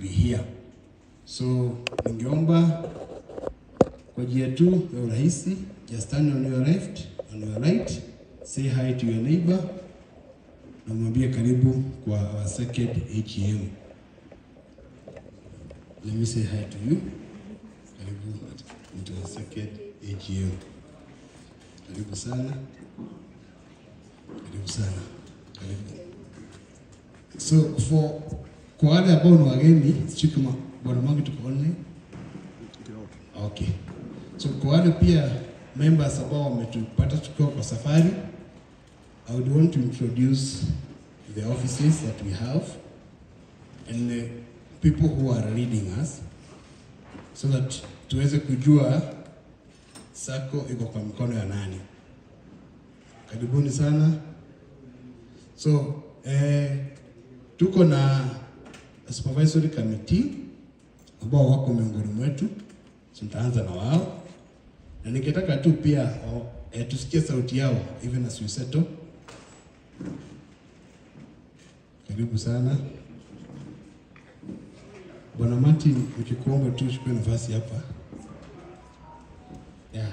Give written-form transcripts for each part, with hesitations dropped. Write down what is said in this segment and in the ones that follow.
be here. So ningeomba kwa njia tu ya urahisi, just stand on your left, on your right, say hi to your neighbor, na mwambie karibu kwa our second AGM. Let me say hi to you. Karibu into the second AGM. Karibu sana. Karibu sana. Karibu. So kwa wale ambao ni wageni, sio kama bwana wangu tuko online. Okay. So kwa wale pia members ambao wametupata tukiwa kwa safari, I would want to introduce the offices that we have and the people who are leading us so that tuweze kujua sacco iko kwa mikono ya nani. Karibuni sana. So tuko na supervisory committee ambao wako miongoni mwetu. So nitaanza na wao. Na ningetaka tu pia tusikie sauti yao even as we settle. Karibu sana. Bwana Martin, nikikuomba tu chukue nafasi hapa. Yeah.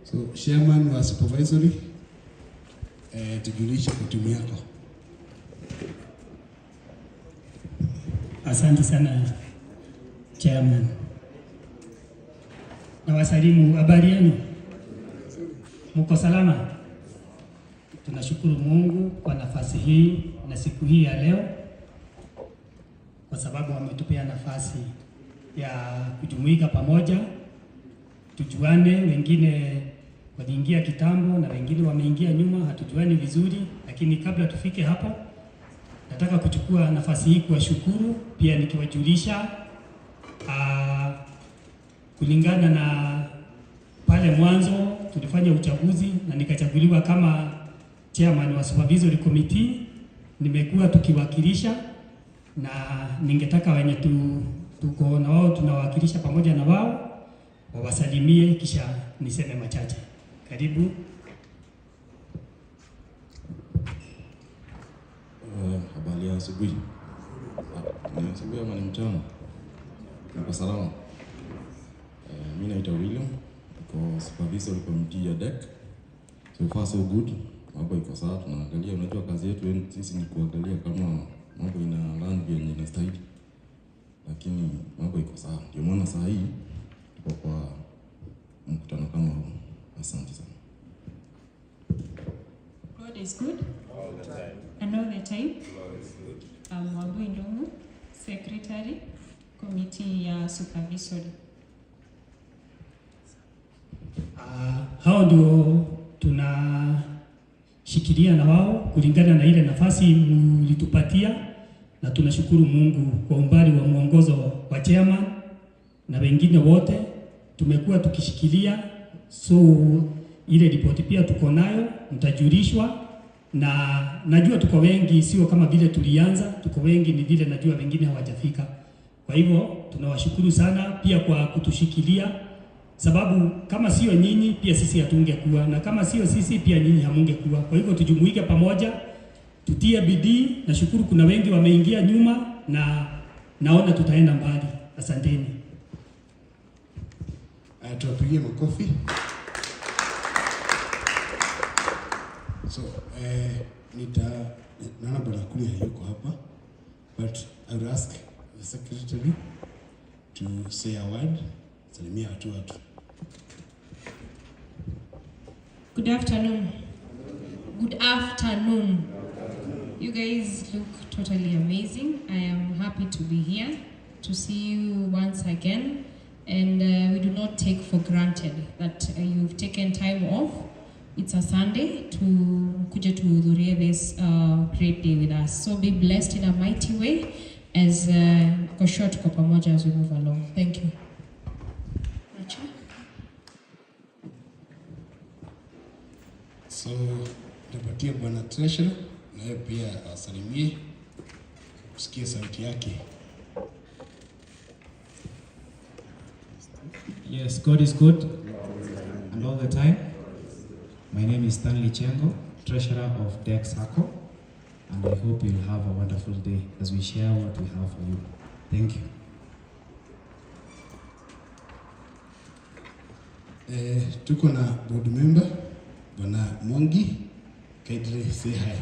So chairman wa supervisory tujulishe kwa timu yako. Asante sana chairman. Na wasalimu, habari yenu? Mko salama? Tunashukuru Mungu kwa nafasi hii na siku hii ya leo, kwa sababu ametupea nafasi ya kujumuika pamoja, tujuane. Wengine waliingia kitambo na wengine wameingia nyuma, hatujuani vizuri, lakini kabla tufike hapo, nataka kuchukua nafasi hii kuwashukuru pia nikiwajulisha kulingana na pale mwanzo tulifanya uchaguzi na nikachaguliwa kama chairman wa supervisory committee. Nimekuwa tukiwakilisha na ningetaka wenye tuko na wao tunawakilisha pamoja na wao wawasalimie kisha niseme machache. Karibu. Habari ya asubuhi. Ni asubuhi ama ni mchana? Niko salama. Mimi naitwa William, niko supervisory committee ya DEC. So far so good. Mambo iko sawa, tunaangalia. Unajua kazi yetu sisi ni kuangalia kama mambo ina land yenye inastahili. Lakini mambo iko sawa. Ndio maana saa hii tuko kwa mkutano kama huu. Asante sana. God is good all the time. And all the time. God is good. Wabui Ndungu, secretary committee ya supervisory. Hao ndio tunashikilia na wao kulingana na ile nafasi mlitupatia, na tunashukuru Mungu kwa umbali wa mwongozo wa chairman na wengine wote tumekuwa tukishikilia. So ile ripoti pia tuko nayo, mtajulishwa, na najua tuko wengi, sio kama vile tulianza, tuko wengi, ni vile najua wengine hawajafika. Kwa hivyo tunawashukuru sana pia kwa kutushikilia, sababu kama sio nyinyi pia sisi hatungekuwa, na kama sio sisi pia nyinyi hamungekuwa. Kwa hivyo tujumuike pamoja, tutie bidii. Nashukuru kuna wengi wameingia nyuma na naona tutaenda mbali. Asanteni. Tuwapigie makofi. So naona bwana Kulia yuko hapa, but I will ask the secretary to say a word. Salimia watu. Good afternoon. Good afternoon. You guys look totally amazing. I am happy to be here to see you once again, and we do not take for granted that you've taken time off. It's a Sunday to kuja tuhudhuria this great day with us. So be blessed in a mighty way as kwa short kwa pamoja as we move along. Thank you. So tupatie bwana treasurer na yeye pia asalimie, usikie sauti yake. Yes, God is good and all the time. My name is Stanley Chengo, treasurer of DEC SACCO, and I hope you'll have a wonderful day as we share what we have for you. Thank you. Tuko na board member Bwana Mongi. Kindly say hi.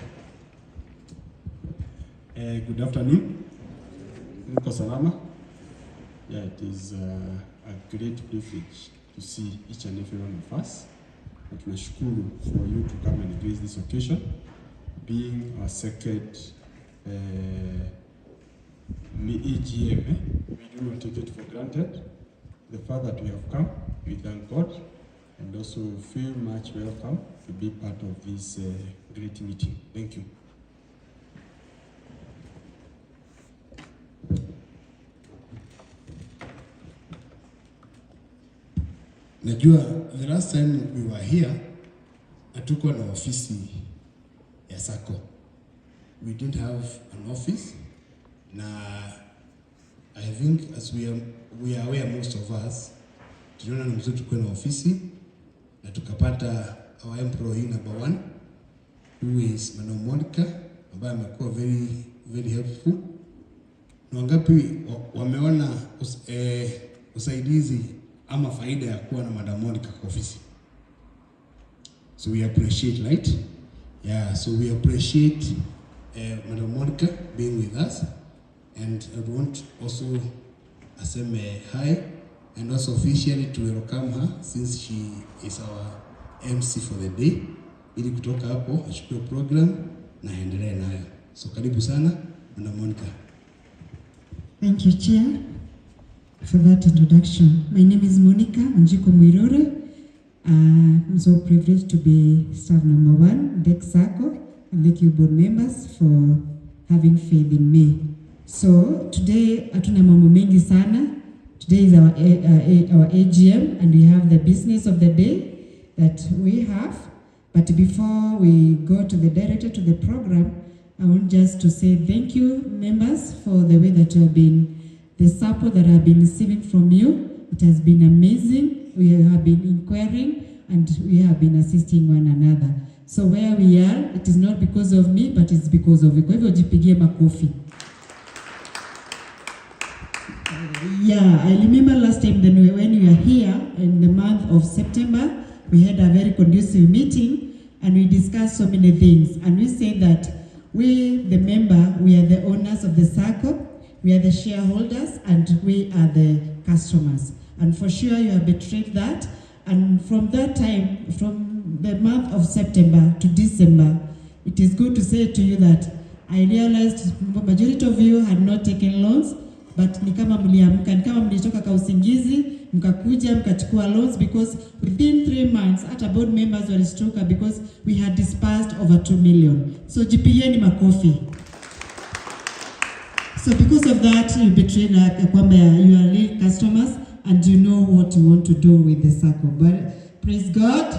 Good afternoon. Mko salama? Yeah, it is a great privilege to see each and every one of us. Na tunashukuru for you to come and grace this occasion, being our second AGM. We do not take it for granted. The fact that we have come, we thank God, and also feel much welcome to be part of this great meeting. Thank you. Najua the last time we were here, hatukuwa na ofisi ya SACCO. We didn't have an office. Na I think as we are aware, most of us, tuliona ni mzuri tukuwe na ofisi, na tukapata our employee number 1, who is Madam Monica, ambaye amekuwa very helpful. Na wangapi wameona usaidizi ama faida ya kuwa na Madam Monica kwa ofisi? So we appreciate, right? Yeah, so we appreciate Madam Monica being with us, and I want also aseme hi, and also officially to welcome her since she is our MC for the day, ili kutoka hapo achukue program na endelee nayo. So karibu sana Madam Monica. Thank you, Chair, for that introduction. My name is Monica Anjiko Mwirore. I'm so privileged to be staff number 1, DEC SACCO, and thank you board members for having faith in me. So today hatuna mambo mengi sana. Today is our AGM, and we have the business of the day that we have. But before we go to the director to the program, I want just to say thank you, members, for the way that you have been, the support that I have been receiving from you. It has been amazing. We have been inquiring and we have been assisting one another. So where we are, it is not because of me, but it's because of you. Kwa hivyo jipigie makofi. Yeah, I remember last time when we were here in the month of September, we had a very conducive meeting and we discussed so many things. And we said that we, the member, we are the owners of the SACCO, we are the shareholders, and we are the customers. And for sure you have betrayed that. And from that time, from the month of September to December, it is good to say to you that I realized majority of you had not taken loans, but ni kama mliamka, ni kama mlitoka kwa usingizi, mkakuja mkachukua loans, because within 3 months, hata board members walistuka because we had disbursed over 2 million. So jipigieni makofi. So because of that, you betrayed kwamba you are real customers and you know what you want to do with the SACCO. But praise God.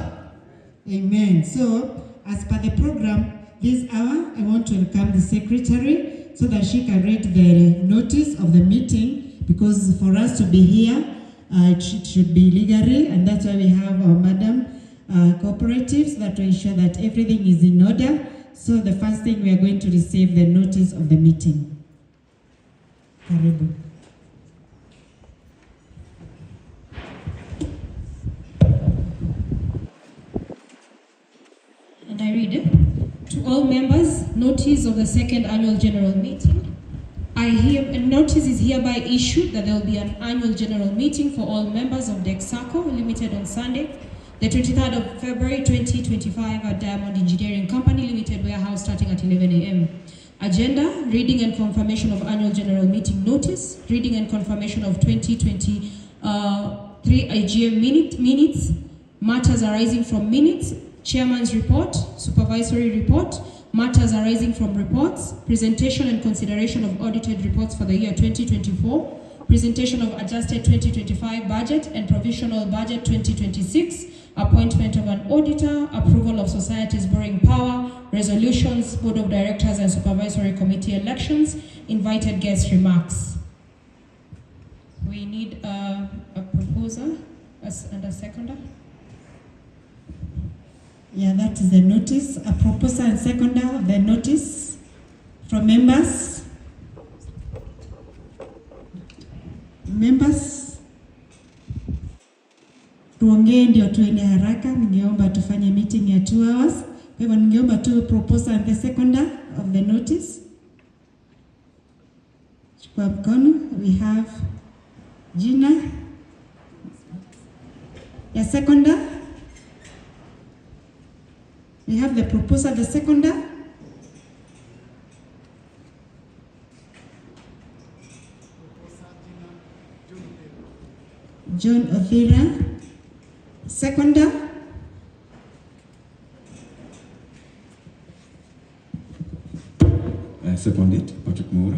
Amen. So as per the program, this hour, I want to welcome the secretary so that she can read the notice of the meeting, because for us to be here, it should be legally, and that's why we have our madam cooperatives that will ensure that everything is in order. So the first thing, we are going to receive the notice of the meeting. Karibu. And I read it. To all members, notice of the second annual general meeting. A notice is hereby issued that there will be an annual general meeting for all members of DEC SACCO Limited on Sunday, the 23rd of February 2025 at Diamond Engineering Company Limited warehouse starting at 11 a.m. Agenda, reading and confirmation of annual general meeting notice, reading and confirmation of 2023 AGM minutes, matters arising from minutes, chairman's report, supervisory report, matters arising from reports, presentation and consideration of audited reports for the year 2024, presentation of adjusted 2025 budget and provisional budget 2026, appointment of an auditor, approval of society's borrowing power, resolutions, board of directors and supervisory committee elections, invited guest remarks. We need a proposer and a seconder. Yeah, that is the notice, a proposer and seconder of the notice from members. members, tuongee ndio tuende haraka. Ningeomba tufanye meeting ya 2 hours. Kwa hivyo ningeomba tu propose and the seconder of the notice. Chukua mkono. We have jina ya seconder. We have the proposer, the seconder. John Othira. Seconder. Seconded, Patrick Moura.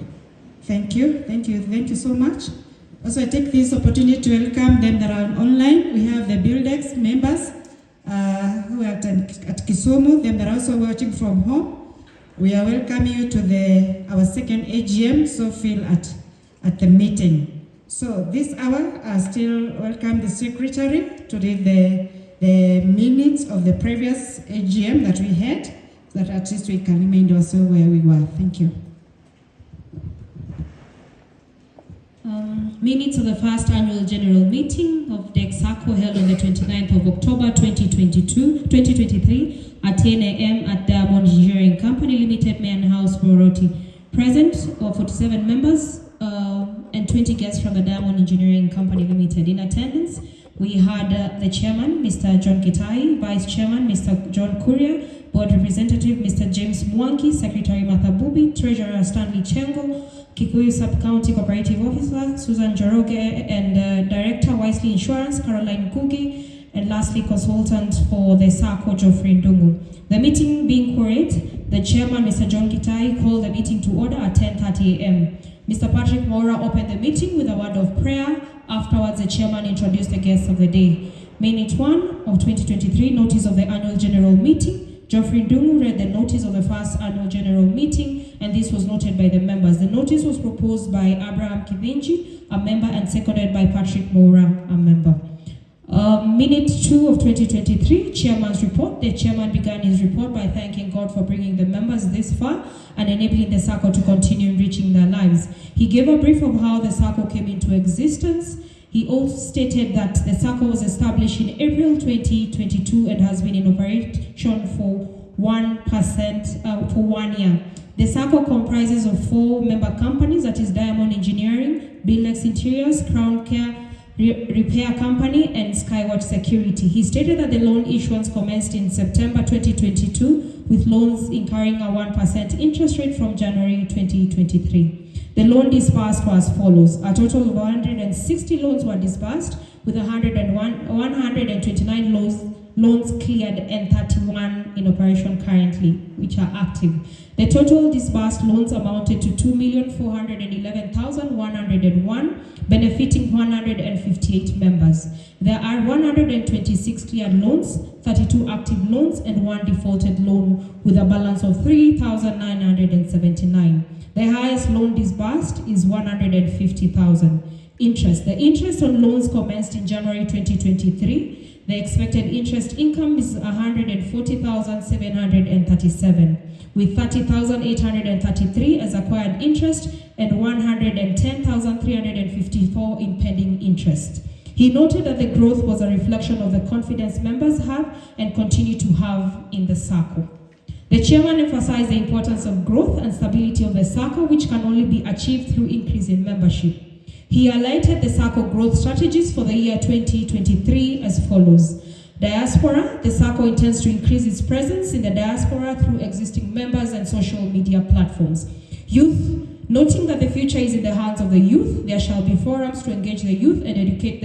Thank you so much. Also, I take this opportunity to welcome them that are online. We have the BuildX members who are at Kisumu, them that are also watching from home. We are welcoming you to our second AGM, so feel at the meeting. So this hour, I still welcome the secretary to read the minutes of the previous AGM that we had, so that at least we can remind also where we were. Thank you. Minutes of the first annual general meeting of DEC SACCO held on the 29th of October 2023 at 10 a.m. at Diamond Engineering Company Limited, Main House, Boroti. Present 47 members and 20 guests from the Diamond Engineering Company Limited. In attendance, we had the chairman, Mr. John Kitai, vice chairman, Mr. John Kuria, board representative, Mr. James Mwangi, secretary Martha Bubi, treasurer Stanley Chengo, Kikuyu Sub-County Cooperative Officer, Susan Joroge, and Director, Wisely Insurance, Caroline Kugi, and lastly, consultant for the SACCO, Geoffrey Ndungu. The meeting being queried, the chairman, Mr. John Kitai, called the meeting to order at 10:30 a.m. Mr. Patrick Moura opened the meeting with a word of prayer. Afterwards, the chairman introduced the guests of the day. Minute 1 of 2023, notice of the annual general meeting. Geoffrey Ndungu read the notice of the first annual general meeting, and this was noted by the members. The notice was proposed by Abraham Kivinji, a member, and seconded by Patrick Moura, a member. Minute 2 of 2023, chairman's report. The chairman began his report by thanking God for bringing the members this far and enabling the SACCO to continue enriching their lives. He gave a brief of how the SACCO came into existence. He also stated that the SACCO was established in April 2022 and has been in operation for 1 year. The SACCO comprises of 4 member companies, that is Diamond Engineering, BuildX Interiors, Crown Care Repair Company, and Skywatch Security. He stated that the loan issuance commenced in September 2022, with loans incurring a 1% interest rate from January 2023. The loan disbursed were as follows. A total of 160 loans were disbursed, with 129 loans cleared and 31 in operation currently, which are active. The total disbursed loans amounted to 2,411,101, benefiting 158 members. There are 126 cleared loans, 32 active loans, and 1 defaulted loan, with a balance of 3,979. The highest loan disbursed is 150,000. Interest. The interest on loans commenced in January 2023. The expected interest income is 140,737, with 30,833 as acquired interest and 110,354 in pending interest. He noted that the growth was a reflection of the confidence members have and continue to have in the SACCO. The chairman emphasized the importance of growth and stability of the SACCO, which can only be achieved through increase in membership. He highlighted the SACCO growth strategies for the year 2023 as follows. Diaspora. The SACCO intends to increase its presence in the diaspora through existing members and social media platforms. Youth. Noting that the future is in the hands of the youth, there shall be forums to engage the youth and educate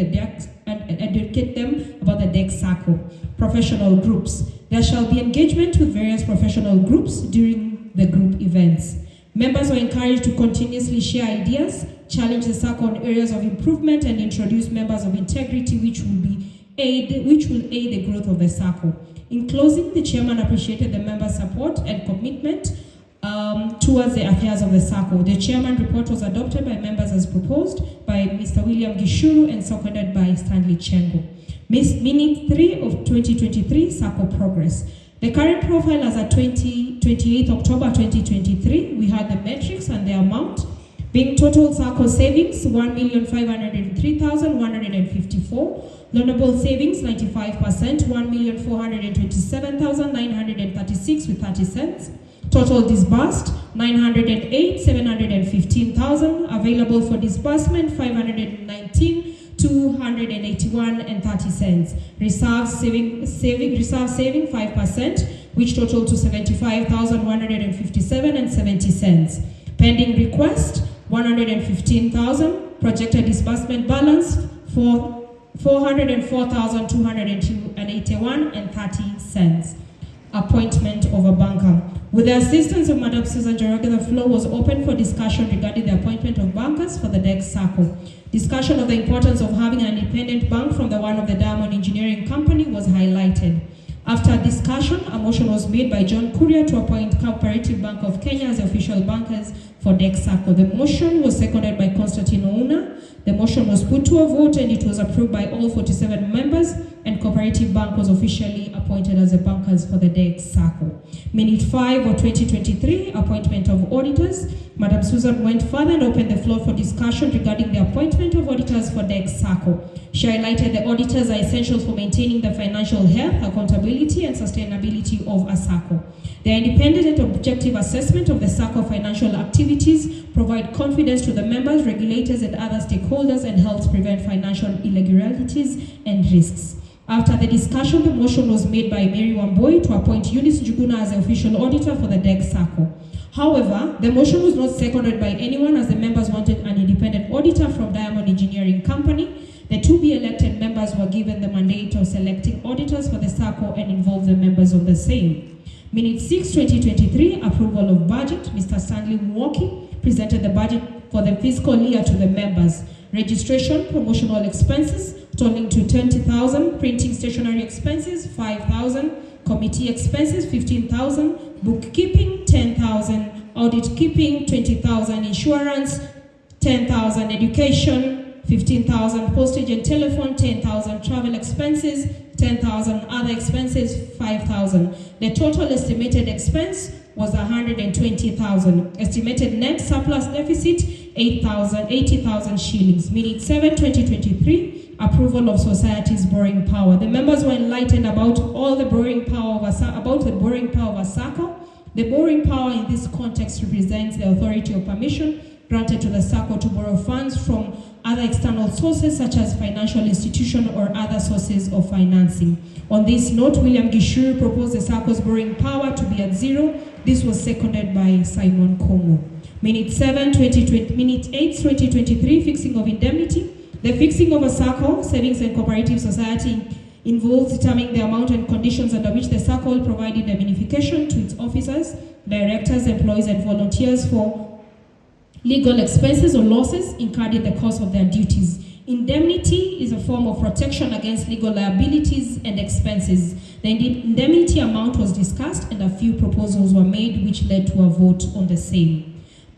them about the DEC SACCO. Professional groups. There shall be engagement with various professional groups during the group events. Members are encouraged to continuously share ideas, challenge the SACCO on areas of improvement, and introduce members of integrity, which will aid the growth of the SACCO. In closing, the chairman appreciated the members' support and commitment towards the affairs of the SACCO. The chairman report was adopted by members as proposed by Mr. William Gishuru and seconded by Stanley Chengo. Minute 3 of 2023 SACCO progress. The current profile as at 28th October 2023, we had the metrics and the amount. being total SACCO savings 1,503,154, loanable savings 95%, 1,427,936 with 30 cents. Total disbursed 908,715,000. Available for disbursement 519,281 and 30 cents. Reserve saving 5%, which total to 75,157 and 70 cents. Pending request 115,000. Projected disbursement balance for 404,202 and 81 and 30 cents. Appointment of a banker. With the assistance of Madam Susan Njoroge, the floor was open for discussion regarding the appointment of bankers for the DEC SACCO. Discussion of the importance of having an independent bank from the one of the Diamond Engineering Company was highlighted. After discussion, a motion was made by John Kuria to appoint Cooperative Bank of Kenya as the official bankers for DEC SACCO. The motion was seconded by Constantine Ouna. The motion was put to a vote and it was approved by all 47 members, and Cooperative Bank was officially appointed as the bankers for the DEC SACCO. Minute 5 of 2023, appointment of auditors. Madam Susan went further and opened the floor for discussion regarding the appointment of auditors for DEC SACCO. She highlighted the auditors are essential for maintaining the financial health, accountability, and sustainability of a SACCO. Their independent and objective assessment of the SACCO financial activities provide confidence to the members, regulators, and other stakeholders, and helps prevent financial irregularities and risks. After the discussion, the motion was made by Mary Wamboi to appoint Eunice Njuguna as the official auditor for the DEC SACCO. However, the motion was not seconded by anyone, as the members wanted an independent auditor from Diamond Engineering Company. The to be elected members were given the mandate of selecting auditors for the SACCO and involve the members of the same. Minute 6, 2023, approval of budget. Mr. Stanley Mwoki presented the budget for the fiscal year to the members. Registration, promotional expenses totaling to 20,000, printing stationery expenses 5,000, committee expenses 15,000, bookkeeping 10,000, audit keeping 20,000, insurance 10,000, education 15,000, postage and telephone 10,000, travel expenses 10,000, other expenses 5,000. The total estimated expense was 120,000. Estimated net surplus deficit 80,000 shillings. Minute 7, 2023. Approval of society's borrowing power. The members were enlightened about all the borrowing power of a SACCO. The borrowing power in this context represents the authority of permission granted to the SACCO to borrow funds from other external sources such as financial institution or other sources of financing. On this note, William Gishuru proposed the SACCO's borrowing power to be at 0. This was seconded by Simon Kongo. Minute 8, 2023, fixing of indemnity. The fixing of a SACCO, Savings and Cooperative Society, involves determining the amount and conditions under which the SACCO will provide indemnification to its officers, directors, employees, and volunteers for legal expenses or losses incurred in the course of their duties. Indemnity is a form of protection against legal liabilities and expenses. The indemnity amount was discussed and a few proposals were made which led to a vote on the same.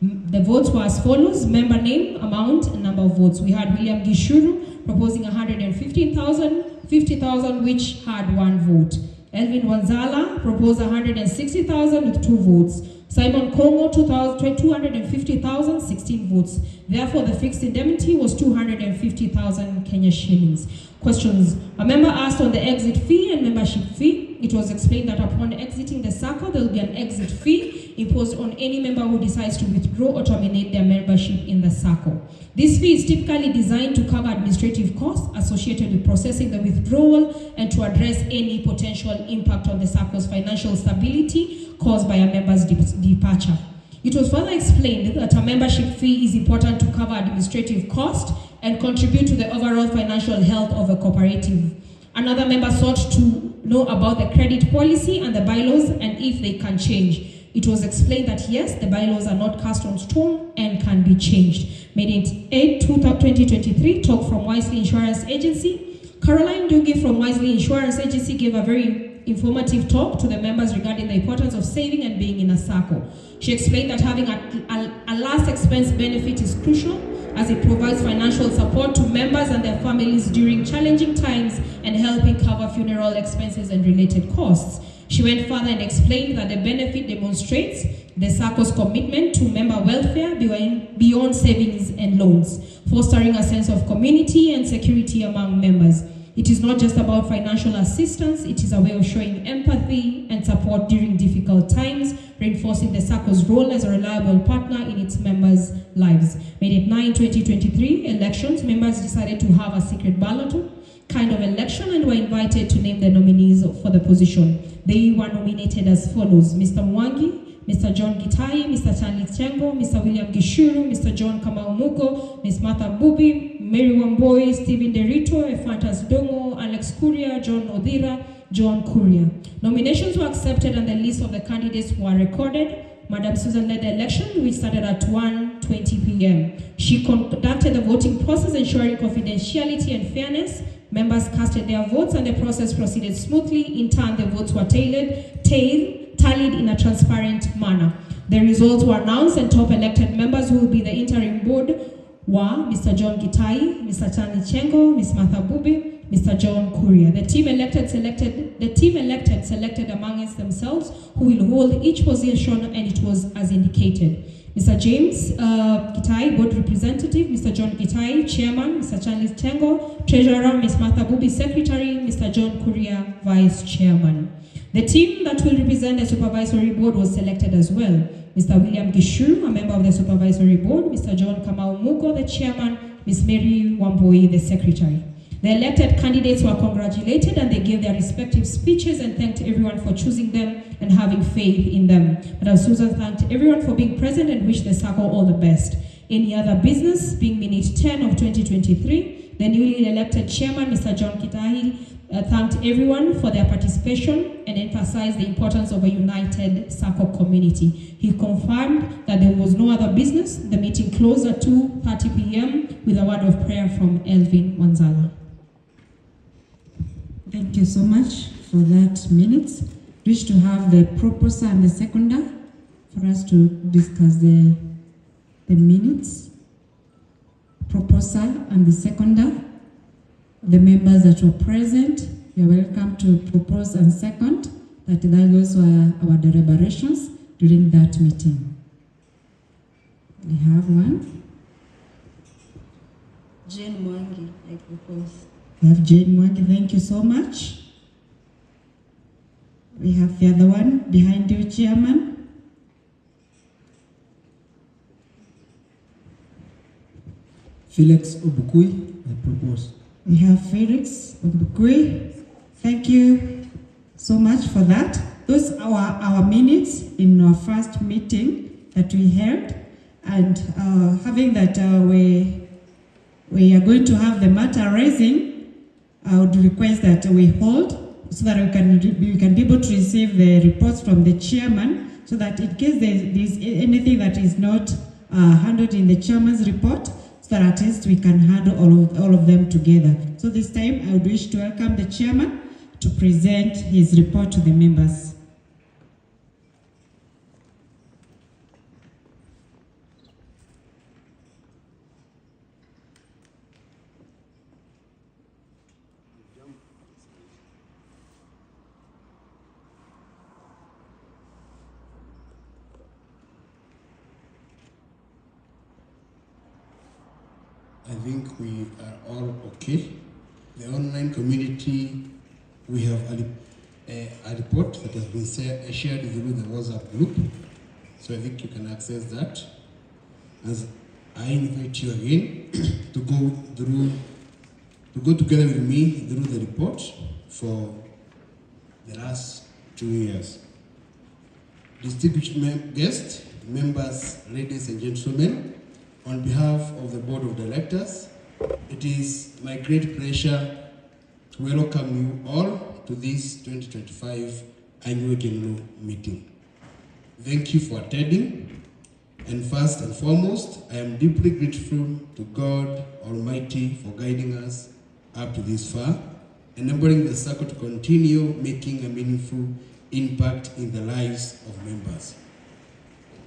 The votes were as follows: member name, amount, and number of votes. We had William Gishuru proposing 115,000, 50,000, which had 1 vote. Elvin Wanzala proposed 160,000 with 2 votes. Simon Kongo 250,000, 16 votes. Therefore, the fixed indemnity was 250,000 Kenya shillings. Questions. A member asked on the exit fee and membership fee. It was explained that upon exiting the SACCO, there will be an exit fee imposed on any member who decides to withdraw or terminate their membership in the SACCO. This fee is typically designed to cover administrative costs associated with processing the withdrawal and to address any potential impact on the SACCO's financial stability caused by a member's departure. It was further explained that a membership fee is important to cover administrative costs and contribute to the overall financial health of a cooperative. Another member sought to know about the credit policy and the bylaws and if they can change. It was explained that yes, the bylaws are not cast on stone and can be changed. Minute 8, 2023, talk from Wisely Insurance Agency. Caroline Dungi from Wisely Insurance Agency gave a very informative talk to the members regarding the importance of saving and being in a SACCO. She explained that having a last expense benefit is crucial as it provides financial support to members and their families during challenging times and helping cover funeral expenses and related costs. She went further and explained that the benefit demonstrates the SACCO's commitment to member welfare beyond savings and loans, fostering a sense of community and security among members. It is not just about financial assistance, it is a way of showing empathy and support during difficult times, reinforcing the SACCO's role as a reliable partner in its members' lives. May 9, 2023 elections, members decided to have a secret ballot kind of election and were invited to name the nominees for the position. They were nominated as follows: Mr. Mwangi, Mr. John Gitai, Mr. Stanley Chengo, Mr. William Gishuru, Mr. John Kamau Mugo, Ms. Martha Bubi, Mary Wamboi, Stephen Derito, Ephantas Dongo, Alex Kuria, John Odira, John Kuria. Nominations were accepted and the list of the candidates were recorded. Madam Susan led the election, which started at 1:20 p.m. She conducted the voting process, ensuring confidentiality and fairness. Members casted their votes and the process proceeded smoothly. In turn, the votes were tallied in a transparent manner. The results were announced and top elected members who will be the interim board were Mr. John Gitai, Mr. Stanley Chengo, Ms. Martha Bubi, Mr. John Kuria. The team elected selected amongst themselves who will hold each position, and it was as indicated. Mr. James Gitai, board representative, Mr. John Gitai, chairman, Mr. Stanley Chengo, treasurer, Ms. Martha Bubi, secretary, Mr. John Kuria, vice chairman. The team that will represent the supervisory board was selected as well. Mr. William Gishuru, a member of the supervisory board, Mr. John Kamau Mugo, the chairman, Ms. Mary Wamboi, the secretary. The elected candidates were congratulated and they gave their respective speeches and thanked everyone for choosing them and having faith in them. Madam Susan thanked everyone for being present and wished the SACCO all the best. Any other business, being minute 10 of 2023, the newly elected chairman, Mr. John Kitahi, thanked everyone for their participation and emphasized the importance of a united SACCO community. He confirmed that there was no other business. The meeting closed at 2:30 p.m. with a word of prayer from Elvin Wanzala. Thank you so much for that minutes. Wish to have the proposer and the seconder for us to discuss the minutes. Proposer and the seconder. The members that were present, you're welcome to propose and second that those were our deliberations during that meeting. We have one. Jane Mwangi, I propose. We have Jane Mwangi, thank you so much. We have the other one behind you, Chairman. Felix Obukui, I propose. We have Felix Obukui. Thank you so much for that. Those are our minutes in our first meeting that we held. And having that we are going to have the matter raising, I would request that we hold so that we can be able to receive the reports from the chairman, so that in case there is anything that is not handled in the chairman's report, so that at least we can handle all of them together. So this time I would wish to welcome the chairman to present his report to the members. I think we are all okay. The online community, we have a report that has been shared through the WhatsApp group. So I think you can access that. As I invite you again to go together with me through the report for the last 2 years. Distinguished guests, members, ladies and gentlemen, on behalf of the Board of Directors, it is my great pleasure to welcome you all to this 2025 Annual General Meeting. Thank you for attending, and first and foremost, I am deeply grateful to God Almighty for guiding us up to this far, enabling the SACCO to continue making a meaningful impact in the lives of members.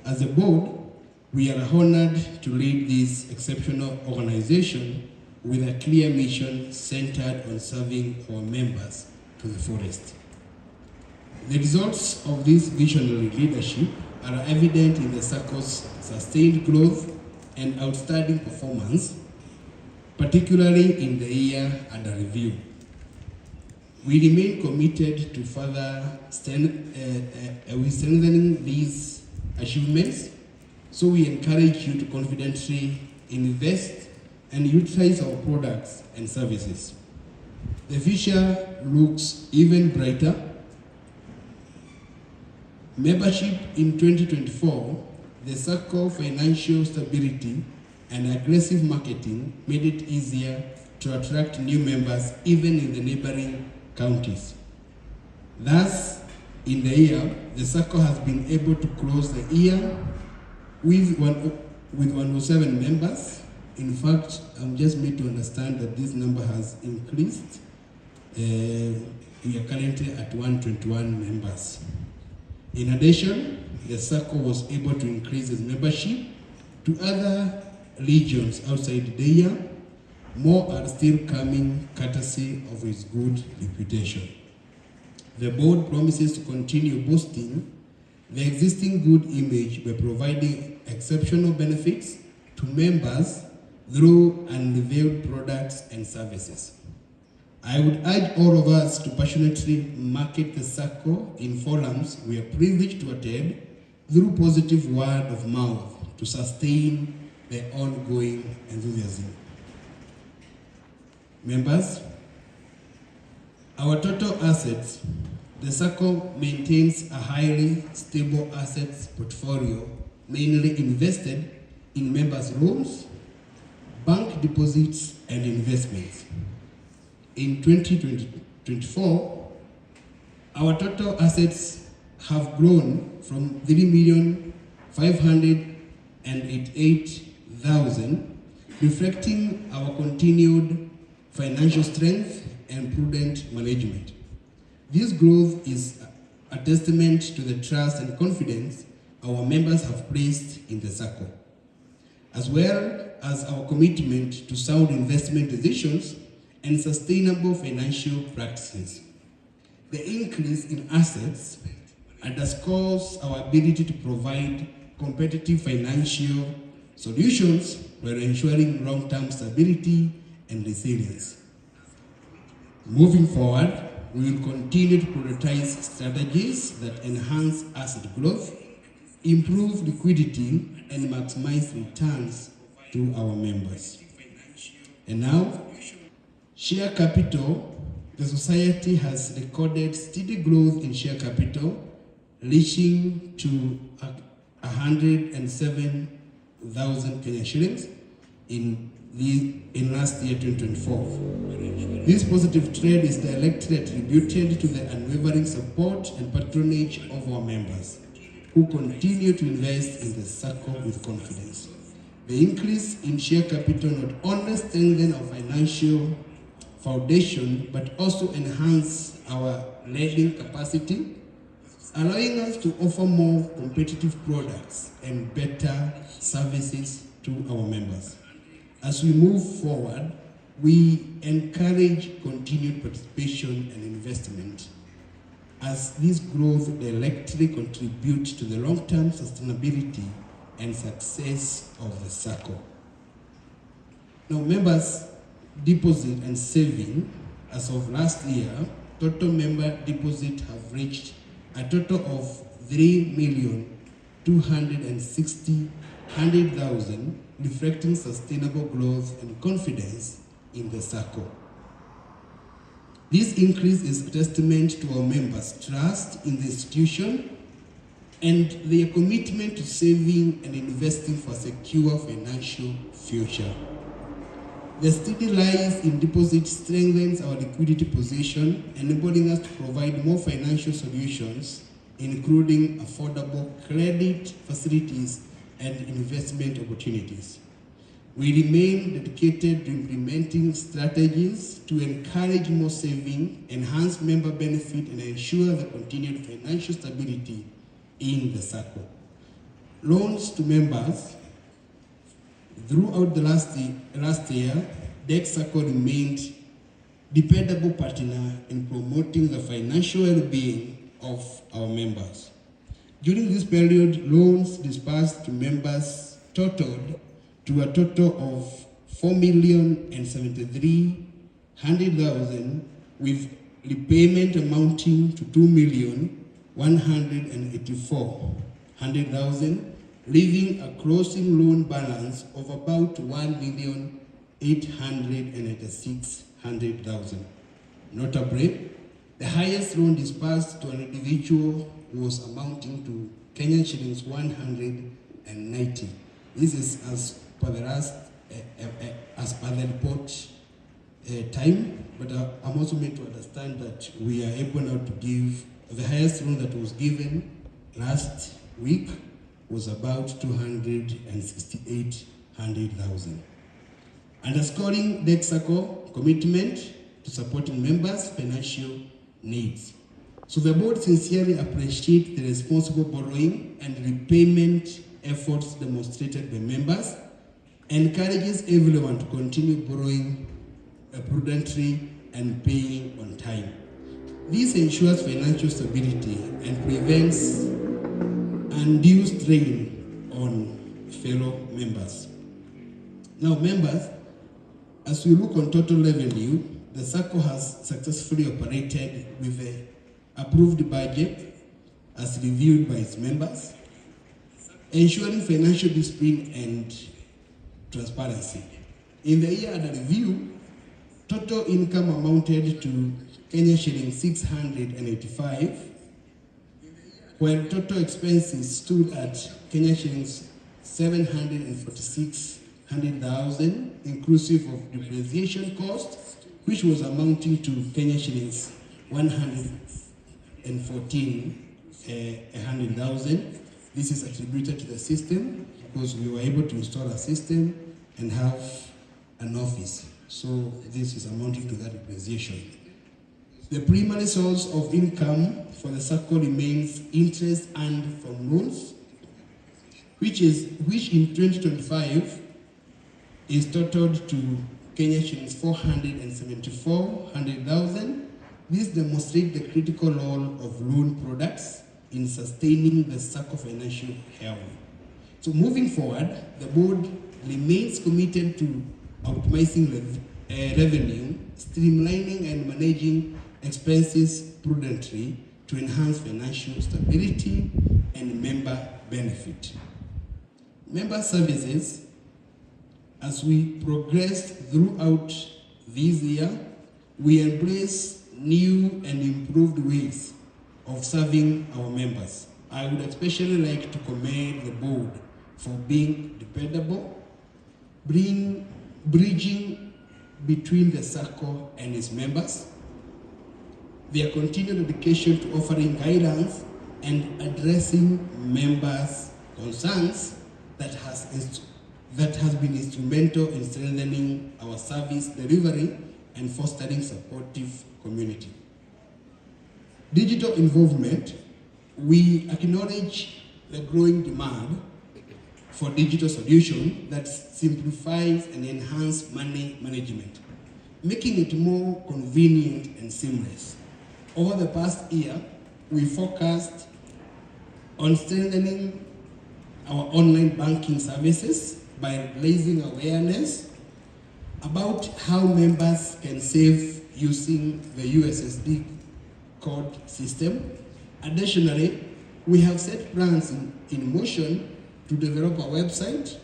As a board, we are honored to lead this exceptional organization with a clear mission centered on serving our members to the fullest. The results of this visionary leadership are evident in the SACCO's sustained growth and outstanding performance, particularly in the year under review. We remain committed to further strengthening these achievements, so we encourage you to confidently invest and utilize our products and services. The future looks even brighter. Membership in 2024, the SACCO financial stability and aggressive marketing made it easier to attract new members even in the neighboring counties. Thus, in the year, the SACCO has been able to close the year with 107 members. In fact, I'm just made to understand that this number has increased. We are currently at 121 members. In addition, the SACCO was able to increase its membership to other regions outside the year. More are still coming courtesy of its good reputation. The board promises to continue boosting the existing good image by providing exceptional benefits to members through unrevealed products and services. I would urge all of us to passionately market the SACCO in forums we are privileged to attend through positive word of mouth to sustain the ongoing enthusiasm. Members, our total assets, the SACCO maintains a highly stable assets portfolio, mainly invested in members' loans, bank deposits, and investments. In 2024, our total assets have grown from 3,588,000, reflecting our continued financial strength and prudent management. This growth is a testament to the trust and confidence our members have placed in the SACCO, as well as our commitment to sound investment decisions and sustainable financial practices. The increase in assets underscores our ability to provide competitive financial solutions while ensuring long-term stability and resilience. Moving forward, we will continue to prioritize strategies that enhance asset growth, improve liquidity, and maximize returns to our members. And now, share capital. The society has recorded steady growth in share capital, reaching to 107,000 Kenyan shillings in last year, 2024. This positive trend is directly attributed to the unwavering support and patronage of our members, who continue to invest in the SACCO with confidence. The increase in share capital not only strengthens our financial foundation, but also enhance our lending capacity, allowing us to offer more competitive products and better services to our members. As we move forward, we encourage continued participation and investment, as this growth directly contributes to the long-term sustainability and success of the SACCO. Now, members' deposit and saving, as of last year, total member deposit have reached a total of 3,260,000, reflecting sustainable growth and confidence in the SACCO. This increase is a testament to our members' trust in the institution and their commitment to saving and investing for a secure financial future. The steady rise in deposits strengthens our liquidity position, enabling us to provide more financial solutions, including affordable credit facilities and investment opportunities. We remain dedicated to implementing strategies to encourage more saving, enhance member benefit, and ensure the continued financial stability in the SACCO. Loans to members. Throughout the last year, DEC SACCO remained dependable partner in promoting the financial well-being of our members. During this period, loans disbursed to members totaled to a total of 4,073,100,000, with repayment amounting to 2,184,100,000, leaving a closing loan balance of about 1,886,100,000. Notably, the highest loan disbursed to an individual was amounting to Kenyan shillings 190. This is as per the report time, but I'm also made to understand that we are able now to give the highest loan that was given last week was about 268,100,000. Underscoring DEC SACCO commitment to supporting members' financial needs. So the board sincerely appreciates the responsible borrowing and repayment efforts demonstrated by members, encourages everyone to continue borrowing prudently and paying on time. This ensures financial stability and prevents undue strain on fellow members. Now, members, as we look on total revenue, the SACCO has successfully operated with the approved budget as reviewed by its members, ensuring financial discipline and transparency. In the year under review, total income amounted to Kenya shillings 685, while total expenses stood at Kenya shillings 746,100,000, inclusive of depreciation costs, which was amounting to Kenya shillings 114,100,000. This is attributed to the system because we were able to install a system and have an office. So this is amounting to that depreciation. The primary source of income for the SACCO remains interest earned from loans, which in 2025 is totaled to Kenya shillings 474,100,000. This demonstrates the critical role of loan products in sustaining the SACCO financial health. So moving forward, the board remains committed to optimizing revenue, streamlining and managing expenses prudently to enhance financial stability and member benefit. Member services, as we progress throughout this year, we embrace new and improved ways of serving our members. I would especially like to commend the board for being dependable, bridging between the SACCO and its members, their continued dedication to offering guidance and addressing members' concerns that has been instrumental in strengthening our service delivery and fostering supportive community. Digital involvement, we acknowledge the growing demand for digital solution that simplifies and enhances money management, making it more convenient and seamless. Over the past year, we focused on strengthening our online banking services by raising awareness about how members can save using the USSD code system. Additionally, we have set plans in motion to develop a website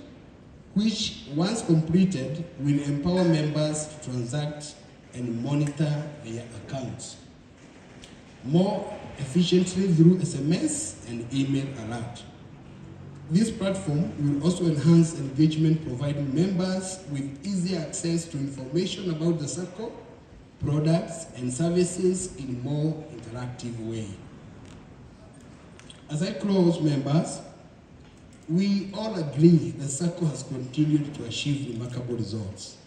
which, once completed, will empower members to transact and monitor their accounts more efficiently through SMS and email alert. This platform will also enhance engagement, providing members with easier access to information about the SACCO, products and services in a more interactive way. As I close, members, we all agree the SACCO has continued to achieve remarkable results.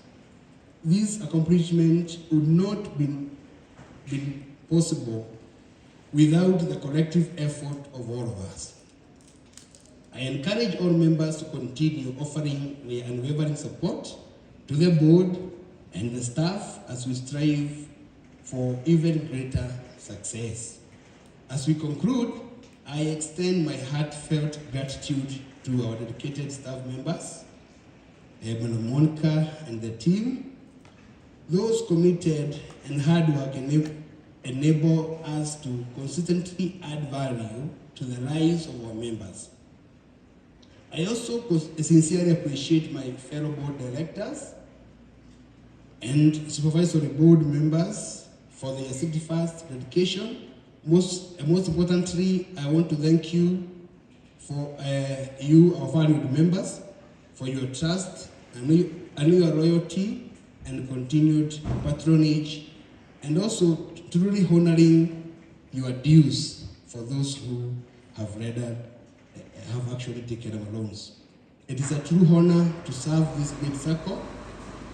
This accomplishment would not be possible without the collective effort of all of us. I encourage all members to continue offering their unwavering support to the board and the staff as we strive for even greater success. As we conclude, I extend my heartfelt gratitude to our dedicated staff members, Madam Monica and the team. Those committed and hard work enable us to consistently add value to the lives of our members. I also sincerely appreciate my fellow board directors and supervisory board members for their steadfast dedication. Most importantly, I want to thank you for you, our valued members, for your trust and your loyalty and continued patronage, and also truly honoring your dues for those who have actually taken our loans. It is a true honor to serve this great circle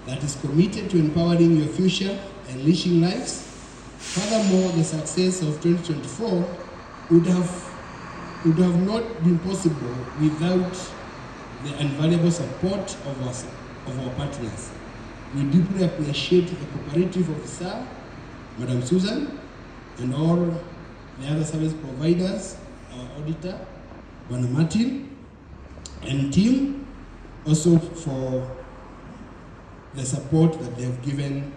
that is committed to empowering your future and enriching lives. Furthermore, the success of 2024 would have not been possible without the invaluable support of our partners. We deeply appreciate the cooperative officer, Madam Susan, and all the other service providers, our auditor, Bwana Martin, and team, also for the support that they have given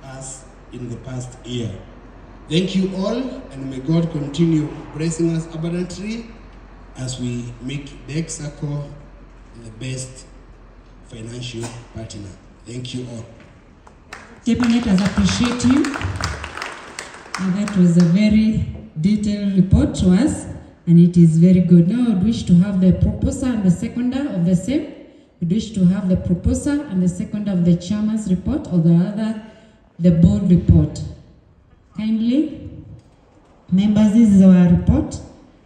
us in the past year. Thank you all, and may God continue blessing us abundantly as we make DEC SACCO the best financial partner. Thank you all. Chairman, let us appreciate you. And that was a very detailed report to us, and it is very good. Now I would wish to have the proposer and the seconder of the same. We wish to have the proposer and the seconder of the chairman's report, or the board report. Kindly, members, this is our report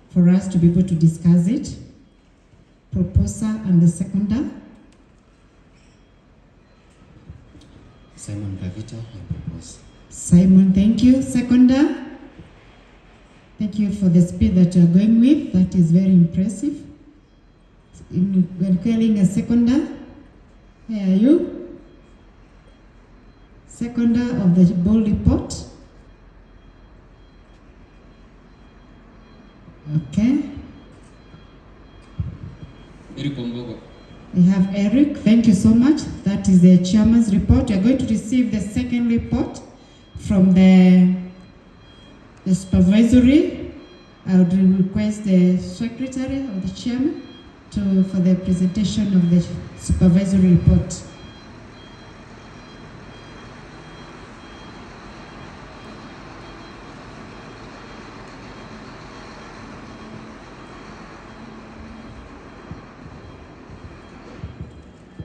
for us to be able to discuss it. Proposer and the seconder. Simon Gavita, I propose. Simon, thank you. Seconder, thank you for the speed that you are going with. That is very impressive. When calling a seconder, where are you? Seconder of the board report. Okay. Eric Ombogo. We have Eric. Thank you so much. That is the chairman's report. You are going to receive the second report from the supervisory. I would request the secretary of the chairman for the presentation of the supervisory report.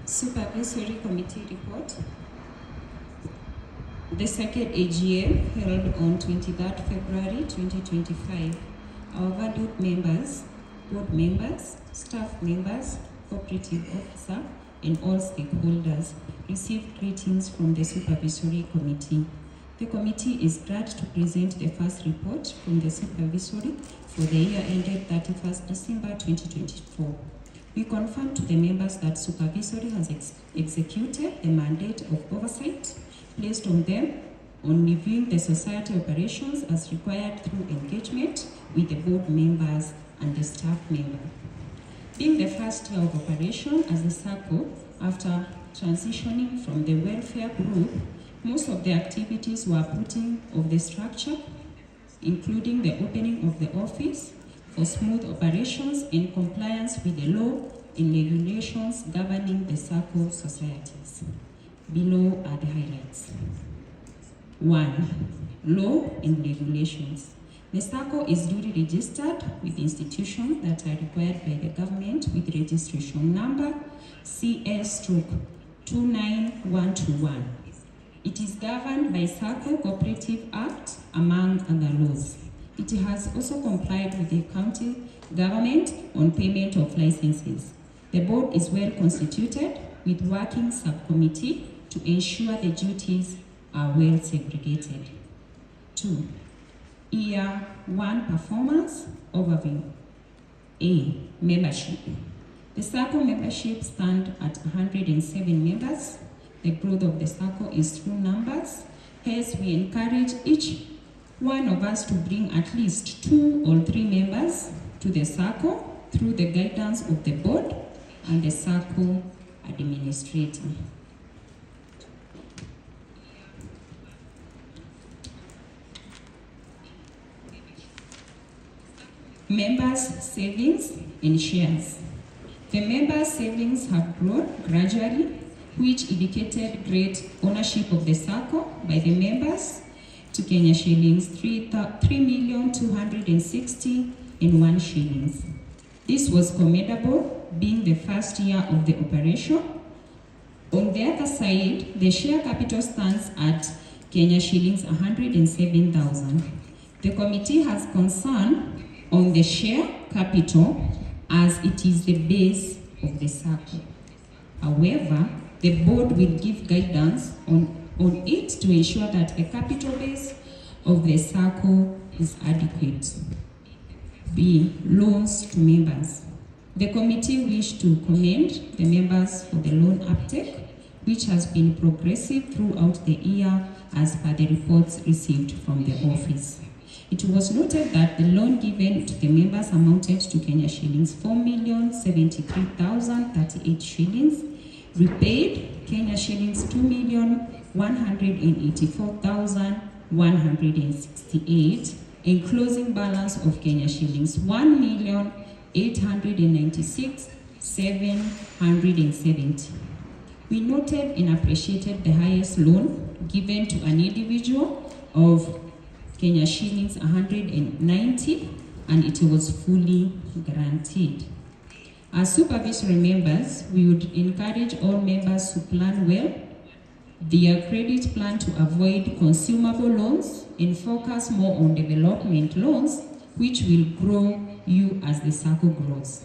Supervisory Committee report. The second AGM held on 23rd February 2025. Our valued members, board members, staff members, cooperative officer, and all stakeholders received greetings from the Supervisory Committee. The committee is glad to present the first report from the Supervisory for the year ended 31st December 2024. We confirm to the members that Supervisory has executed the mandate of oversight placed on them on reviewing the society operations as required through engagement with the board members and the staff member. Being the first year of operation as the SACCO after transitioning from the welfare group, most of the activities were putting of the structure, including the opening of the office, for smooth operations in compliance with the law and regulations governing the SACCO societies. Below are the highlights. 1. Law and regulations. The SACCO is duly registered with institutions that are required by the government with registration number CS/29121. It is governed by SACCO Cooperative Act, among other laws. It has also complied with the county government on payment of licenses. The board is well constituted with working subcommittee to ensure the duties are well segregated. 2. Year 1 performance overview. A. Membership. The SACCO membership stands at 107 members. The growth of the SACCO is through numbers. Hence, we encourage each one of us to bring at least 2 or 3 members to the SACCO through the guidance of the board and the SACCO administrator. Members' savings and shares. The members' savings have grown gradually, which indicated great ownership of the SACCO by the members to Kenya shillings 3,260,001 shillings. This was commendable, being the first year of the operation. On the other side, the share capital stands at Kenya shillings 107,000. The committee has concern on the share capital as it is the base of the SACCO. However, the board will give guidance on it to ensure that the capital base of the SACCO is adequate. B. Loans to members. The committee wished to commend the members for the loan uptake, which has been progressive throughout the year as per the reports received from the office. It was noted that the loan given to the members amounted to Kenya shillings 4,073,038 shillings, repaid Kenya shillings 2,184,168, and closing balance of Kenya shillings 1,896,770. We noted and appreciated the highest loan given to an individual of Kenya shillings 190, and it was fully guaranteed. As supervisory members, we would encourage all members to plan well their credit plan to avoid consumable loans and focus more on development loans, which will grow you as the SACCO grows.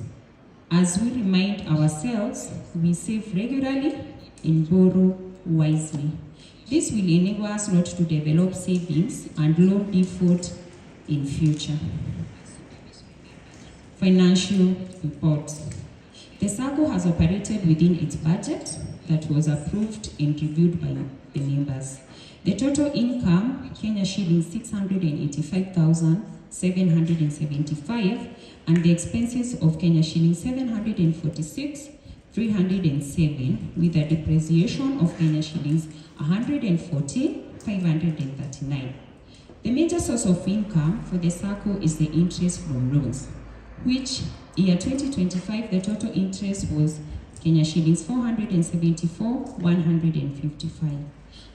As we remind ourselves, we save regularly and borrow wisely. This will enable us not to develop savings and loan default in future. Financial report. The SACCO has operated within its budget that was approved and reviewed by the members. The total income, Kenya shillings 685,775, and the expenses of Kenya shillings 746,307, with a depreciation of Kenya shillings 114,539. The major source of income for the SACCO is the interest from loans, which year 2025 the total interest was Kenya shillings 474,155.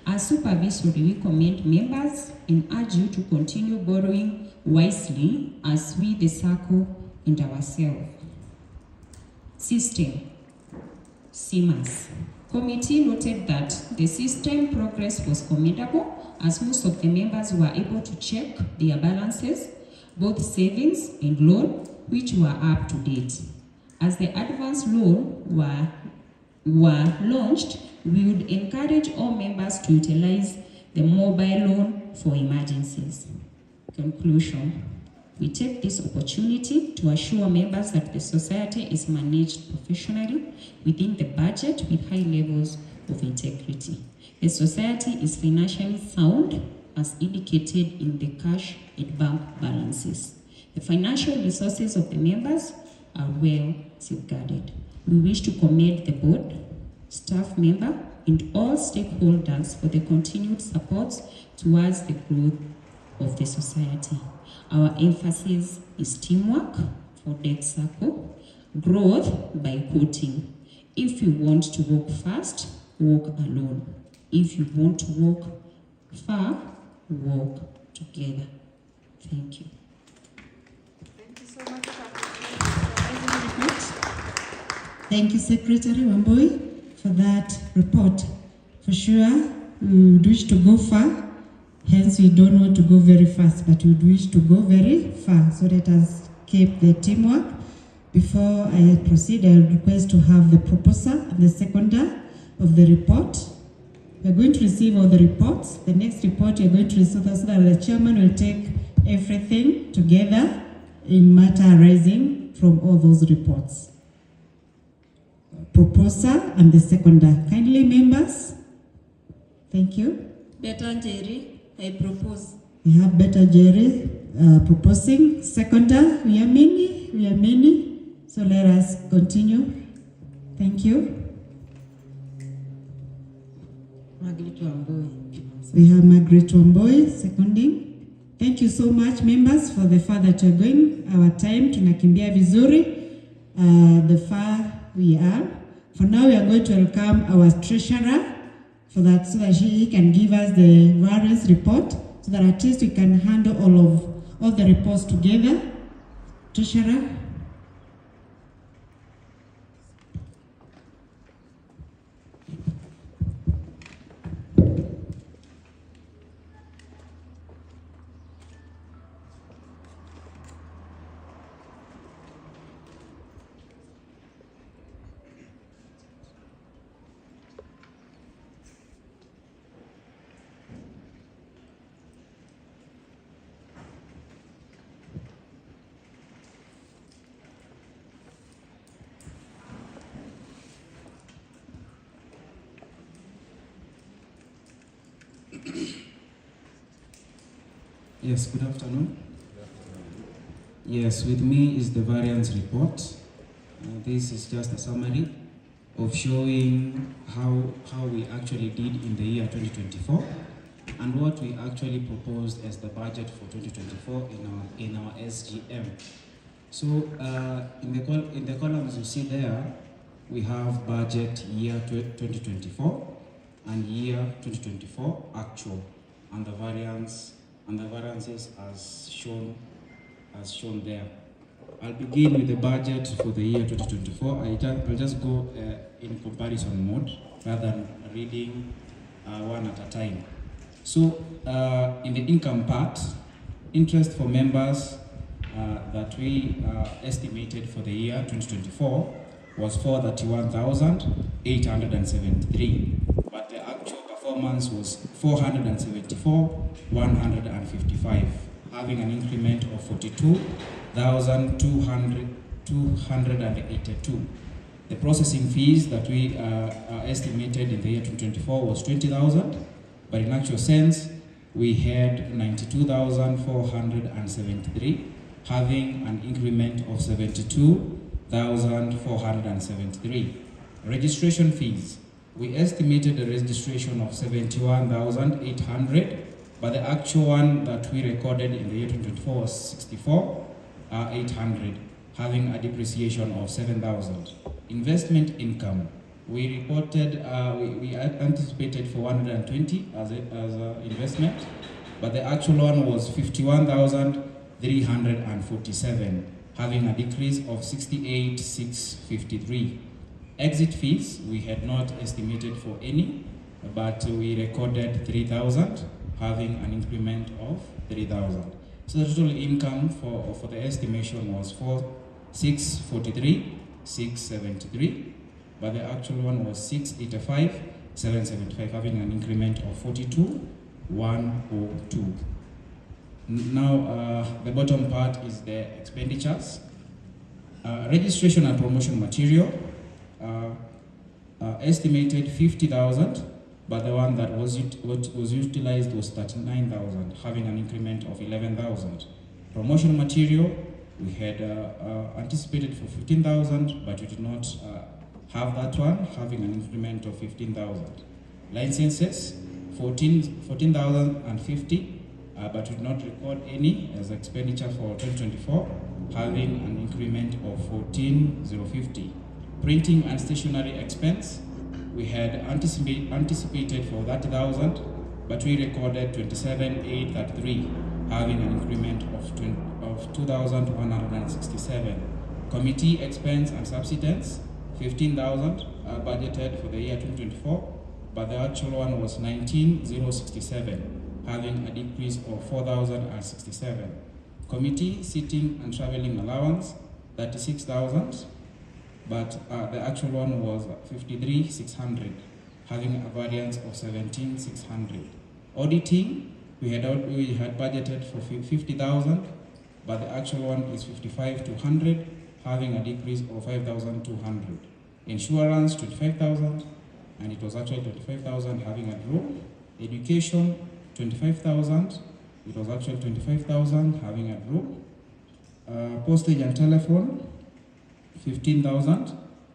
As supervisory, we commend members and urge you to continue borrowing wisely as we, the SACCO, and ourselves. System. CMAS. Committee noted that the system progress was commendable as most of the members were able to check their balances, both savings and loan, which were up to date. As the advance loan were launched, we would encourage all members to utilize the mobile loan for emergencies. Conclusion. We take this opportunity to assure members that the society is managed professionally within the budget with high levels of integrity. The society is financially sound as indicated in the cash and bank balances. The financial resources of the members are well safeguarded. We wish to commend the board, staff member, and all stakeholders for the continued support towards the growth of the society. Our emphasis is teamwork for DEC SACCO, growth by quoting. If you want to walk fast, walk alone. If you want to walk far, walk together. Thank you. Thank you so much. Thank you, Secretary Wambui, for that report. For sure, we would wish to go far. Hence, we don't want to go very fast, but we would wish to go very far. So let us keep the teamwork. Before I proceed, I would request to have the proposer and the seconder of the report. We are going to receive all the reports. The next report you are going to receive, so that the chairman will take everything together in matter arising from all those reports. Proposer and the seconder. Kindly, members. Thank you. Betanjeri, I propose. We have Better Jerry proposing. Seconder, we are many. So let us continue. Thank you. We have Margaret Wamboi seconding. Thank you so much, members, for the far that you're going. Our time tunakimbia vizuri. The far we are. For now, we are going to welcome our treasurer so that he can give us the various report, so that at least we can handle all the reports together. Treasurer. Yes, good afternoon. Yes, with me is the variance report. This is just a summary of showing how we actually did in the year 2024 and what we actually proposed as the budget for 2024 in our SGM. So in the columns you see there, we have budget year 2024 and year 2024 actual, and the variances as shown there. I'll begin with the budget for the year 2024. I'll just go in comparison mode rather than reading one at a time. So in the income part, interest for members that we estimated for the year 2024 was 431,873, but the actual performance was 474,155, having an increment of 42,282. The processing fees that we estimated in the year 2024 was 20,000, but in actual sense, we had 92,473, having an increment of 72,473. Registration fees. We estimated a registration of 71,800, but the actual one that we recorded in the year 2024 was 64,800, having a depreciation of 7,000. Investment income. We reported, we anticipated for 120 as an investment, but the actual one was 51,347, having a decrease of 68,653. Exit fees, we had not estimated for any, but we recorded 3,000, having an increment of 3,000. So the total income for the estimation was 643,673, but the actual one was 685,775, having an increment of 42,102. Now, the bottom part is the expenditures. Registration and promotion material, estimated 50,000, but the one that was utilized was 39,000, having an increment of 11,000. Promotion material, we had anticipated for 15,000, but we did not have that one, having an increment of 15,000. Licenses, 14,050, but we did not record any as expenditure for 2024, having an increment of 14,050. Printing and stationery expense, we had anticipated for 30,000, but we recorded 27,833, having an increment of 2,167. Committee expense and subsistence, 15,000 budgeted for the year 2024, but the actual one was 19,067, having a decrease of 4,067. Committee seating and traveling allowance, 36,000, but the actual one was 53,600, having a variance of 17,600. Auditing, we had budgeted for 50,000, but the actual one is 55,200, having a decrease of 5,200. Insurance, 25,000, and it was actually 25,000, having a drop. Education, 25,000, it was actually 25,000, having a room. Postage and telephone, 15,000,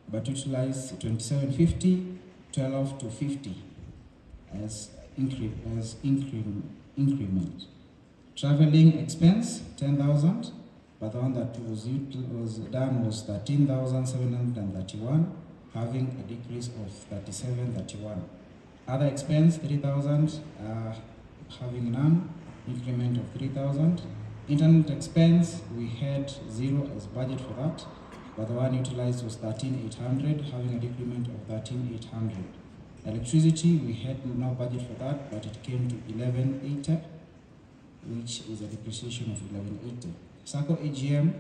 but utilized 2750, 12 to 50 as increment. Traveling expense, 10,000, but the one that was done was 13,731, having a decrease of 3731. Other expense, 3,000, having none, increment of 3,000. Internet expense, we had 0 as budget for that, but the one utilized was 13,800, having a decrement of 13,800. Electricity, we had no budget for that, but it came to 1180, which is a depreciation of 1180. SACCO AGM,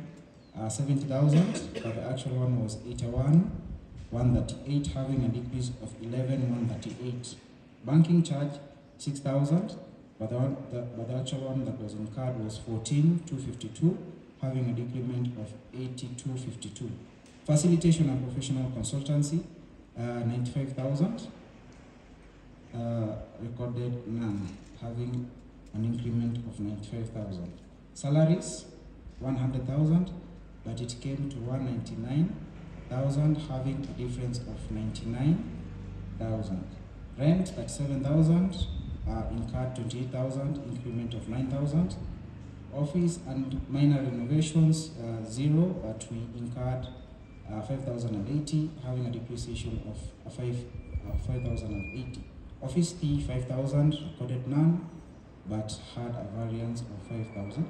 70,000, but the actual one was 81,138, having a decrease of 11,138. Banking charge, 6,000, but the actual one that was incurred was 14,252, having a decrement of 82,52. Facilitation and professional consultancy, 95,000, recorded none, having an increment of 95,000. Salaries, 100,000, but it came to 199,000, having a difference of 99,000. Rent at 7,000, incurred 28,000, increment of 9,000. Office and minor renovations, 0, but we incurred 5,080, having a depreciation of 5,080. Office fee, 5,000, recorded none, but had a variance of 5,000.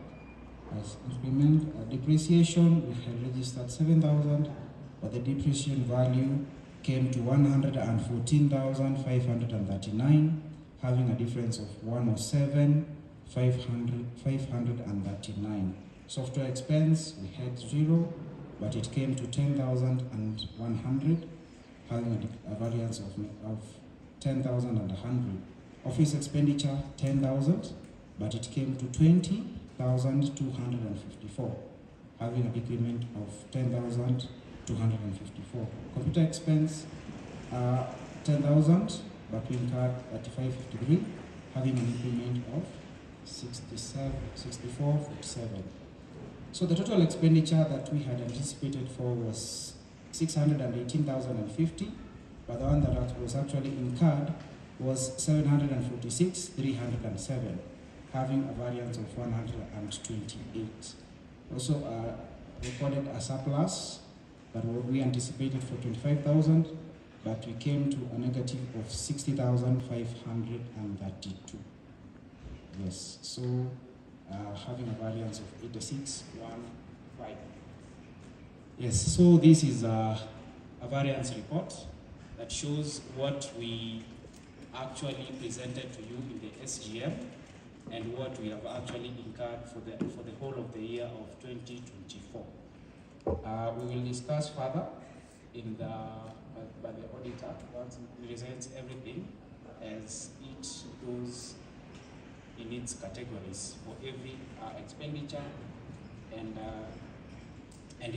As increment, depreciation, we had registered 7,000, but the depreciation value came to 114,539, having a difference of 107,539. Software expense, we had 0, but it came to 10,100, having a variance of 10,100. Office expenditure, 10,000, but it came to 20,254, having a decrement of 10,254. Computer expense, 10,000, but we incurred 3553, having an increment of 6447. So the total expenditure that we had anticipated for was 618,050, but the one that was actually incurred was 746,307, having a variance of 128. Also recorded a surplus that we anticipated for 25,000, but we came to a negative of 60,532. Yes, so having a variance of 86,115. Yes, so this is a variance report that shows what we actually presented to you in the SGM and what we have actually incurred for the whole of the year of 2024. We will discuss further in by the auditor once he presents everything as it goes in its categories for every expenditure and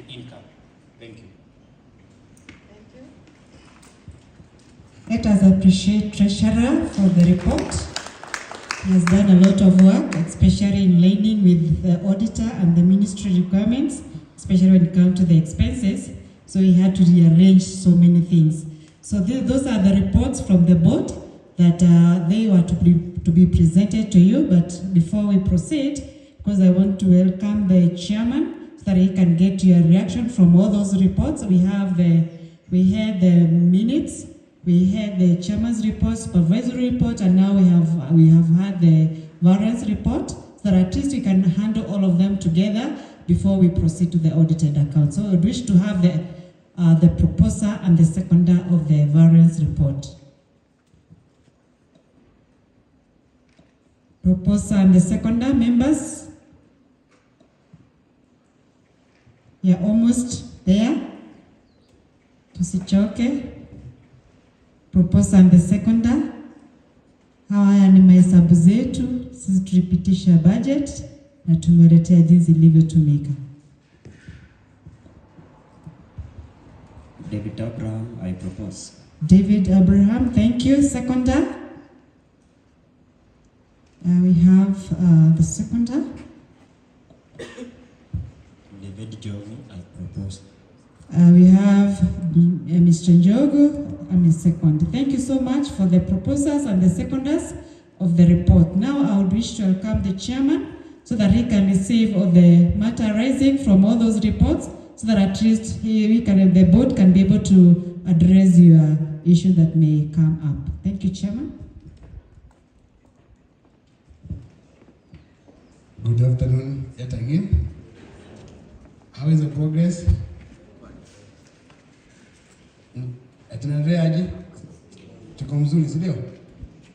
income. Thank you. Thank you. Let us appreciate Treasurer for the report. He has done a lot of work, especially in lining with the auditor and the ministry requirements, especially when it comes to the expenses. So he had to rearrange so many things. So those are the reports from the board that they were to be presented to you. But before we proceed, because I want to welcome the chairman so that he can get your reaction from all those reports. We had the minutes, we had the chairman's report, supervisory report, and now we have had the variance report, so that at least we can handle all of them together before we proceed to the audited account. So I would wish to have the proposer and the seconder of the variance report. Proposer and the seconder, members? You're almost there. Tusichoke. Proposer and the seconder. Haya ni mahesabu zetu. Sisi tulipitisha budget na tumeletea jinsi ilivyotumika. David Abraham, I propose. David Abraham, thank you. Seconder? We have the seconder. David Jovi, I propose. We have Mr. Njogu and Ms. Second. Thank you so much for the proposers and the seconders of the report. Now I would wish to welcome the chairman so that he can receive all the matter arising from all those reports, so that at least the board can be able to address your issue that may come up. Thank you, Chairman. Good afternoon yet again. How is the progress? Itinerary tuko mzuri, si ndio?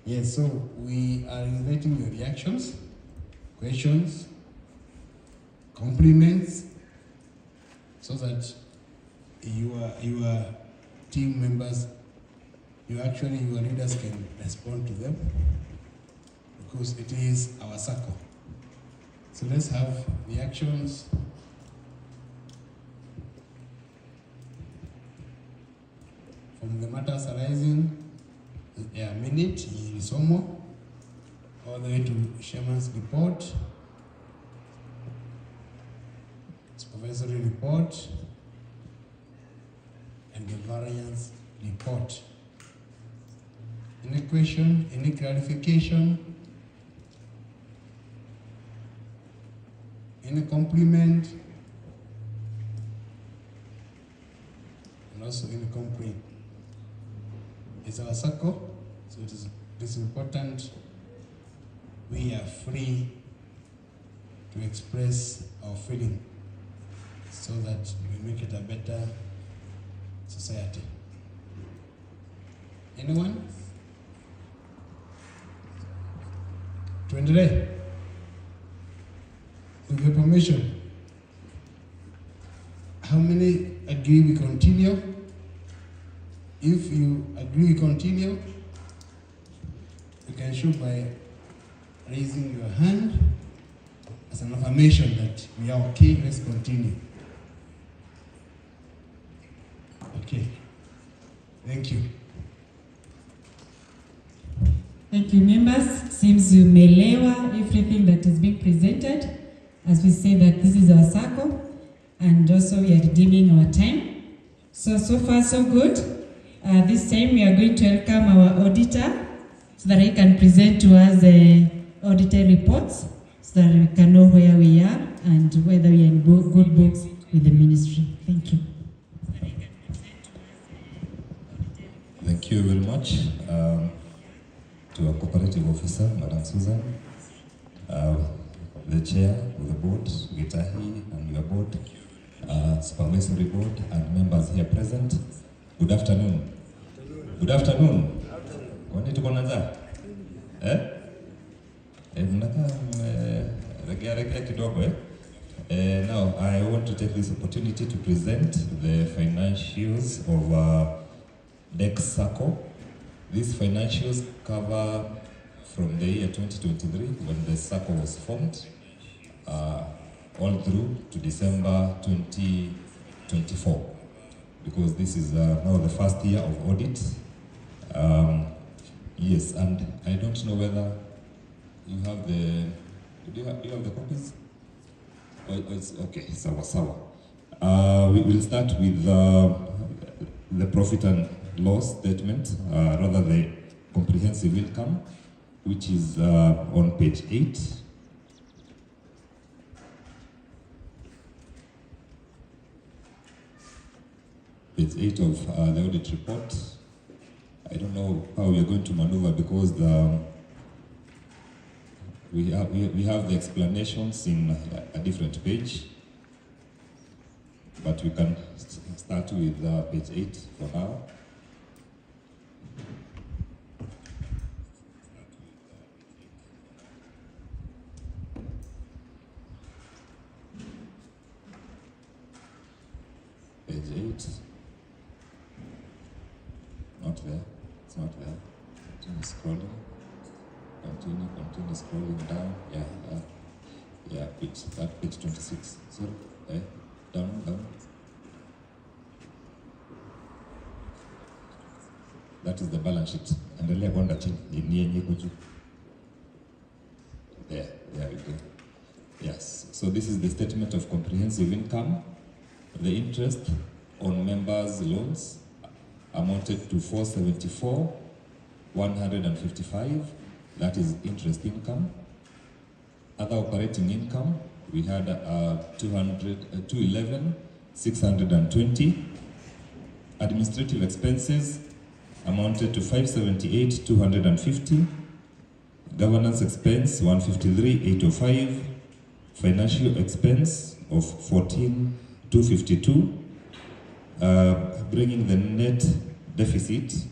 Yes, so we are inviting your reactions, questions, compliments, so that your team members, your leaders can respond to them, because it is our circle. So let's have reactions. From the matters arising, minute, Isomo, all the way to Chairman's report, supervisory report, and the variance report. Any question, any clarification, any compliment, and also any complaint. It's our circle, so it is important we are free to express our feeling, so that we make it a better society. Anyone? Tuendelee. With your permission, how many agree we continue? If you agree we continue, you can show by raising your hand as an affirmation that we are okay, let's continue. Okay. Thank you. Thank you, members. Seems you melewa everything that is being presented, as we say that this is our circle, and also we are redeeming our time. So far so good. This time we are going to welcome our auditor, so that he can present to us the auditor reports, so that we can know where we are and whether we are in good books with the ministry. Thank you. Thank you very much to our cooperative officer, Madam Susan, the chair of the board, Gitahi, and your board, supervisory board, and members here present. Good afternoon. Good afternoon. Kwani tuko naanza? Mnakaa regea kidogo Now I want to take this opportunity to present the financials of DEC SACCO. These financials cover from the year 2023, when the SACCO was formed, all through to December 2024, because this is now the first year of audit. Yes, and I don't know whether you have the, do you have the copies? Oh, it's okay, sawa. We will start with the profit and loss statement, rather the comprehensive income, which is on page 8. Page 8 of the audit report. I don't know how we are going to maneuver, because we have the explanations in a different page, but we can start with page 8 for now. Page 8. Not there. It's not there. Continue scrolling. Continue scrolling down. Yeah, page 26. Sorry. Down. That is the balance sheet. Endelea kwenda chini. Ni yenye iko juu. There we go. Yes, so this is the statement of comprehensive income. The interest on members' loans amounted to 474,155. That is interest income. Other operating income, we had 211,620. Administrative expenses amounted to 578,250. Governance expense 153,805. Financial expense of 14,252, bringing the net deficit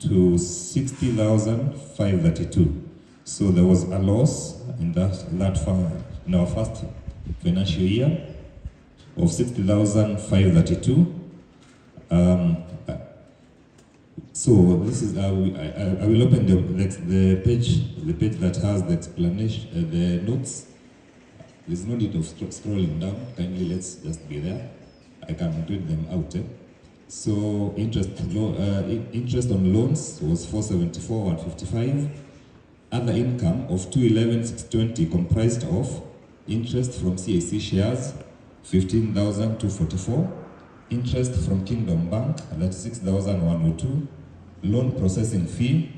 to 60,532. So there was a loss in in our first financial year of 60,532. So this is I will open the page that has the explanation, the notes. There's no need of scrolling down. Kindly let's just be there. I can read them out. So interest on loans was 474,155. Other income of 211,620 comprised of interest from CAC shares 15,244. Interest from Kingdom Bank, that's 6,102. Loan processing fee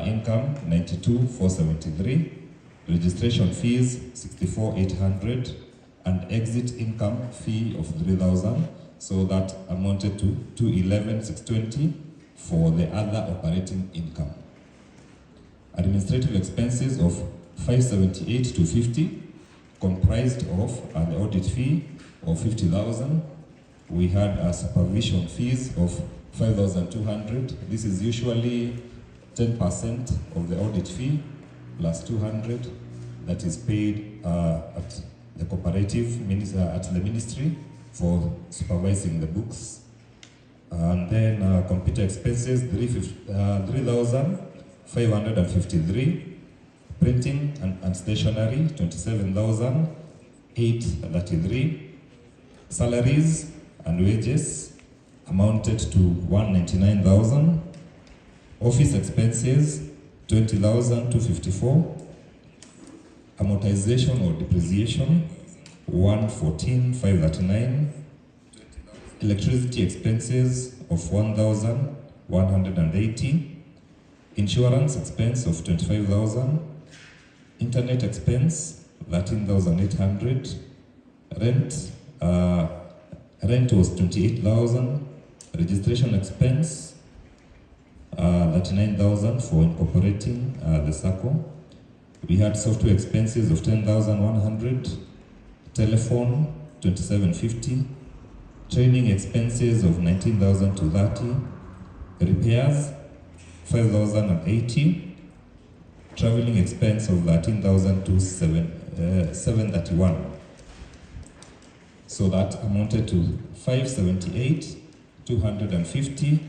income 92,473. Registration fees 64,800, and exit income fee of 3,000. So that amounted to 211,620 for the other operating income. Administrative expenses of 578,250 comprised of an audit fee of 50,000. We had supervision fees of 5,200. This is usually 10% of the audit fee plus 200 that is paid at the cooperative at the ministry for supervising the books. And then computer expenses 3,553. Printing and stationery 27,833. Salaries and wages amounted to 199,000. Office expenses 20,254. Amortization or depreciation 114,539. Electricity expenses of 1,180. Insurance expense of 25,000. Internet expense 13,800. Rent was 28,000. Registration expense 39,000 for incorporating the SACCO. We had software expenses of 10,100. Telephone 2,750. Training expenses of 19,230. Repairs 5,080. Traveling expense of 13,731. So that amounted to 578,250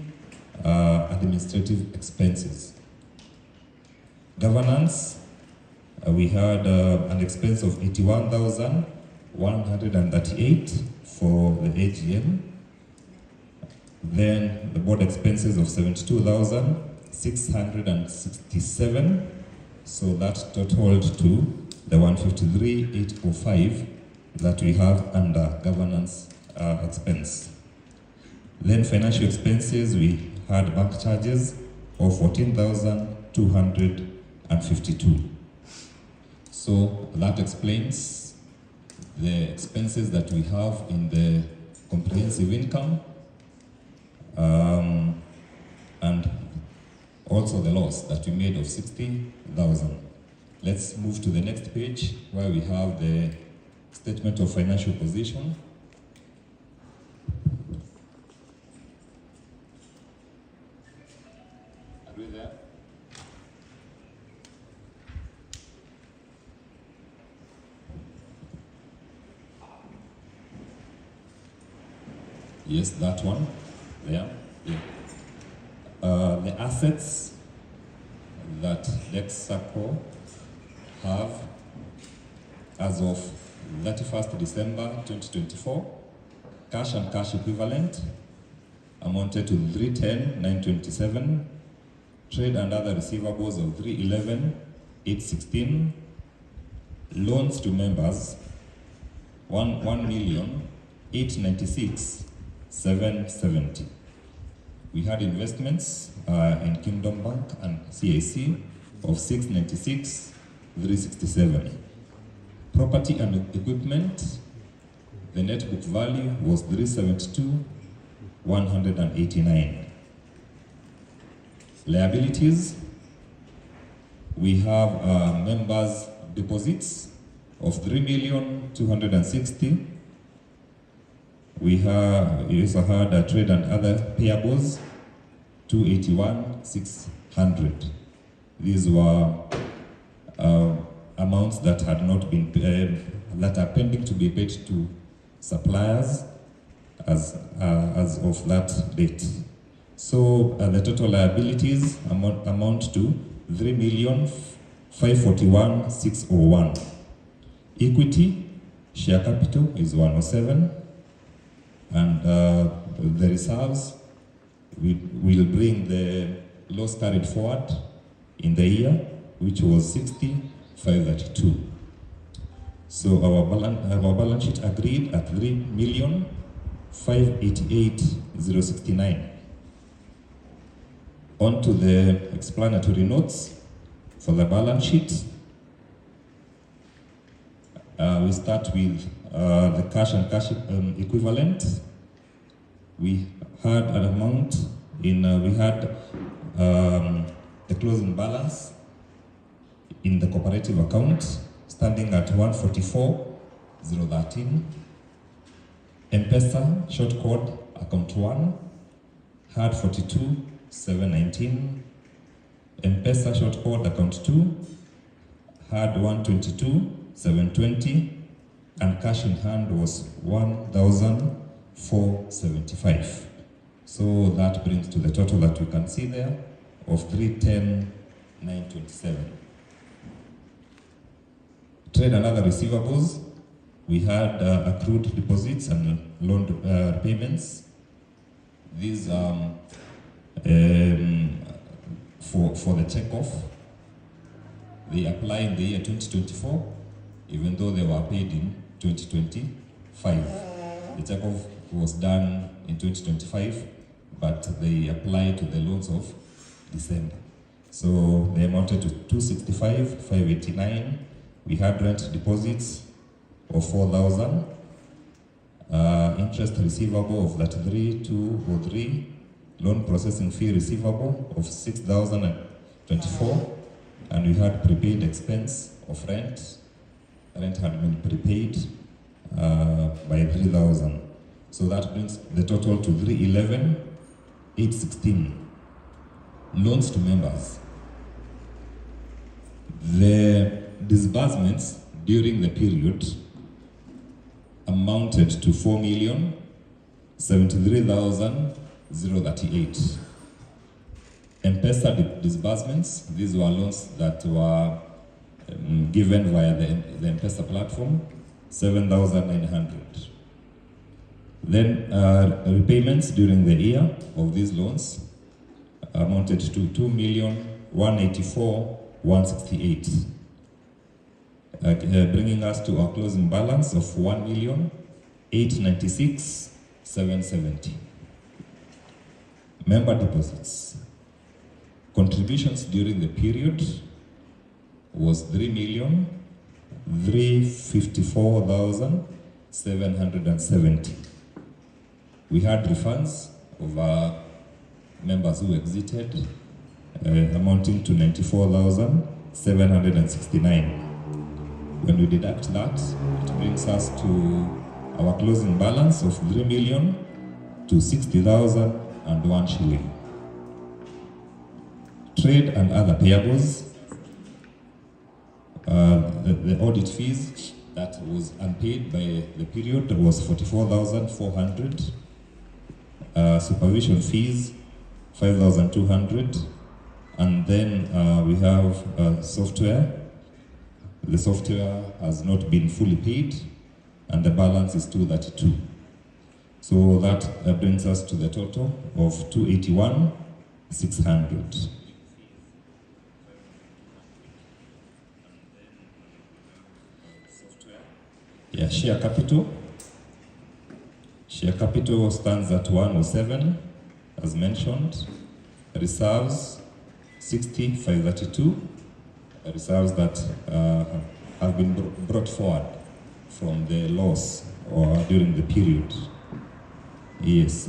administrative expenses. Governance, we had an expense of 81,138 for the AGM. Then the board expenses of 72,667. So that totaled to the 153,805 that we have under governance expense. Then financial expenses, we had bank charges of 14,252. So that explains the expenses that we have in the comprehensive income, and also the loss that we made of 60,000. Let's move to the next page where we have the statement of financial position. Are we there? Yes, that one. There. Yeah. The assets that DEC SACCO have as of 31st December 2024, cash and cash equivalent amounted to 310,927, trade and other receivables of 311, 816. Loans to members 1,896,770. We had investments in Kingdom Bank and CIC of 696,367. Property and equipment, the net book value was 372,189. Liabilities, we have members' deposits of 3,260,000. We also had trade and other payables, 281,600. These were amounts that had not been that are pending to be paid to suppliers as of that date. So the total liabilities amount to 3,541,601. Equity, share capital is 107, and the reserves will bring the loss carried forward in the year, which was 60,532. So our balance sheet agreed at 3,588,069. On to the explanatory notes for the balance sheet. We start with the cash and cash equivalent. We had an amount in, we had the closing balance in the cooperative account standing at 144,013. M-Pesa short code account 1 had 42,719. M-Pesa short code account 2 had 122,720, and cash in hand was 1,475. So that brings to the total that you can see there of 310,927. Trade and other receivables, we had accrued deposits and loan payments. These for the checkoff, they apply in the year 2024, even though they were paid in 2025. The checkoff was done in 2025, but they apply to the loans of December. So they amounted to 265,589. We had rent deposits of 4,000, interest receivable of that 3,203, loan processing fee receivable of 6,024, and we had prepaid expense of rent. Rent had been prepaid by 3,000. So that brings the total to 311,816. Loans to members. The disbursements during the period amounted to 4,073,038. M-Pesa disbursements, these were loans that were given via the M-Pesa platform, 7,900. Then repayments during the year of these loans amounted to 2,184,168. Bringing us to our closing balance of 1,896,770. Member deposits. Contributions during the period was 3,354,770. We had refunds of our members who exited, amounting to 94,769. When we deduct that, it brings us to our closing balance of 3,260,001 shilling. Trade and other payables, the audit fees that was unpaid by the period was 44,400. Supervision fees, 5,200. And then we have software. The software has not been fully paid, and the balance is 232. So that brings us to the total of 281,600. Yeah, share capital. Share capital stands at 107, as mentioned. Reserves, 60,532. Reserves that have been brought forward from the loss or during the period. Yes.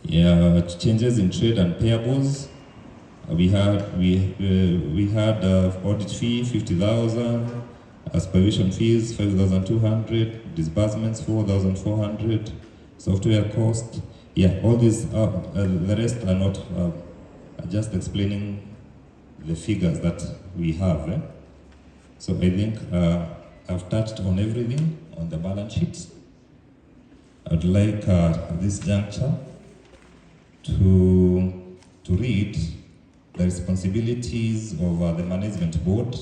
Yeah, changes in trade and payables. We had audit fee 50,000, supervision fees 5,200, disbursements 4,400, software cost. Yeah, all these. The rest are not. Just explaining the figures that we have. So I think I've touched on everything on the balance sheet. I'd like at this juncture to read the responsibilities of the management board.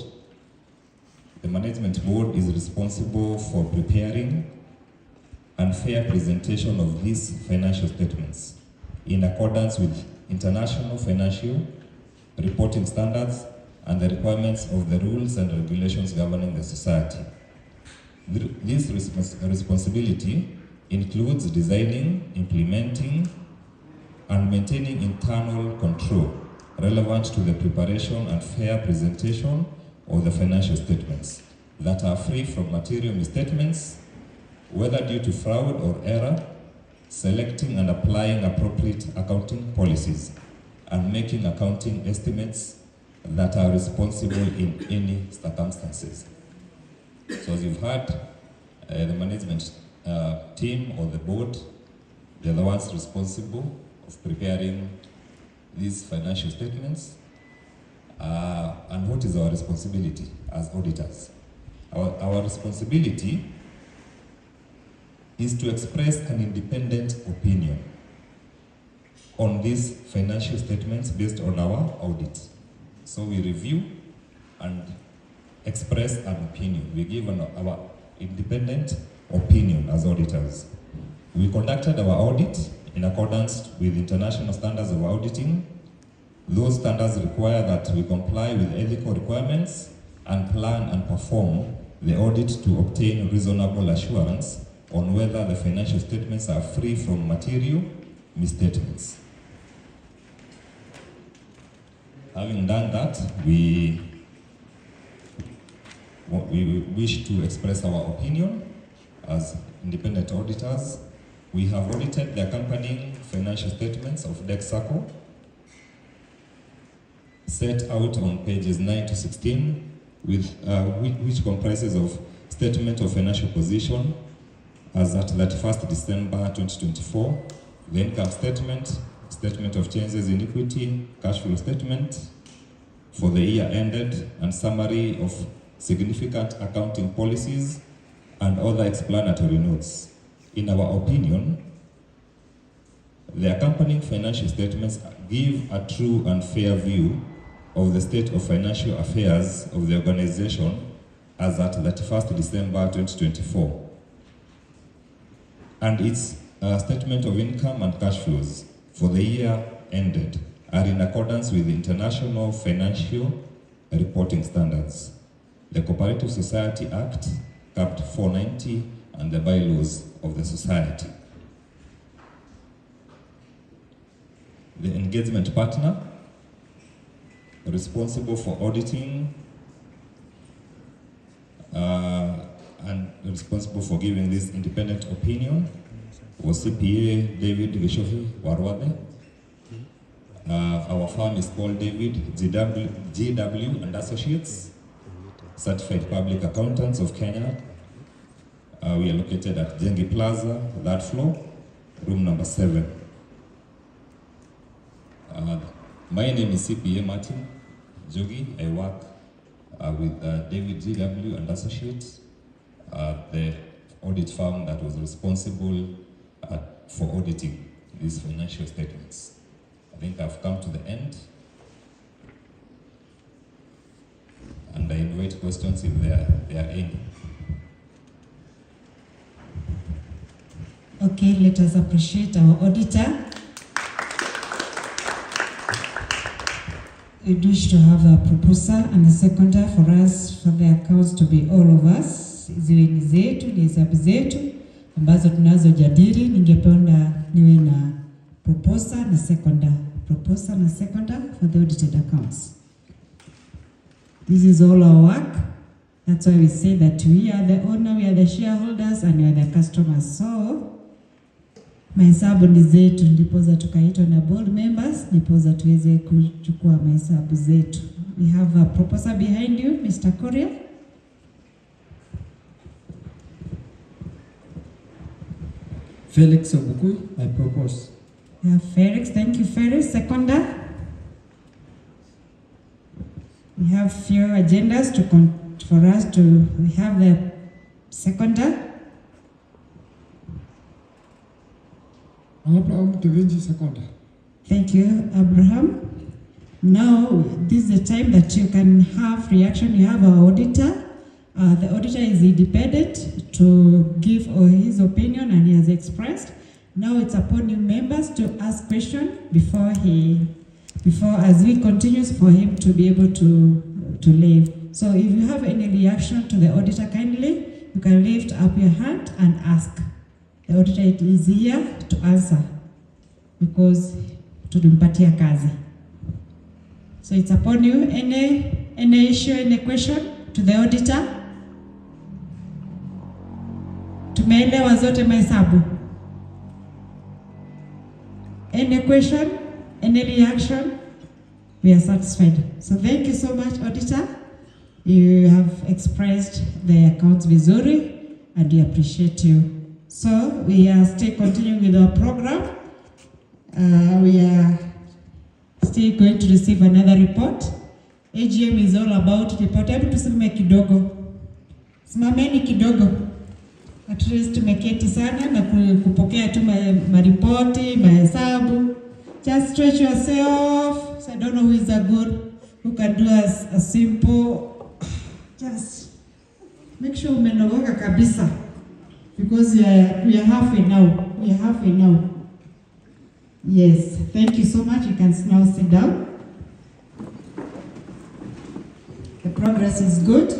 The management board is responsible for preparing and fair presentation of these financial statements in accordance with international financial reporting standards and the requirements of the rules and regulations governing the society. This responsibility includes designing, implementing, and maintaining internal control relevant to the preparation and fair presentation of the financial statements that are free from material misstatements, whether due to fraud or error, selecting and applying appropriate accounting policies, and making accounting estimates that are responsible in any circumstances. So as you've heard, the management team or the board, they're the ones responsible of preparing these financial statements. And what is our responsibility as auditors? Our responsibility is to express an independent opinion on these financial statements based on our audit. So we review and express an opinion. We give our independent opinion as auditors. We conducted our audit in accordance with international standards of auditing. Those standards require that we comply with ethical requirements and plan and perform the audit to obtain reasonable assurance on whether the financial statements are free from material misstatements. Having done that, we wish to express our opinion as independent auditors. We have audited the accompanying financial statements of DEC SACCO, set out on pages 9 to 16, which comprises of statement of financial position as at 31st December 2024, the income statement, statement of changes in equity, cash flow statement for the year ended, and summary of significant accounting policies and other explanatory notes. In our opinion, the accompanying financial statements give a true and fair view of the state of financial affairs of the organization as at 31st December 2024. And its statement of income and cash flows for the year ended are in accordance with the International Financial Reporting Standards, the Cooperative Society Act, Cap 490, and the bylaws of the society. The engagement partner responsible for auditing and responsible for giving this independent opinion was CPA David Gishohi Warwade. Our firm is called David GW and Associates, Certified Public Accountants of Kenya. We are located at Jengi Plaza, third floor, room number 7. My name is CPA Martin Jogi. I work with David GW and Associates, the audit firm that was responsible for auditing these financial statements. I think I've come to the end, and I invite questions if there are any. Okay, let us appreciate our auditor. we wish to have a proposer and a seconder for us, for the accounts to be all of us. Ziwe ni zetu, ni hesabu zetu ambazo tunazojadili. Ningependa niwe na proposer na seconder. Proposer na seconder for the audited accounts. This is all our work. That's why we say that we are the owner, we are the shareholders, and we are the customers. So, mahesabu ni zetu, ndipoza tukaitwa na board members, ndipoza tuweze kuchukua mahesabu zetu. We have a proposer behind you, Mr. Korea. Felix Obukui, I propose. Yeah, Felix, thank you, Felix. Seconder. We have few agendas for us to. We have the seconder. Abraham Tevenji, seconder. Thank you, Abraham. Now, this is the time that you can have reaction. You have our auditor. The auditor is independent to give his opinion, and he has expressed. Now it's upon you members to ask questions before as we continue for him to be able to leave. So if you have any reaction to the auditor, kindly, you can lift up your hand and ask. The auditor is here to answer because tulimpatia kazi. So it's upon you. Any issue, any question to the auditor? Tumeelewa zote mahesabu? Any question? Any reaction? We are satisfied. So thank you so much, auditor. You have expressed the accounts vizuri and we appreciate you. So we are still continuing with our program. We are still going to receive another report. AGM is all about report. Hebu tuseme kidogo. Simameni kidogo. At least tumeketi sana na kupokea tu maripoti, mahesabu. Just stretch yourself. So I don't know who is a good, who can do a simple. Just make sure umenogoka kabisa. Because we are halfway now. We are halfway now. Yes, thank you so much. You can now sit down. The progress is good.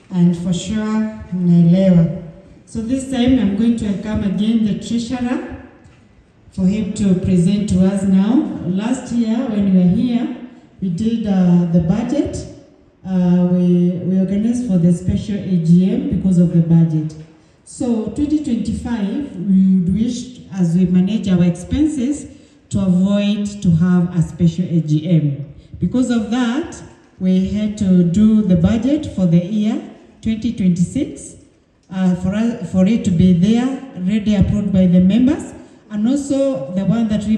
And for sure, naelewa. So this time I'm going to welcome again the treasurer for him to present to us now. Last year when we were here, we did the budget. We organized for the special AGM because of the budget. So 2025, we wish, as we manage our expenses, to avoid to have a special AGM. Because of that, we had to do the budget for the year 2026 for it to be there, ready, approved by the members, and also the one that we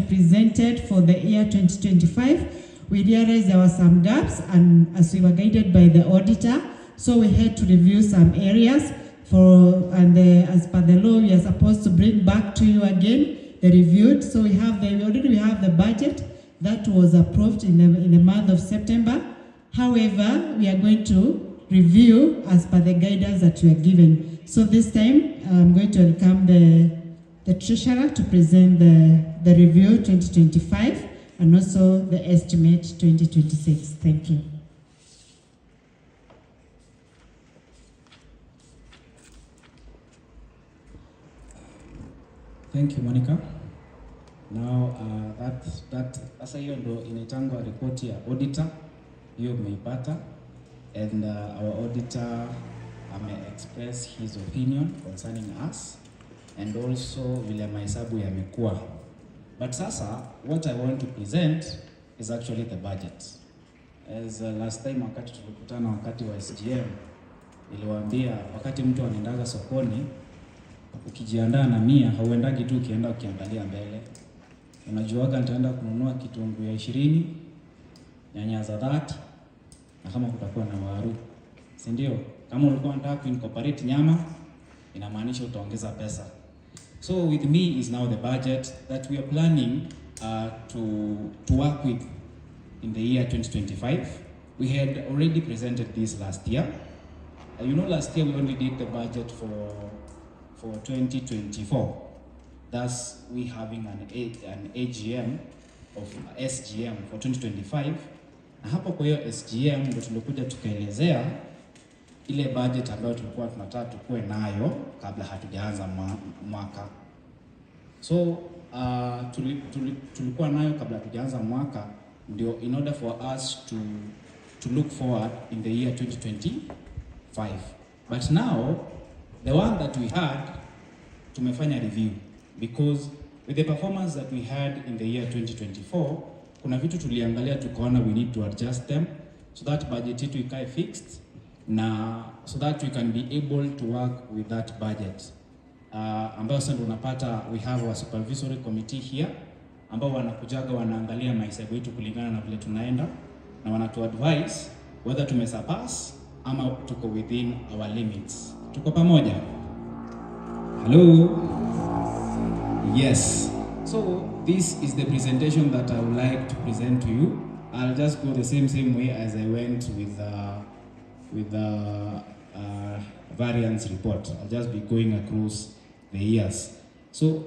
presented for the year 2025. We realized there were some gaps, and as we were guided by the auditor, so we had to review some areas as per the law, we are supposed to bring back to you again the reviewed. So we already have the budget that was approved in the month of September. However, we are going to review as per the guidance that we are given. So this time, I'm going to welcome the treasurer to present the review 2025 and also the estimate 2026. Thank you. Thank you, Monica. Now, sasa hiyo ndo inaitangwa report ya auditor. Hiyo umeipata. And our auditor express his opinion concerning us and also vile mahesabu yamekuwa. But sasa, what I want to present is actually the budget. As last time wakati tulikutana wakati wa SGM, niliwaambia wakati mtu anaendaga sokoni, ukijiandaa na 100, hauendagi tu ukienda ukiangalia mbele. Unajuaga nitaenda kununua kitunguu ya 20, nyanya za 30, na kama kutakuwa na waru. Si ndio? Kama ulikuwa unataka kuincorporate nyama, inamaanisha utaongeza pesa. So with me is now the budget that we are planning to work with in the year 2025. We had already presented this last year. You know, last year we only did the budget for 2024. Thus, we having an AGM of SGM for 2025, na hapo kwa hiyo SGM ndio tulikuja tukaelezea ile budget ambayo tulikuwa tunataka tukue nayo kabla hatujaanza mwaka. So tulikuwa nayo kabla hatujaanza mwaka, ndio in order for us to look forward in the year 2025. But now the one that we had, tumefanya review, because with the performance that we had in the year 2024, kuna vitu tuliangalia tukaona we need to adjust them so that budget yetu ikae fixed, na so that we can be able to work with that budget. Ambayo sasa unapata we have a supervisory committee here ambao wanakujaga wanaangalia mahesabu yetu kulingana na vile tunaenda, na wanatu advise whether tumesurpass ama tuko within our limits. Tuko pamoja? Hello? Yes. So this is the presentation that I would like to present to you. I'll just go the same way as I went with the variance report. I'll just be going across the years. So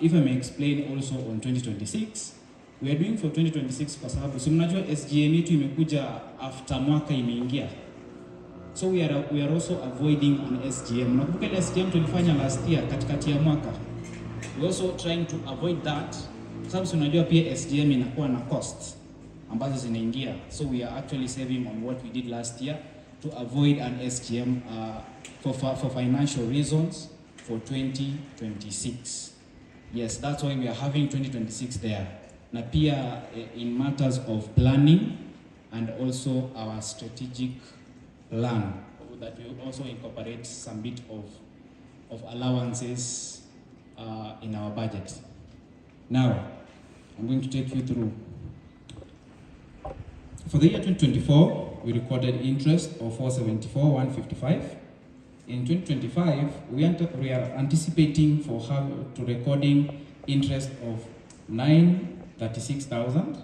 if I may explain also on 2026, we are doing for 2026 kwa sababu si mnajua SGM yetu imekuja after mwaka imeingia. So we are also avoiding an SGM. Nakumbuka ile SGM tulifanya last year katikati ya mwaka. We also trying to avoid that. Sababu si unajua pia SGM inakuwa na costs ambazo zinaingia. So we are actually saving on what we did last year to avoid an SGM for financial reasons for 2026. Yes, that's why we are having 2026 there. Na pia in matters of planning and also our strategic plan, that we also incorporate some bit of allowances in our budget. Now, I'm going to take you through. For the year 2024, we recorded interest of 474,155. In 2025, we are anticipating for how to recording interest of 936,000.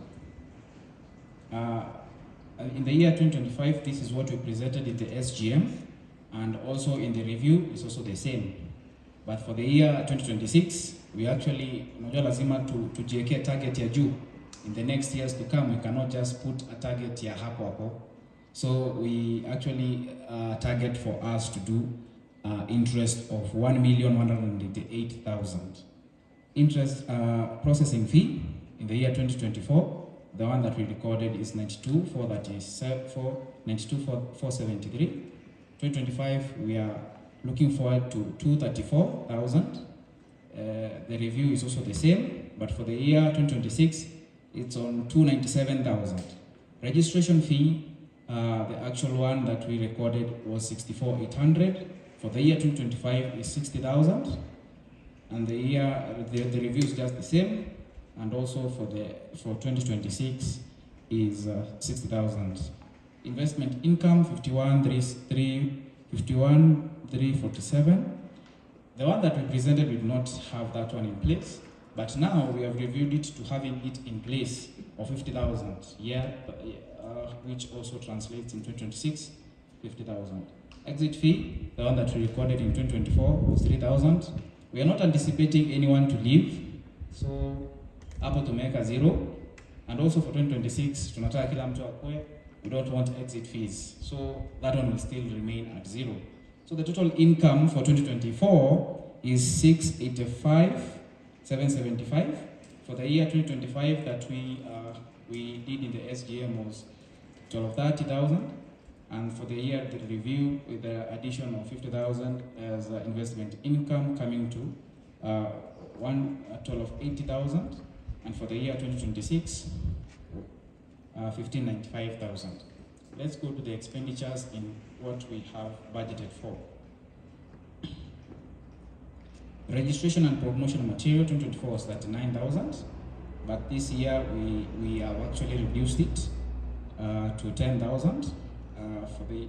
In the year 2025, this is what we presented in the SGM, and also in the review is also the same. But for the year 2026, we actually unajua lazima tujiwekee target ya juu. In the next years to come, we cannot just put a target ya hapo hapo. So we actually target for us to do interest of 1,188,000. Interest processing fee in the year 2024, the one that we recorded is 92,473. 2025, we are looking forward to 234,000. The review is also the same, but for the year 2026, it's on 297,000. Registration fee, the actual one that we recorded was 64,800. For the year 2025 is 60,000, and the review is just the same. And also for 2026 is 60,000. Investment income 51,347. The one that we presented, we did not have that one in place, but now we have reviewed it to having it in place of 50,000, which also translates in 2026, 50,000. Exit fee, the one that we recorded in 2024 was 3,000. We are not anticipating anyone to leave, so hapo tumeweka 0. And also for 2026, tunataka kila mtu akue, we don't want exit fees, so that one will still remain at 0. So the total income for 2024 is 685,775. For the year 2025 that we did in the SGM was 1230,000, and for the year the review with the addition of 50,000 as investment income coming to 1280,000, and for the year 2026 1595,000. Let's go to the expenditures in what we have budgeted for. Registration and promotion material 2024 was 39,000, but this year we have actually reduced it to 10,000 for the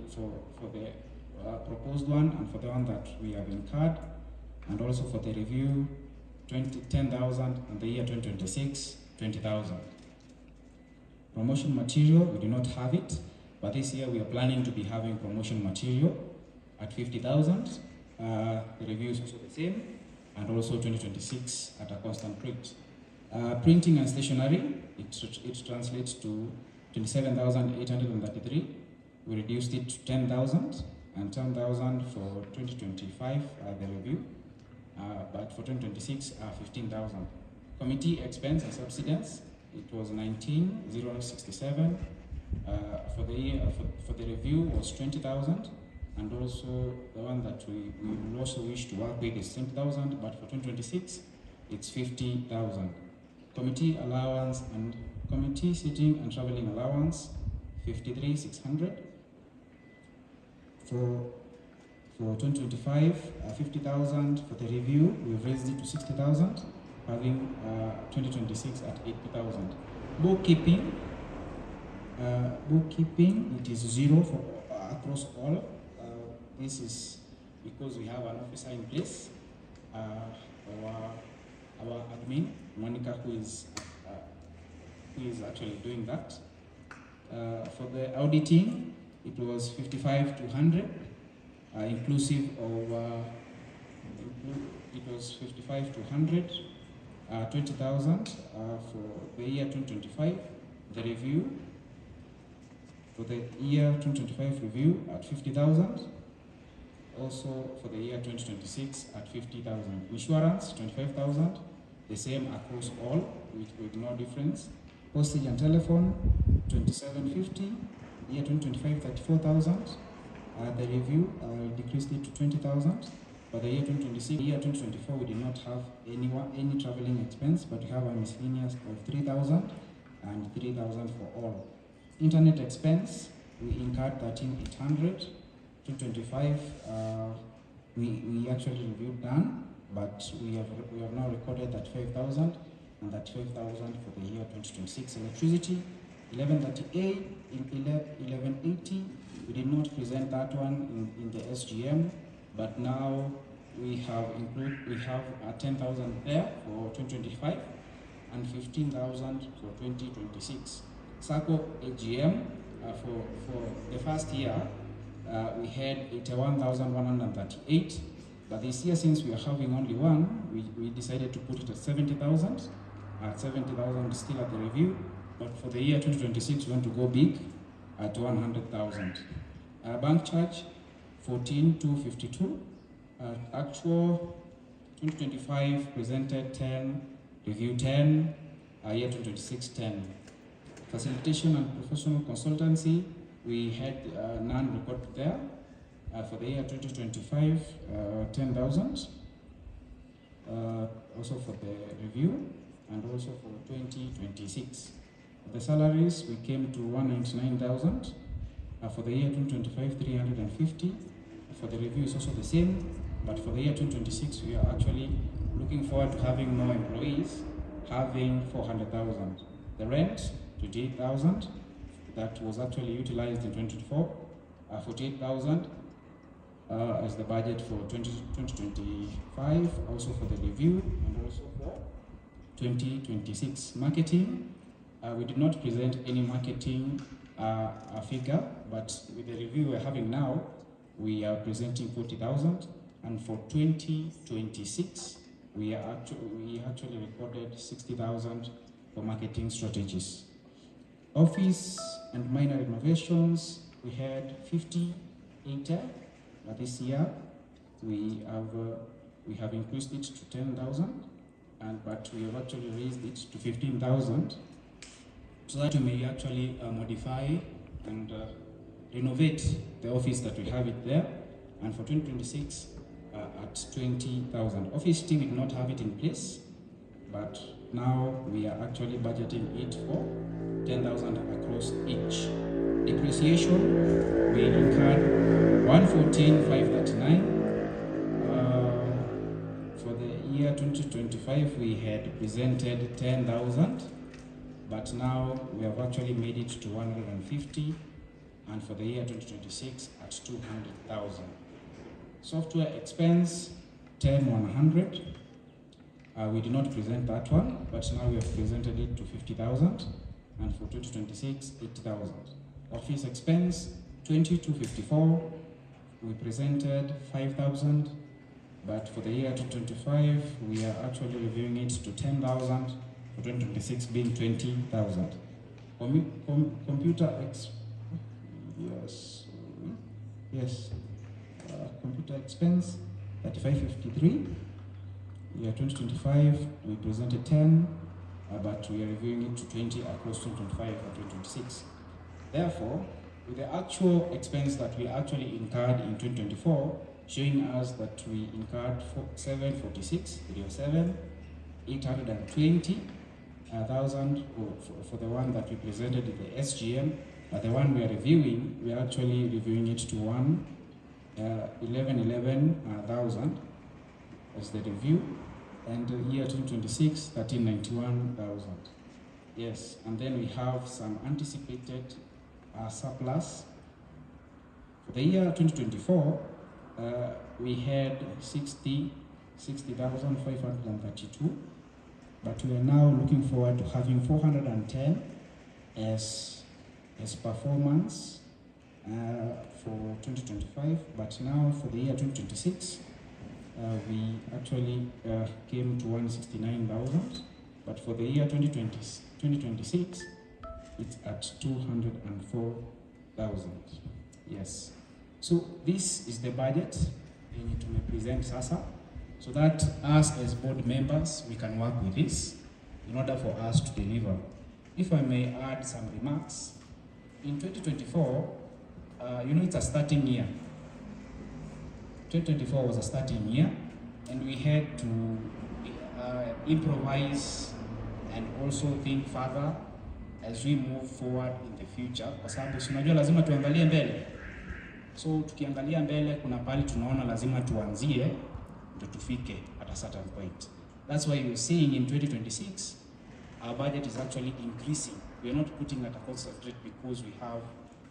proposed one, and for the one that we have incurred, and also for the review 10,000, and the year 2026 20,000. Promotion material, we do not have it, but this year we are planning to be having promotion material at 50,000. The review is also the same, and also 2026 at a constant rate. Printing and stationery, it translates to 27,833. We reduced it to 10,000 and 10,000 for 2025, the review, but for 2026, 15,000. Committee expense and subsidence, it was 19,067. For the year, for the review was 20,000, and also the one that we will also wish to work with is 20,000, but for 2026, it's 50,000. Committee allowance and committee sitting and traveling allowance, 53,600. For 2025, 50,000. For the review, we've raised it to 60,000, having 2026 at 80,000. Bookkeeping, it is 0 for across all. This is because we have an officer in place, our admin, Monica, who is actually doing that. For the auditing, it was 55 to 100, inclusive of, it was 55 to 100, 20,000 for the year 2025. The review, for the year 2025 review at 50,000. Also for the year 2026 at 50,000. Insurance, 25,000, the same across all, with no difference. Postage and telephone, 2750. Year 2025, 34,000. The review decreased it to 20,000. For the year 2026, year 2024, we did not have any traveling expense, but we have a miscellaneous of 3,000 and 3,000 for all. Internet expense, we incurred 13,800. 2025, we actually reviewed done, but we have now recorded that 5,000 and that 5,000 for the year 2026. Electricity, 1138, 1180. We did not present that one in the SGM, but now we have 10,000 there for 2025 and 15,000 for 2026. SACCO AGM for the first year. We had 81,138, but this year, since we are having only one, we decided to put it at 70,000. At 70,000 still at the review, but for the year 2026, we want to go big at 100,000. Bank charge, 14,252. Actual 2025 presented 10, review 10, year 2026 10. Facilitation and professional consultancy, we had none recorded there. For the year 2025, 10,000. Also for the review and also for 2026. The salaries, we came to 199,000. For the year 2025, 350. For the review, is also the same. But for the year 2026, we are actually looking forward to having more employees, having 400,000. The rent, 28,000. That was actually utilized in 2024, 48,000 as the budget for 2025, also for the review and also for 2026. Marketing, we did not present any marketing figure, but with the review we're having now, we are presenting 40,000, and for 2026, we actually recorded 60,000 for marketing strategies. Office and minor renovations, we had 58, but this year we have increased it to 10,000, but we have actually raised it to 15,000, so that we may actually modify and renovate the office that we have it there, and for 2026 at 20,000. Office still did not have it in place, but now we are actually budgeting it for 10,000 across each. Depreciation, we incurred 114,539. For the year 2025, we had presented 10,000, but now we have actually made it to 150, and for the year 2026 at 200,000. Software expense, 10,100. We did not present that one, but now we have presented it to 50,000, and for 2026, 80,000. Office expense, 2254. We presented 5,000, but for the year 2025, we are actually reviewing it to 10,000 for for 2026 being 20,000. Computer computer expense 3553. Year 2025 we presented 10, but we are reviewing it to 20 across 2025 and 2026. Therefore, with the actual expense that we actually incurred in 2024, showing us that we incurred 820,000 for the one that we presented in the SGM, but the one we are reviewing, we are actually reviewing it to 11,000 as the review, and year 2026, 1391,000. Yes, and then we have some anticipated surplus. For the year 2024, we had 60,532, but we are now looking forward to having 410 as performance for 2025, but now for the year 2026, we actually came to 169,000, but for the year 2026, it's at 204,000. Yes. So this is the budget we need to present sasa, so that us as board members, we can work with this in order for us to deliver. If I may add some remarks, in 2024, it's a starting year. 2024 was a starting year, and we had to improvise and also think further as we move forward in the future, kwa sababu tunajua lazima tuangalie mbele. So tukiangalia mbele, kuna pali tunaona lazima tuanzie ndio tufike at a certain point. That's why you're seeing in 2026 our budget is actually increasing. We are not putting at a constant rate because we have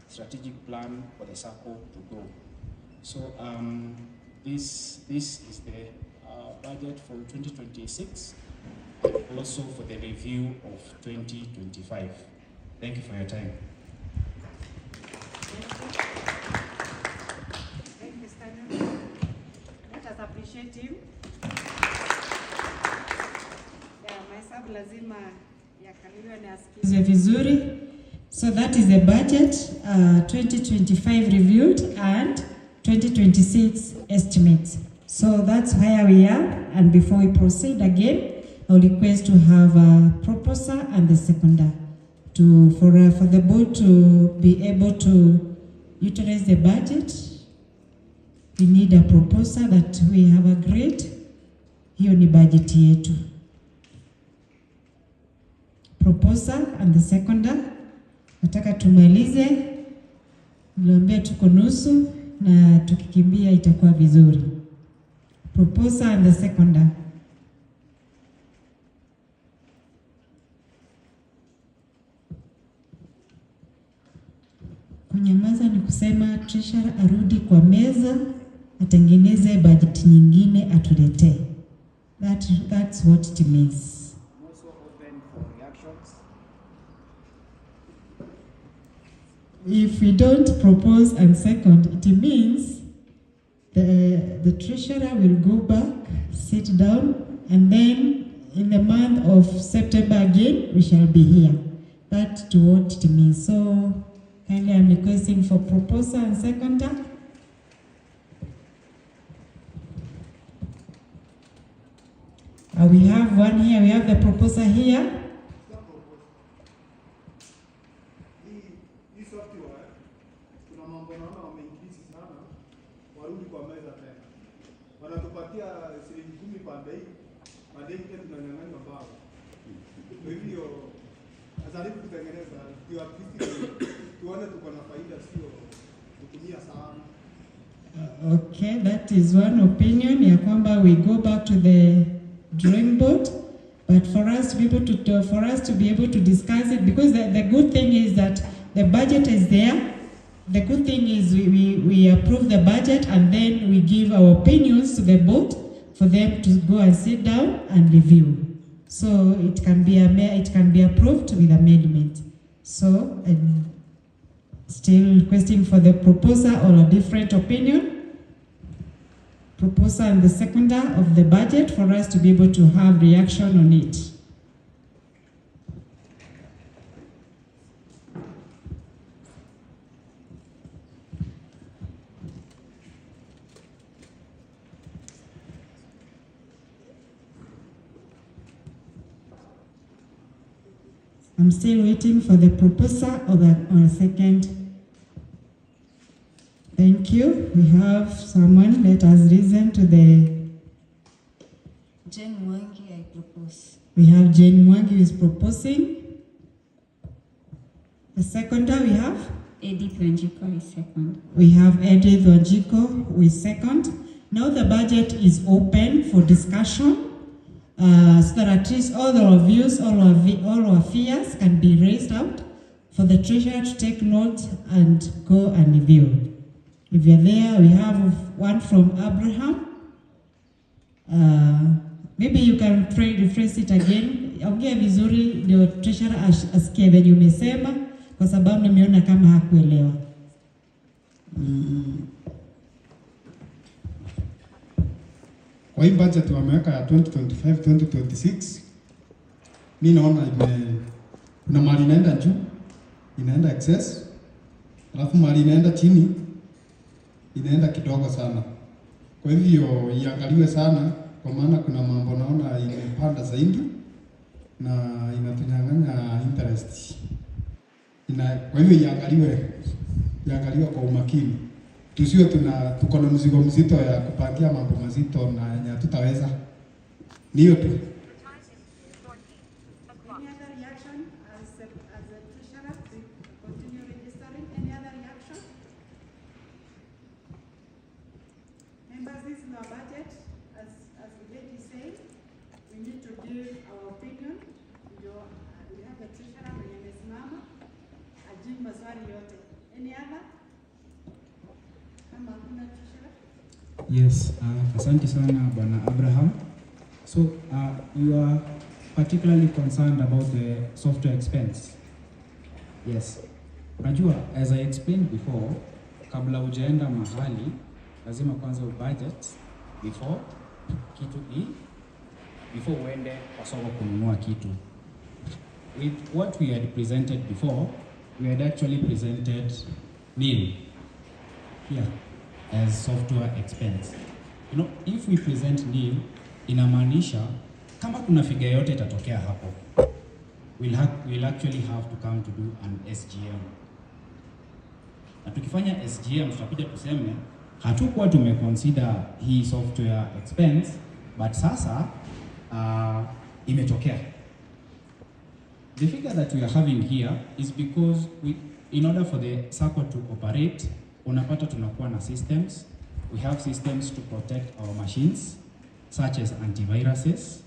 strategic plan for the SACCO to grow. So this is the budget for 2026, and also for the review of 2025. Thank you for your time. Thank you, Mr. Let us appreciate him. Mahesabu lazima yakaliwe na asikizwe vizuri. So that is the budget 2025 reviewed and 2026 estimates. So that's where we are, and before we proceed again, I'll request to have a proposer and the seconder for the board to be able to utilize the budget. We need a proposer that we have agreed. Hiyo ni budget yetu. Proposer and the seconder. Nataka tumalize. Niliambia tuko nusu na tukikimbia itakuwa vizuri. Proposer and the seconder. Kunyamaza ni kusema treasurer arudi kwa meza, atengeneze budget nyingine atuletee. That's what it means. I'm also open for reactions. If we don't propose and second, it means the treasurer will go back, sit down, and then in the month of September again, we shall be here. That's what it means. So kindly I'm requesting for proposer and seconder. We have one here, we have the proposer here. Wanatupatia shilingi 10 pande hii, pande hii tunanyang'anya mbao. Kwa hivyo azalifu kutengeneza ndio tuone tuko na faida, sio kutumia sana. Okay, that is one opinion ya kwamba we go back to the drawing board, but for us to be able to discuss it, because the good thing is that the budget is there. The good thing is we approve the budget and then we give our opinions to the board for them to go and sit down and review. So it can be approved with amendment. So I'm still requesting for the proposer or a different opinion. Proposer and the seconder of the budget for us to be able to have reaction on it. I'm still waiting for the proposer or a second. Thank you. We have someone that has risen to the... Jane Mwangi, I propose. We have Jane Mwangi who is proposing. The seconder we have? Edith Wanjiko is second. We have Edith Wanjiko who is second. Now the budget is open for discussion. So that at least all our views, all our fears can be raised out for the treasurer to take note and go and review. If you're there, we have one from Abraham. Maybe you can rephrase it again. Ongea vizuri ndio treasurer asikie venye umesema kwa sababu nimeona kama hakuelewa. Kwa hii budget wameweka ya 2025-2026, mimi naona kuna mali inaenda juu, inaenda excess, alafu mali inaenda chini, inaenda kidogo sana. Kwa hivyo iangaliwe sana, kwa maana kuna mambo naona imepanda zaidi na inatunyang'anya interest. Kwa hivyo iangaliwe kwa umakini. Tusiwe tuko na mzigo mzito ya kupangia mambo mazito na yenye tutaweza. Ni hiyo tu. Any other reaction as a treasurer to continue registering? Any other reaction? Members, this is our budget. As the lady said, we need to give our opinion. We have the treasurer mwenye amesimama ajibu maswali yote. Any other? Yes, asante sana Bwana Abraham. So you are particularly concerned about the software expense. Yes. Unajua, as I explained before, kabla hujaenda mahali lazima kwanza budget before uende kwa soko kununua kitu. With what we had presented before, we had actually presented nil here as software expense. You know, if we present nil, inamaanisha kama kuna figure yote itatokea hapo, we'll actually have to come to do an SGM. Na tukifanya SGM tutakuja tuseme hatukuwa tumeconsider hii software expense, but sasa imetokea. The figure that we are having here is because in order for the SACCO to operate, unapata tunakuwa na systems. We have systems to protect our machines, such as antiviruses.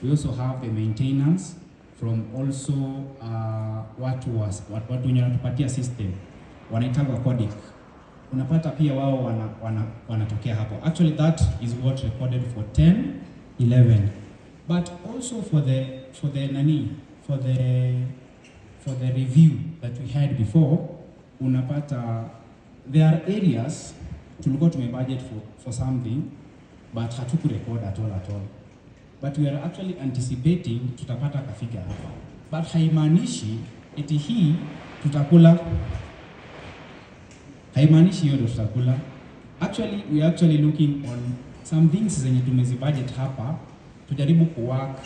We also have the maintenance from also watu wenye wanatupatia system wanaitanga codec. Unapata pia wao wanatokea hapo. Actually that is what recorded for 10-11. But also for the review that we had before, unapata there are areas tulikuwa tumebudget for something but hatuku record at all. But we are actually anticipating tutapata kafika hapa. But haimaanishi eti hii tutakula. Haimaanishi hiyo ndio tutakula. Actually we are actually looking on some things zenye tumezibudget hapa, tujaribu kuwork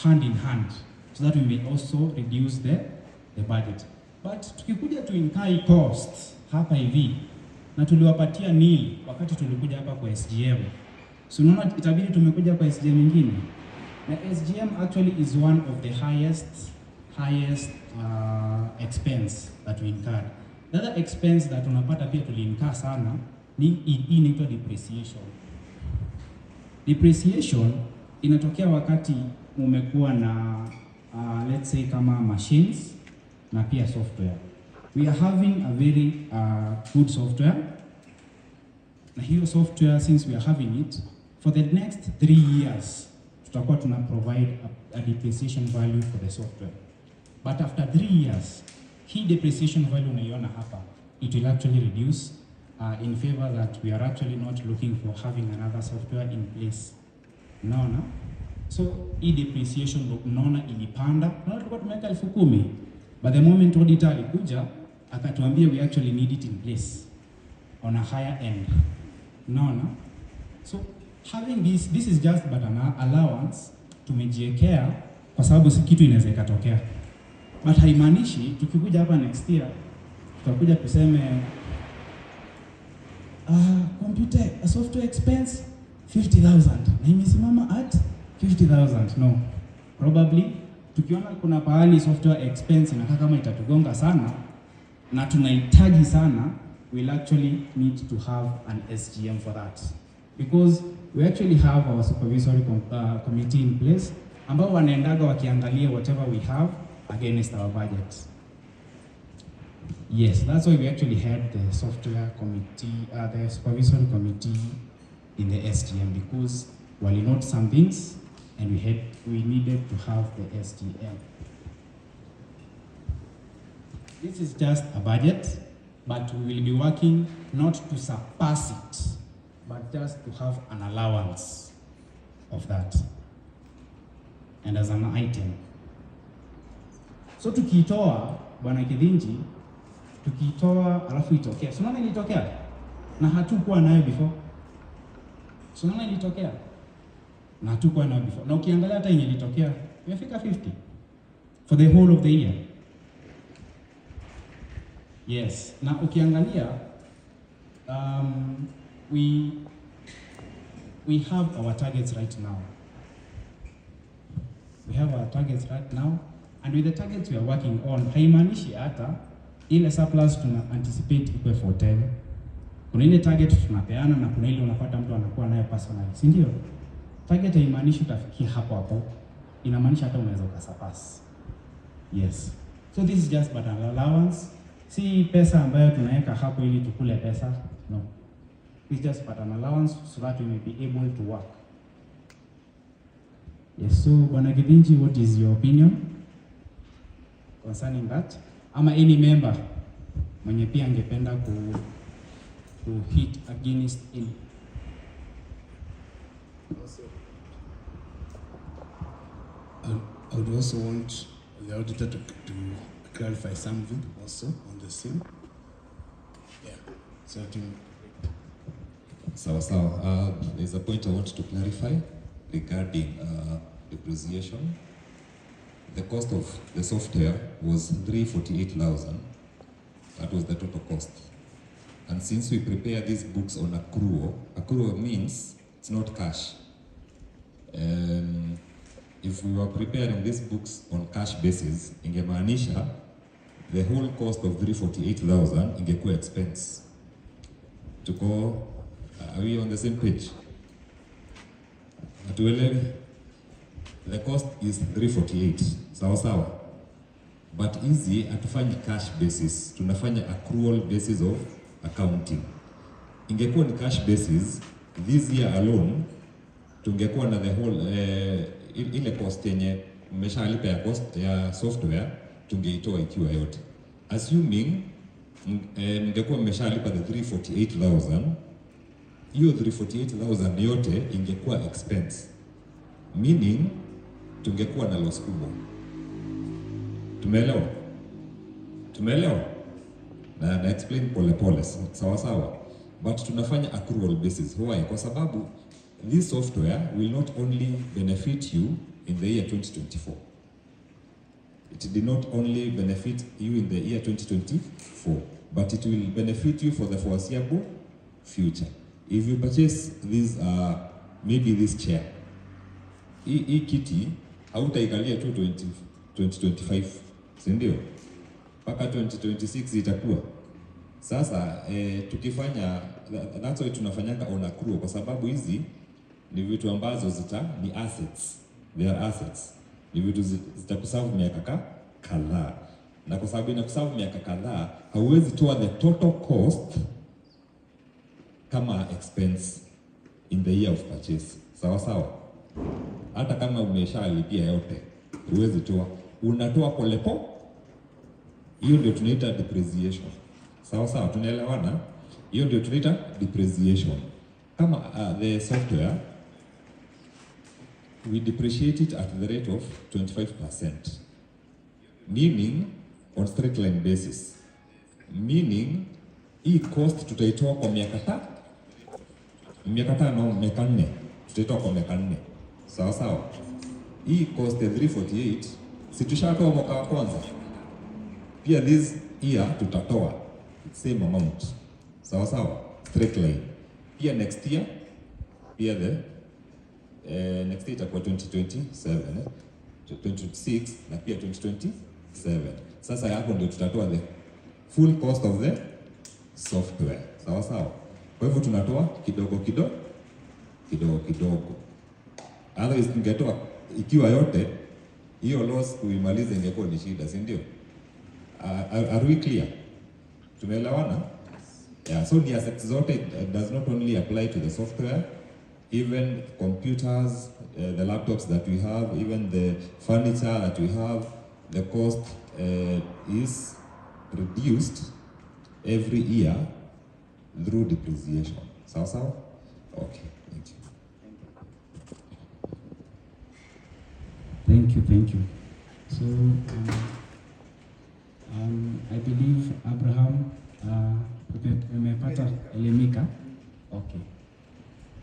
hand in hand so that we may also reduce the budget. But tukikuja to incur costs hapa hivi na tuliwapatia nil wakati tulikuja hapa kwa SGM. So unaona itabidi tumekuja kwa SGM nyingine. Na SGM actually is one of the highest expense that we incurred. The other expense that unapata pia tuliincur sana ni inaitwa depreciation. Depreciation inatokea wakati umekuwa na let's say kama machines na pia software. We are having a very good software. Na hiyo software, since we are having it, for the next 3 years, tutakuwa tuna provide a depreciation value for the software. But after 3 years, hii depreciation value unaiona hapa, it will actually reduce in favor that we are actually not looking for having another software in place. Unaona? So hii depreciation unaona ilipanda, na tulikuwa tumeweka 10,000. But the moment auditor alikuja, akatuambia we actually need it in place on a higher end. Unaona? So having this is just but an allowance tumejiwekea kwa sababu si kitu inaweza ikatokea, but haimaanishi tukikuja hapa next year tutakuja tuseme computer software expense 50,000 na imesimama at 50,000. No, probably tukiona kuna pahali software expense inakaa kama itatugonga sana na tunahitaji sana, we'll actually need to have an SGM for that, because we actually have our supervisory committee in place ambao wanaendaga wakiangalia whatever we have against our budget. Yes, that's why we actually had the software committee, the supervisory committee in the SGM, because we note some things and we needed to have the SGM. This is just a budget, but we will be working not to surpass it, but just to have an allowance of that and as an item. So tukitoa Bwana Kidhinji, tukitoa alafu itokea. So unaona ilitokea na hatukuwa nayo before. So unaona ilitokea na hatukuwa nayo before. Na ukiangalia hata yenye ilitokea imefika 50 for the whole of the year. Yes, na ukiangalia we have our targets right now. We have our targets right now, and with the targets we are working on, haimaanishi hata ile surplus tuna anticipate ikwe for 10. Kuna ile target tunapeana na kuna ile unapata mtu anakuwa nayo personally, si ndio? Target haimaanishi utafikia hapo hapo, inamaanisha hata unaweza ukasurpass. Yes, so this is just but an allowance. Si pesa ambayo tunaweka hapo ili tukule pesa, no. It's just but an allowance so that we may be able to work. Yes, so Bwana Kidhinji, what is your opinion concerning that? Ama any member mwenye pia angependa ku hit against in. I would also want the auditor to clarify something also on the same. Yeah. So there's a point I want to clarify regarding depreciation. The cost of the software was 348,000. That was the total cost. And since we prepare these books on accrual means it's not cash. If we were preparing these books on cash basis, ingemaanisha the whole cost of 348,000 ingekuwa expense. Are we on the same page? Atuelewe? The cost is 348, sawa. But hizi hatufanyi cash basis, tunafanya accrual basis of accounting. Ingekuwa ni cash basis, this year alone, tungekuwa na the whole, ile cost yenye mmeshalipa ya cost ya software, tungeitoa ikiwa yote. Assuming, mngekuwa mmeshalipa the 348,000, hiyo 348,000 yote ingekuwa expense. Meaning, tungekuwa na loss kubwa. Tumeelewa? Na explain pole sawa. But tunafanya accrual basis. Why? Kwa sababu this software will not only benefit you in the year 2024. It did not only benefit you in the year 2024, but it will benefit you for the foreseeable future. If you purchase this, maybe this chair, hii kiti hautaikalia tu 2025, si ndio? Mpaka 2026 itakuwa. Sasa tukifanya, that's why tunafanyanga on accrual, kwa sababu hizi ni vitu ambazo ni assets. They are assets. Ni vitu zitakuserve miaka kadhaa. Na kwa sababu inakuserve miaka kadhaa, hauwezi toa the total cost kama expense in the year of purchase. Sawa. Hata kama umeshalipia yote, huwezi toa. Unatoa polepo. Hiyo ndio tunaita depreciation. Sawa, tunaelewana? Hiyo ndio tunaita depreciation. Kama the software, we depreciate it at the rate of 25%. Meaning, on straight line basis. Meaning, hii cost tutaitoa kwa miaka 4. Tutaitoa kwa miaka 4. Sawa. hii cost ya 348 si tushatoa mwaka wa kwanza, pia this year tutatoa same amount, sawa sawa, straight line. Pia next year pia the next year itakuwa 2027 2026 na pia 2027. Sasa hapo ndio tutatoa the full cost of the software, sawa sawa. Kwa hivyo tunatoa kidogo kidogo kidogo kidogo, otherwise tungetoa ikiwa yote hiyo loss kuimaliza ingekuwa ni shida, si ndio? Are we clear? Tumeelewana? Yeah, so the assets zote does not only apply to the software, even computers, the laptops that we have, even the furniture that we have, the cost is reduced every year through depreciation. Sawa sawa? Okay, thank you. Thank you. So, I believe Abraham, umepata elimika. Okay.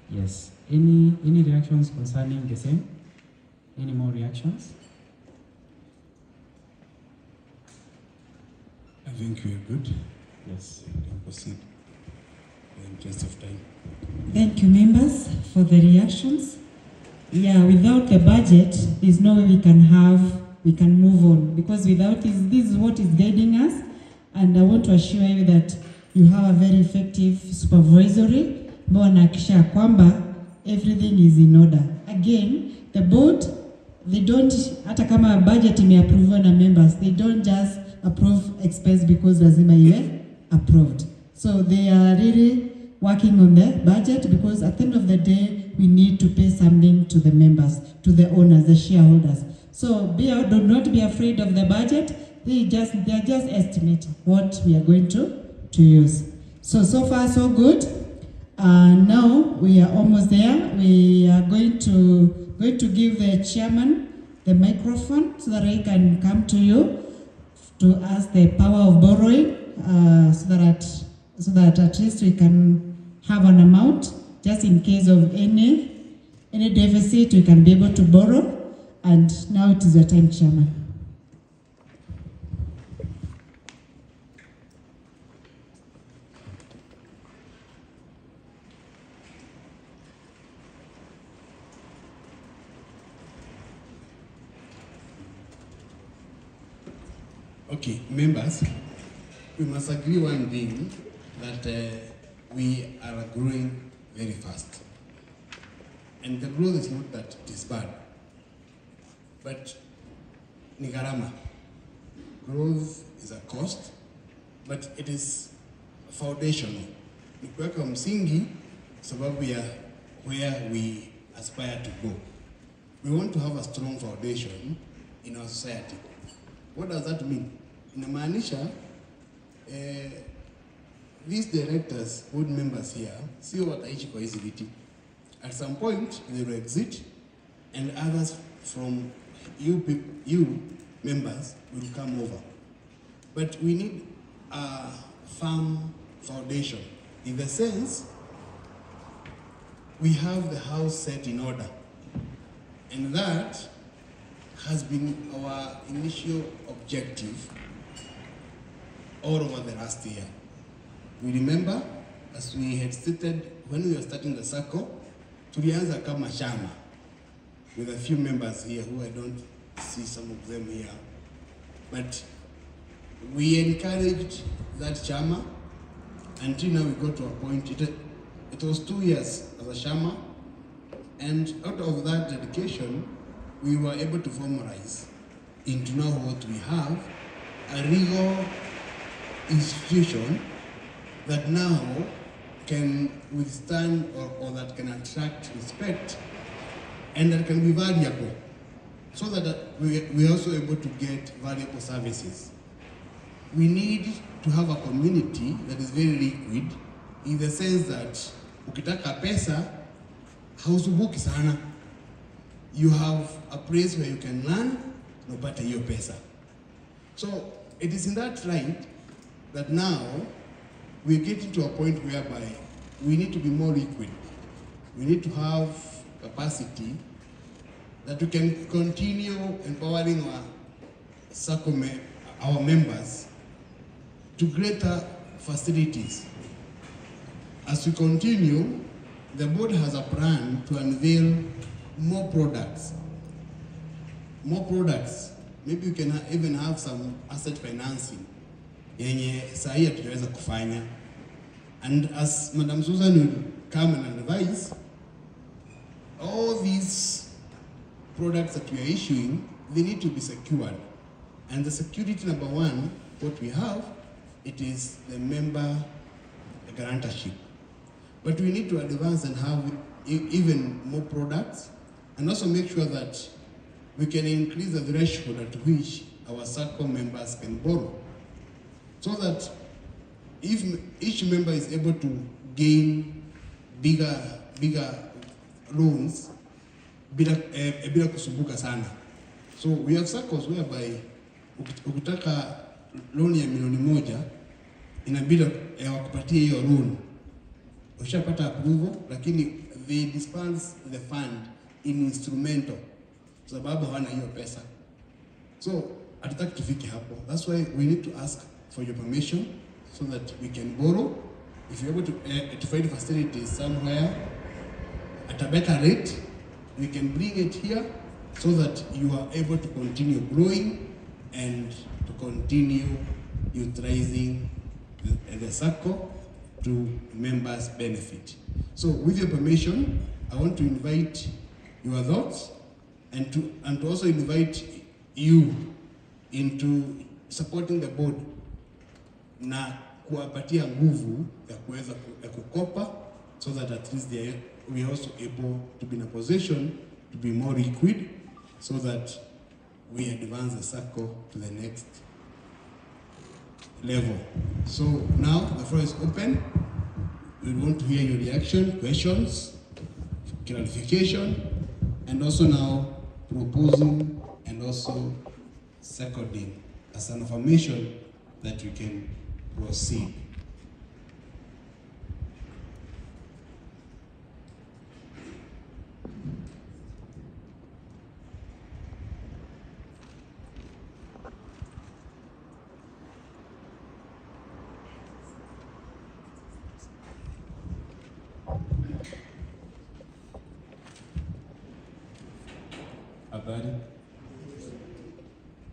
Yes. Any reactions concerning the same? Any more reactions? I think we are good. Yes, we can proceed in the interest of time. Thank you, members, for the reactions. Yeah, without the budget, there's no way we can move on, because without this is what is guiding us. And I want to assure you that you have a very effective supervisory ambao wanahakikisha kwamba everything is in order. Again, the board, they don't, hata kama budget imeapprove na members, they don't just approve expense because lazima iwe approved. So they are really working on the budget, because at the end of the day, we need to pay something to the members, to the owners, the shareholders. So do not be afraid of the budget. They are just estimate what we are going to use. So far so good. Now we are almost there. We are going to give the chairman the microphone so that he can come to you to ask the power of borrowing, so that at least we can have an amount just in case of any deficit we can be able to borrow. And now it is your time, Chairman. Okay, members, we must agree one thing, that we are growing very fast. And the growth is not that it is bad, but ni gharama. Growth is a cost, but it is foundational. Ni kuweka msingi sababu ya where we aspire to go. We want to have a strong foundation in our society. What does that mean? Inamaanisha these directors, board members here, sio wataishi kwa hizi viti. At some point, they will exit, and others from you members will come over. But we need a firm foundation, in the sense we have the house set in order, and that has been our initial objective all over the last year. We remember, as we had stated when we were starting the SACCO, tulianza kama chama with a few members here who I don't see some of them here. But we encouraged that chama until now we got to a point. It was 2 years as a chama, and out of that dedication, we were able to formalize into now what we have, a legal institution that now can withstand or that can attract respect and that can be valuable, so that we are also able to get valuable services. We need to have a community that is very liquid, in the sense that ukitaka pesa hausubuki sana. You have a place where you can learn na upate hiyo pesa. So it is in that light that now we're getting to a point whereby we need to be more liquid. We need to have capacity that we can continue empowering our members to greater facilities. As we continue, the board has a plan to unveil more products. More products. Maybe you can even have some asset financing yenye sahi tutaweza kufanya. And as Madam Susan will come and advise, all these products that we are issuing, they need to be secured. And the security number one, what we have, it is the member guarantorship. But we need to advance and have even more products, and also make sure that we can increase the threshold at which our SACCO members can borrow, so that if each member is able to gain bigger loans bila kusumbuka sana. So we have SACCOs whereby ukitaka loan ya milioni moja inabidi wakupatie hiyo loan. Ushapata approval, lakini they dispense the fund in instrumental sababu hawana hiyo pesa. So hatutaki tufike hapo. That's why we need to ask for your permission so that we can borrow. If you're able to find facilities somewhere at a better rate, we can bring it here so that you are able to continue growing and to continue utilizing the SACCO to members' benefit. So with your permission, I want to invite your thoughts and to also invite you into supporting the board na kuwapatia nguvu ya kuweza kukopa, so that at least we are also able to be in a position to be more liquid, so that we advance the SACCO to the next level. So now the floor is open. We want to hear your reaction, questions, clarification, and also now proposing and also seconding as an affirmation that we can proceed. Habari.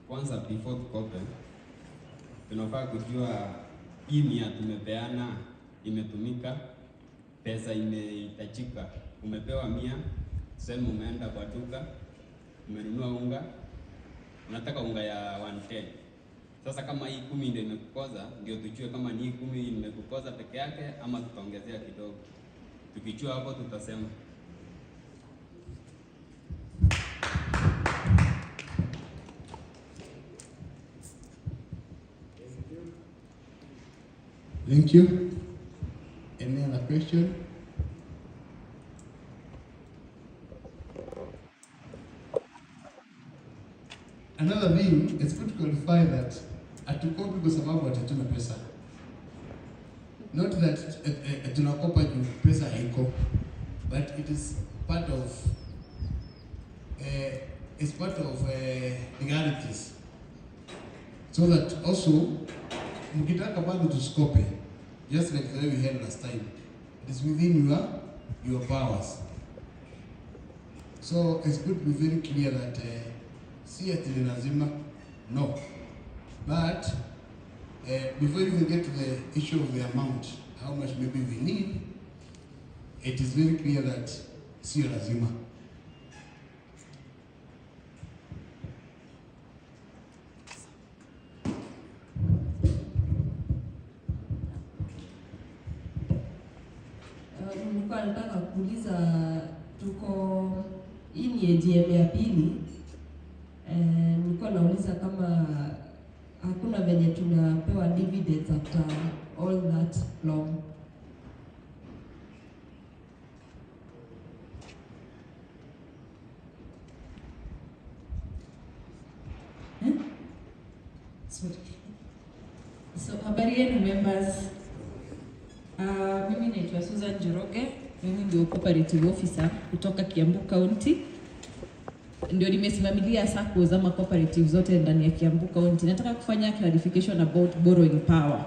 Kwanza before tukope, tunafaa kujua hii mia tumepeana imetumika, pesa imehitajika. Umepewa 100, sema umeenda kwa duka, umenunua unga, unataka unga ya 110. Sasa kama hii 10 ndio imekukoza, ndio tujue kama ni 10 imekukoza peke yake ama tutaongezea kidogo. Tukijua hapo tutasema. Thank you. Any other question? Another thing, it's good to clarify that hatukopi kwa sababu hatuna pesa. Not that tunakopa juu pesa haiko, but it is part of legalities. So that also mkitaka bado tusikope, just like the way we had last time, it is within your powers. So it's good to be very clear that si ati lazima, no. But before you even get to the issue of the amount, how much maybe we need, it is very clear that si lazima. Nilikuwa nataka kuuliza, tuko hii ni AGM ya pili. Nilikuwa nauliza kama hakuna venye tunapewa dividends after all that long. So habari yenu members. Mimi naitwa Susan Njoroge, mimi ndio cooperative officer kutoka Kiambu County. ndio nimesimamilia SACCOs ama cooperatives zote ndani ya Kiambu County. Nataka kufanya clarification about borrowing power.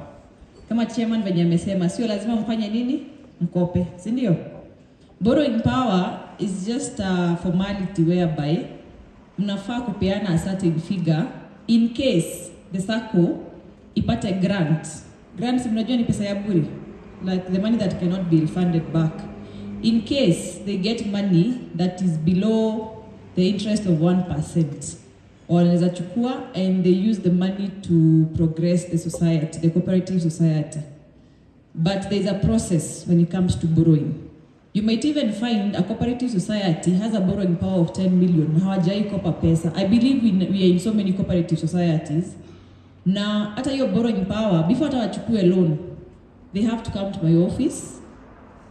Kama chairman venye amesema, sio lazima mfanye nini? Mkope, si ndio? Borrowing power is just a formality whereby mnafaa kupeana a certain figure in case the SACCO ipate grant. Grants mnajua ni pesa ya bure, like the money that cannot be refunded back. In case they get money that is below the interest of 1%, wanaweza chukua and they use the money to progress the society, the cooperative society. But there is a process when it comes to borrowing. You might even find a cooperative society has a borrowing power of 10 million. Hawajai kopa pesa. I believe we are in so many cooperative societies. Na hata hiyo borrowing power, before hata wachukue loan, they have to come to my office,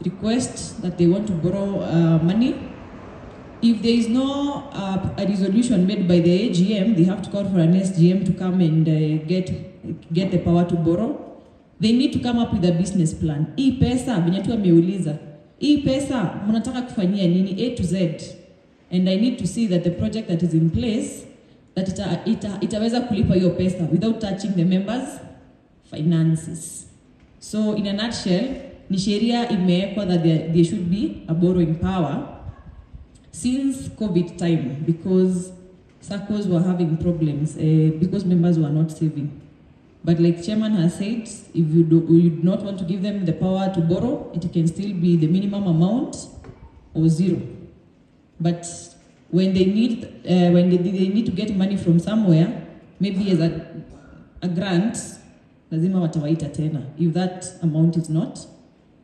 request that they want to borrow money. If there is no a resolution made by the AGM, they have to call for an SGM to come and get the power to borrow. They need to come up with a business plan. Hii pesa, venye tu ameuliza, hii pesa mnataka kufanyia nini A to Z? And I need to see that the project that is in place, that itaweza kulipa hiyo pesa without touching the members' finances. So in a nutshell, ni sheria imewekwa that there should be a borrowing power since COVID time, because SACCOs were having problems because members were not saving. But like Chairman has said, if you do not want to give them the power to borrow, it can still be the minimum amount or zero. But when they need to get money from somewhere, maybe as a grant, lazima watawaita tena if that amount is not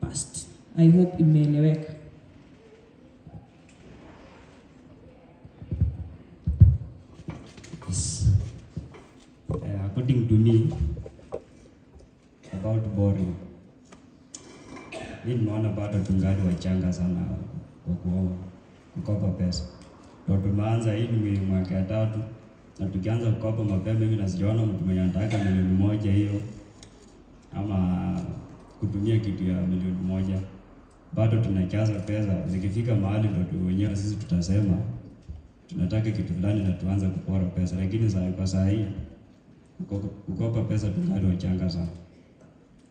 passed. I hope imeeleweka. According to me, about borrowing, mimi naona bado tungali wachanga sana kwa kukopa pesa. Ndio tumeanza hii ni mwaka ya 3 na tukianza kukopa mapema hivi na sijaona mtu mwenye anataka milioni moja hiyo ama kutumia kitu ya milioni moja. Bado tunachaza pesa, zikifika mahali ndio wenyewe sisi tutasema tunataka kitu fulani na tuanze kupora pesa, lakini kwa saa hii kukopa pesa tungali wachanga sana.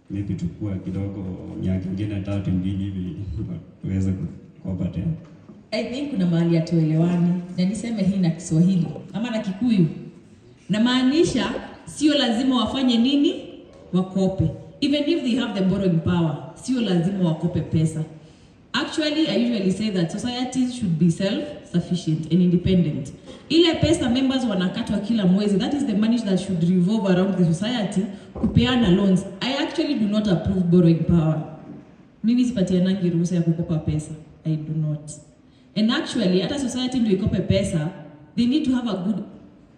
Maybe tukua kidogo miaka ingine 3 hivi tuweze kukopa tena. I think kuna mahali hatuelewani, na niseme hii na Kiswahili ama na Kikuyu. Na maanisha sio lazima wafanye nini? Wakope. Even if they have the borrowing power, sio lazima wakope pesa. Actually, I usually say that societies should be self-sufficient and independent. Ile pesa members wanakatwa kila mwezi, that is the money that should revolve around the society kupeana loans. I actually do not approve borrowing power. Mimi sipatianangi ruhusa ya kukopa pesa. I do not. And actually, hata society ndio ikope pesa, they need to have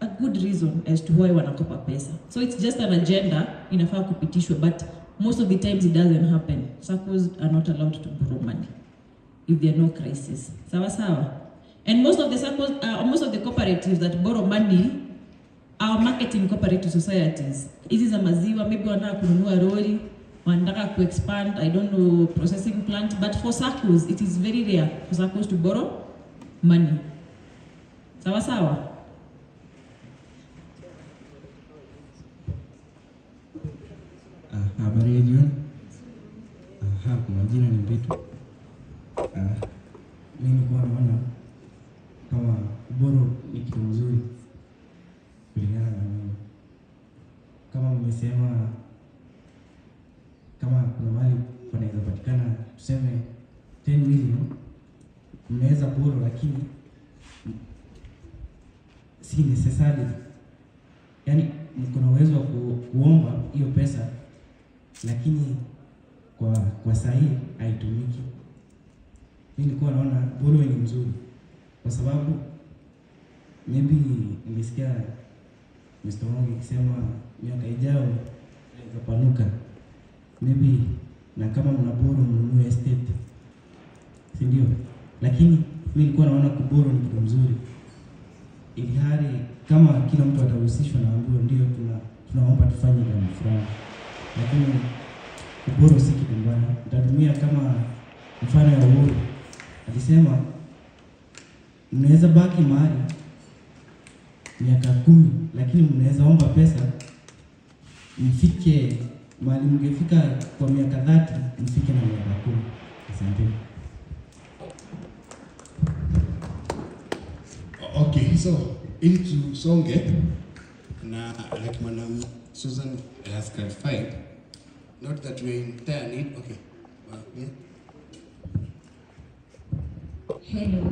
a good reason as to why wanakopa pesa. So it's just an agenda inafaa kupitishwa, but most of the times it doesn't happen. SACCOs are not allowed to borrow money if there are no crisis. Sawa sawa. And most of the SACCOs, most of the cooperatives that borrow money are marketing cooperative societies. Hizi za maziwa, maybe wanataka kununua lori, wanataka ku-expand, I don't know, processing plant. But for SACCOs, it is very rare for SACCOs to borrow money. Sawa sawa. Habari ya jioni. Kwa majina ni Mbitu. Mimi nilikuwa naona kama borrow ni kitu mzuri kulingana na mimi. Kama mmesema kama kuna mahali panaweza patikana tuseme 10 million, mnaweza borrow, lakini si necessary. Yani mko na uwezo wa kuomba hiyo pesa, lakini kwa sahihi haitumiki. Mimi nilikuwa naona borrowing ni mzuri kwa sababu maybe nimesikia Mr. Mongi akisema miaka ijayo inaweza panuka, maybe na kama mna borrow mnunue estate, si ndio? Lakini mimi nilikuwa naona kuborrow ni kitu mzuri, ili hali kama kila mtu atahusishwa na ambapo ndio tunaomba tufanye jambo fulani, lakini kuborrow si kitu mbaya. Nitatumia kama mfano ya Uhuru alisema mnaweza baki mahali miaka 10, lakini mnaweza omba pesa mfike mahali mngefika kwa miaka 30, mfike na miaka 10. Asante. Okay, so ili tusonge na like Madam Susan has clarified, not that we in dire need. Okay. Yeah. Hello.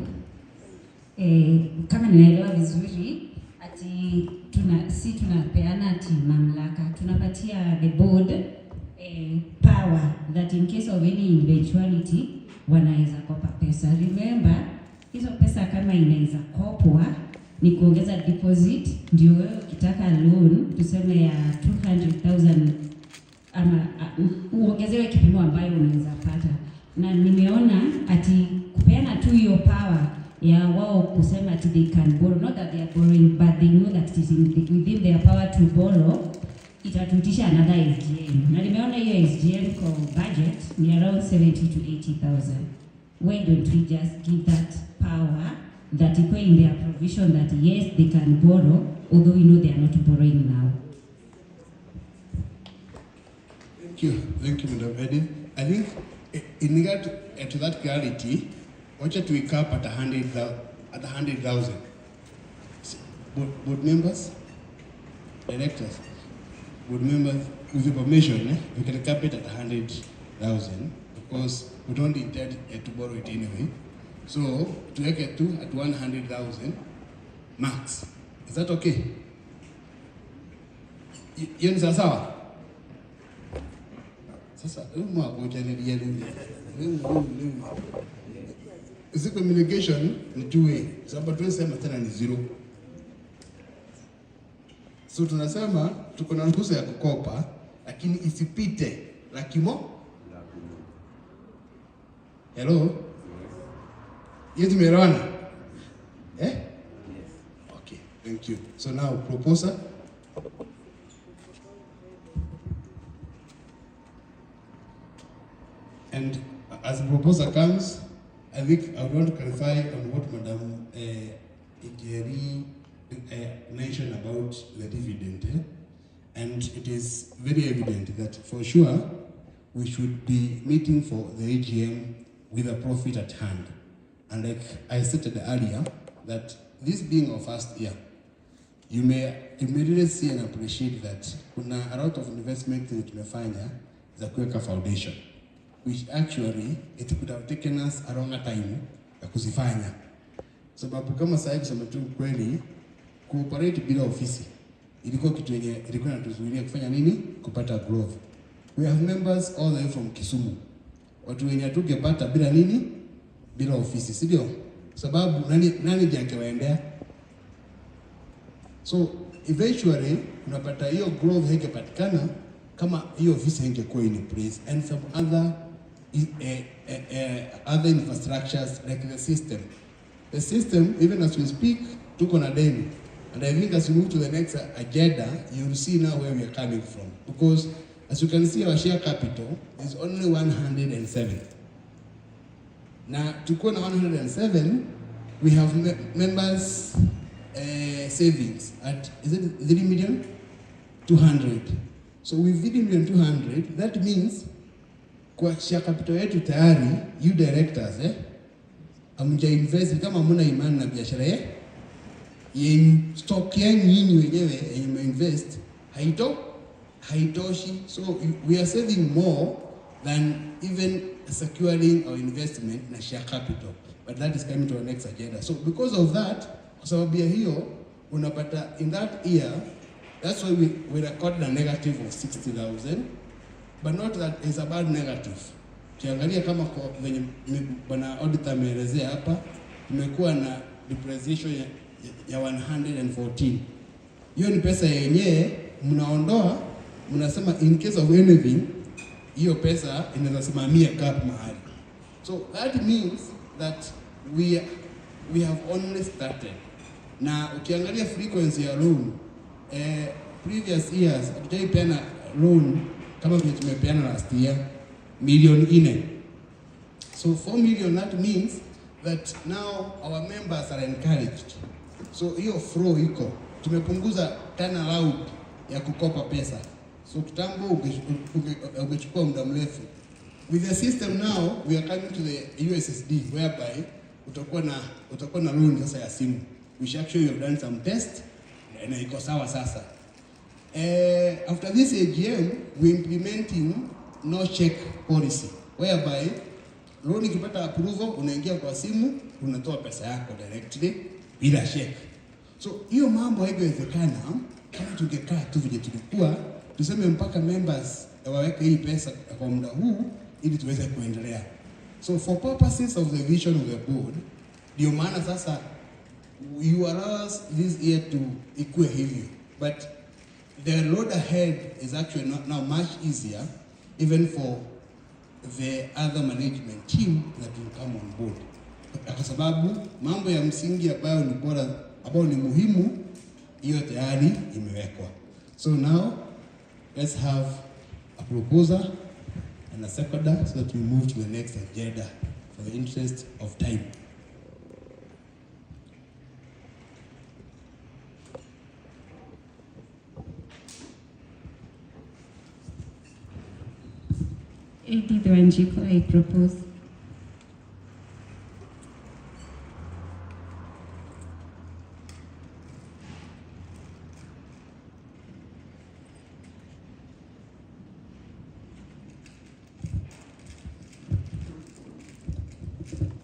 Kama ninaelewa vizuri ati tunapeana ati mamlaka, tunapatia the board power that in case of any eventuality wanaweza kopa pesa. Remember, hizo pesa kama inaweza kopwa ni kuongeza deposit, ndio wewe ukitaka loan tuseme ya 200,000 ama uongezewe kipimo ambayo unaweza pata. Na nimeona ati kupeana tu hiyo power ya wao kusema ati they can borrow, not that they are borrowing but they know that it is within their power to borrow, itatutisha another SGM. Na nimeona hiyo SGM kwa budget ni around 70 to 80,000. Why don't we just give that power that iko in their provision that yes they can borrow, although we know they are not borrowing now. Thank you, Madam Edith. I think in regard to that clarity, watch it to cap at 100,000. Board members, directors, board members, with your permission, we can cap it at 100,000 because we don't intend to borrow it anyway. So to make it to at 100,000 max. Is that okay? Hiyo ni sawa? Sasa is communication ni two way. Sababu tunasema tena ni zero. So tunasema tuko na ruhusa ya kukopa lakini isipite laki moja. Hello? Yes, tumeelewana? Eh? Yes. Okay, thank you. So now proposer. And as the proposal comes, I think I would want to clarify on what Madam Ijeri mentioned about the dividend. And it is very evident that for sure we should be meeting for the AGM with a profit at hand. And like I stated earlier, that this being our first year, you may really see and appreciate that kuna a lot of investment that tumefanya za kuweka foundation, which actually it could have taken us a longer time ya kuzifanya. Sababu kama sasa kusema tu kweli, cooperate bila ofisi ilikuwa kitu yenye ilikuwa inatuzuilia kufanya nini? Kupata growth. We have members all the way from Kisumu. Watu wenye tungepata bila nini? Bila ofisi, si ndio? Sababu nani jake waendea? So eventually unapata hiyo growth haingepatikana kama hiyo ofisi haingekuwa in place and some other infrastructures like the system. The system, even as we speak, tuko na deni. And I think as we move to the next agenda, you will see now where we are coming from. Because as you can see, our share capital is only 107. Now, to go on 107, we have members' savings at, is it 3,200,000? So with 3,200,000, that means kwa share capital yetu tayari, you directors, amja invest kama muna imani na biashara yenye stock yenu nyinyi wenyewe yenye invest haitoshi. So we are saving more than even securing our investment na share capital, but that is coming to our next agenda. So because of that, kwa sababu ya hiyo unapata in that year, that's why we recorded a negative of 60,000, but not that it's a bad negative. Kiangalia kama kwa venye bwana auditor ameelezea hapa, tumekuwa na depreciation ya 114. Hiyo ni pesa yenyewe mnaondoa, mnasema in case of anything, hiyo pesa inaweza simamia cap mahali. So that means that we have only started. Na ukiangalia frequency ya loan, previous years hatujaipeana loan kama vile tumepeana last year, milioni 4. So 4 million, that means that now our members are encouraged. So hiyo flow iko tumepunguza turnaround ya kukopa pesa. So kitambo ungechukua muda mrefu. With the system now, we are coming to the USSD whereby utakuwa na loan sasa ya simu. We shall show you have done some test na iko sawa sasa. After this AGM, we implementing no check policy whereby loan ikipata approval unaingia kwa simu unatoa pesa yako directly bila check. So hiyo mambo haingewezekana kama tungekaa tu vile tulikuwa tuseme mpaka members waweke hii pesa kwa muda huu ili tuweze kuendelea. So for purposes of the vision of the board, ndio maana sasa you allow us this year to ikue hivyo. But the road ahead is actually not now much easier even for the other management team that will come on board. Kwa sababu mambo ya msingi ambayo ni bora, ambayo ni muhimu, hiyo tayari imewekwa. So now let's have a proposal and a seconder so that we move to the next agenda for the interest of time. Edith Wanjiko, I propose.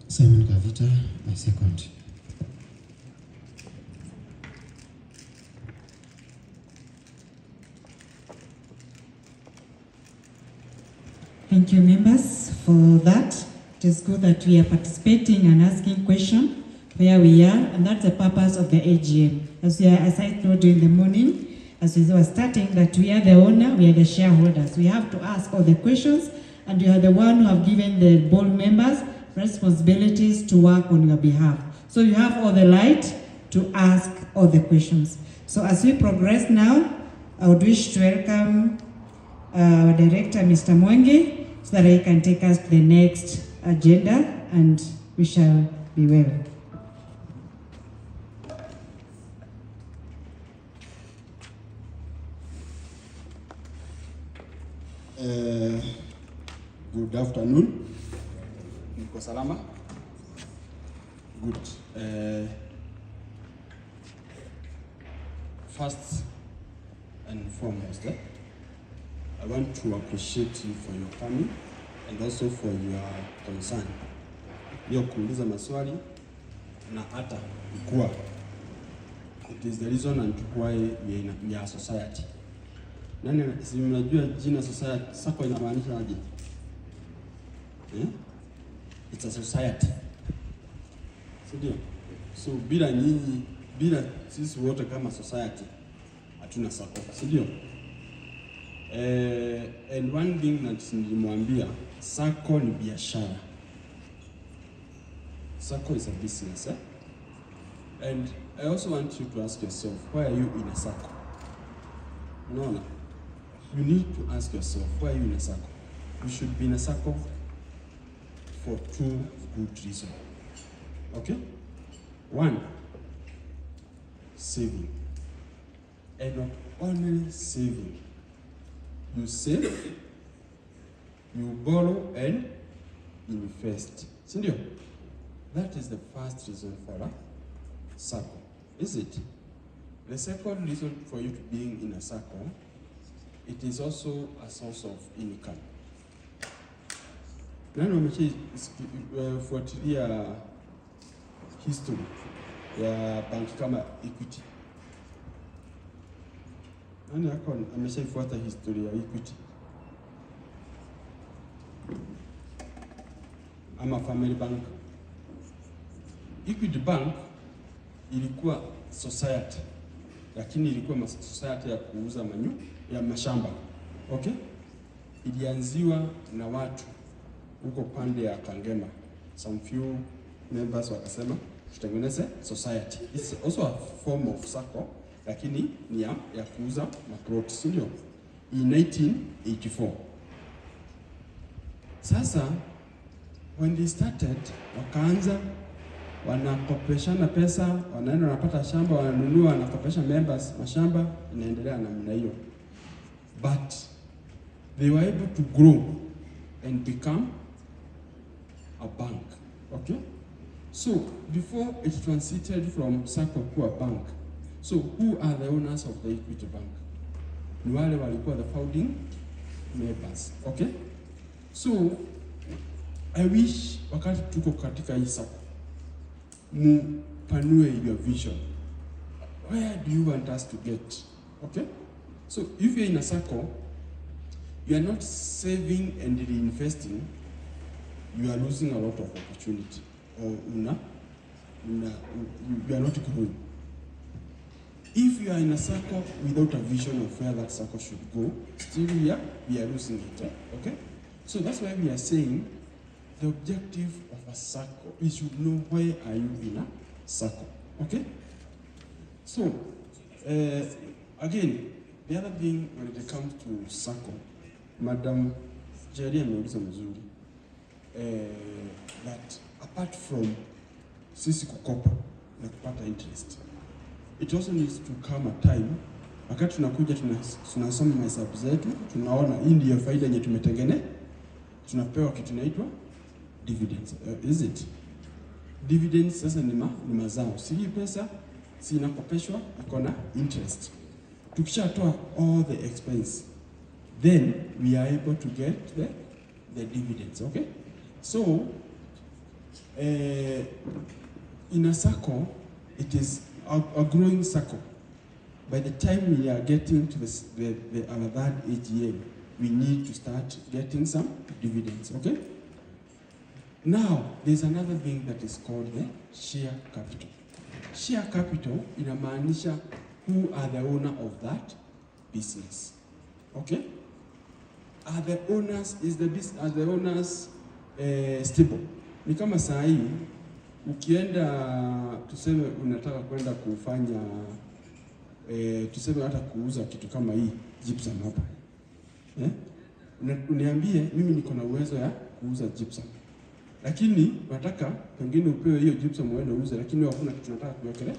Simon Kavita, I second. Thank you, members, for that. It is good that we are participating and asking questions where we are, and that's the purpose of the AGM. As I told you in the morning, as we were starting, that we are the owner, we are the shareholders. We have to ask all the questions, and you are the one who have given the board members responsibilities to work on your behalf. So you have all the right to ask all the questions. So as we progress now, I would wish to welcome our director, Mr. Mwangi, so that he can take us to the next agenda, and we shall be well. Good afternoon. Mko salama? Good. First and foremost, I want to appreciate you for your coming and also for your concern. Hiyo kuuliza maswali na hata kukua. It is the reason and why we are society. Nani si mnajua jina society sako inamaanisha aje? It's a society. Sindio? So bila nyinyi, bila sisi wote kama society hatuna sako. Sindio? And one thing that nilimwambia, sako ni biashara. Sako is a business. And I also want you to ask yourself, why are you in a sako? No. You need to ask yourself, why are you in a sako? You should be in a sako for two good reasons. Okay? One, saving. And not only saving. You save, you borrow, and invest. Sindio? That is the first reason for a circle, is it? The second reason for you to being in a circle, it is also a source of income. Nani wamefuatilia history ya banki kama Equity? Nani yako ameshaifuata history ya Equity? Ama Family Bank? Equity Bank ilikuwa society, lakini ilikuwa society ya kuuza ya mashamba. Okay? Ilianziwa na watu huko pande ya Kangema. Some few members wakasema tutengeneze society. It's also a form of sacco, lakini ni ya kuuza maplot, sio? In 1984. Sasa when they started, wakaanza wanakopeshana pesa, wanaenda wanapata shamba, wananunua, wanakopesha members mashamba, inaendelea namna hiyo. But they were able to grow and become a bank. Okay? So before it transited from SACCO to a bank, so who are the owners of the Equity Bank? Ni wale walikuwa the founding members. Okay? So I wish wakati tuko katika hii SACCO mupanue your vision. Where do you want us to get? Okay? So if you're in a SACCO, you are not saving and reinvesting, you are losing a lot of opportunity. Or you are not growing. If you are in a SACCO without a vision of where that SACCO should go, still we are losing it. Okay? So that's why we are saying the objective of a SACCO is you know where are you in a SACCO. Okay? So, again, the other thing when it comes to SACCO, Madam Jerry ameuliza mzuri, that apart from sisi kukopa na kupata interest, it also needs to come a time wakati tunakuja tunasoma mahesabu zetu, tunaona hii ndio faida yenye tumetengene, tunapewa kitu inaitwa dividends. Is it? Dividends sasa ni mazao. Si pesa, si inakopeshwa, iko na interest. Tukishatoa all the expense, then we are able to get the dividends. Okay? So, in a SACCO, it is a growing SACCO. By the time we are getting to our third AGM, we need to start getting some dividends. Okay? Now, there's another thing that is called the share capital. Share capital inamaanisha who are the owner of that business. Okay? Are the owners stable? Ni kama saa hii ukienda tuseme unataka kwenda kufanya tuseme hata kuuza kitu kama hii gypsum hapa. Uniambie mimi niko na uwezo ya kuuza gypsum. Lakini nataka pengine upewe hiyo gypsum uende uuze, lakini hakuna kitu nataka kuwekelea.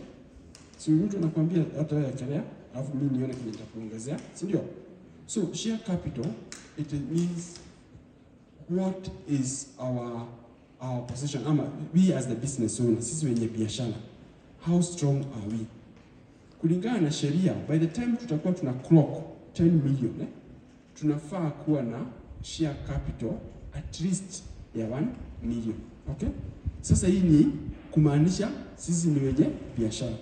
Si mtu anakuambia hata wewe wekelea, alafu mimi nione kile nitakuongezea, si ndio? So share capital, it means what is our position, ama we as the business owner, sisi wenye biashara, how strong are we? Kulingana na sheria, by the time tutakuwa tuna clock 10 million, tunafaa kuwa na share capital at least ya 1 million. Okay? Sasa hii ni kumaanisha sisi ni wenye biashara.